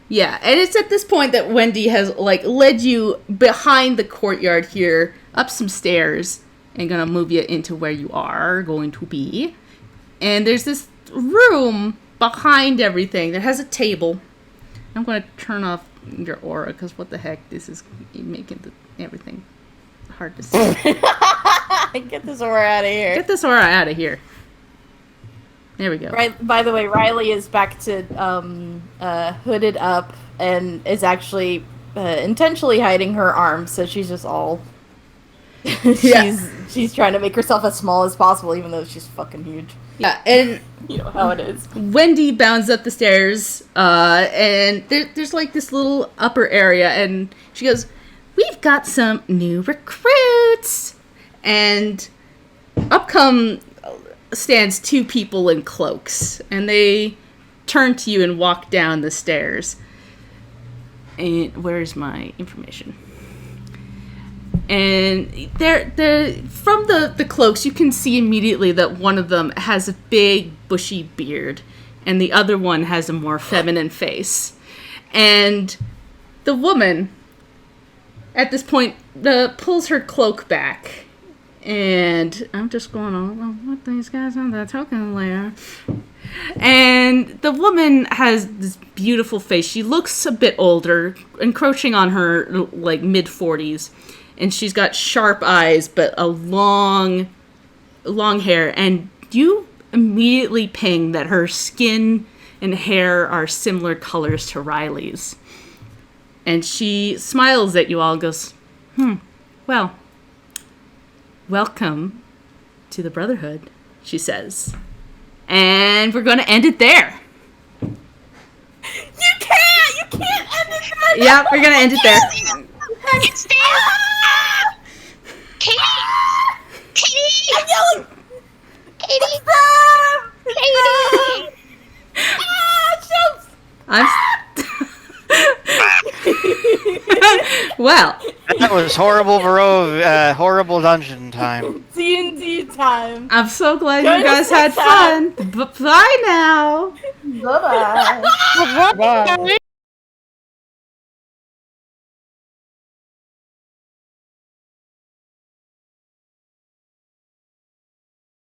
yeah, and it's at this point that Wendy has, like, led you behind the courtyard here, up some stairs, and gonna move you into where you are going to be. And there's this room behind everything that has a table. I'm gonna turn off your aura, because what the heck, this is making everything hard to see.
Get this aura out of here.
Get this aura out of here. There we go.
Right. By the way, Riley is back to hooded up and is actually intentionally hiding her arms, so she's just all. She's trying to make herself as small as possible, even though she's fucking huge.
Yeah, and
You know how it is.
Wendy bounds up the stairs, and there's like this little upper area, and she goes, "We've got some new recruits!" And up stands two people in cloaks, and they turn to you and walk down the stairs. And where's my information? And they're from the cloaks, you can see immediately that one of them has a big bushy beard, and the other one has a more feminine face. And the woman, at this point, pulls her cloak back. And I'm just going on with these guys on the token layer. And the woman has this beautiful face. She looks a bit older, encroaching on her, like, mid-40s. And she's got sharp eyes, but a long hair. And you immediately ping that her skin and hair are similar colors to Riley's. And she smiles at you all and goes, well, welcome to the Brotherhood, she says. And we're going to end it there.
You can't end it there!
Yeah, we're going to end it there.
It's there! Katie! Katie!
I'm yelling!
Katie!
Stop!
Katie!
Shoot!
I'm... Well,
That was horrible dungeon time.
D&D time.
I'm so glad
Join
you guys
us
had
next time.
fun. Bye now.
Bye-bye.
Bye.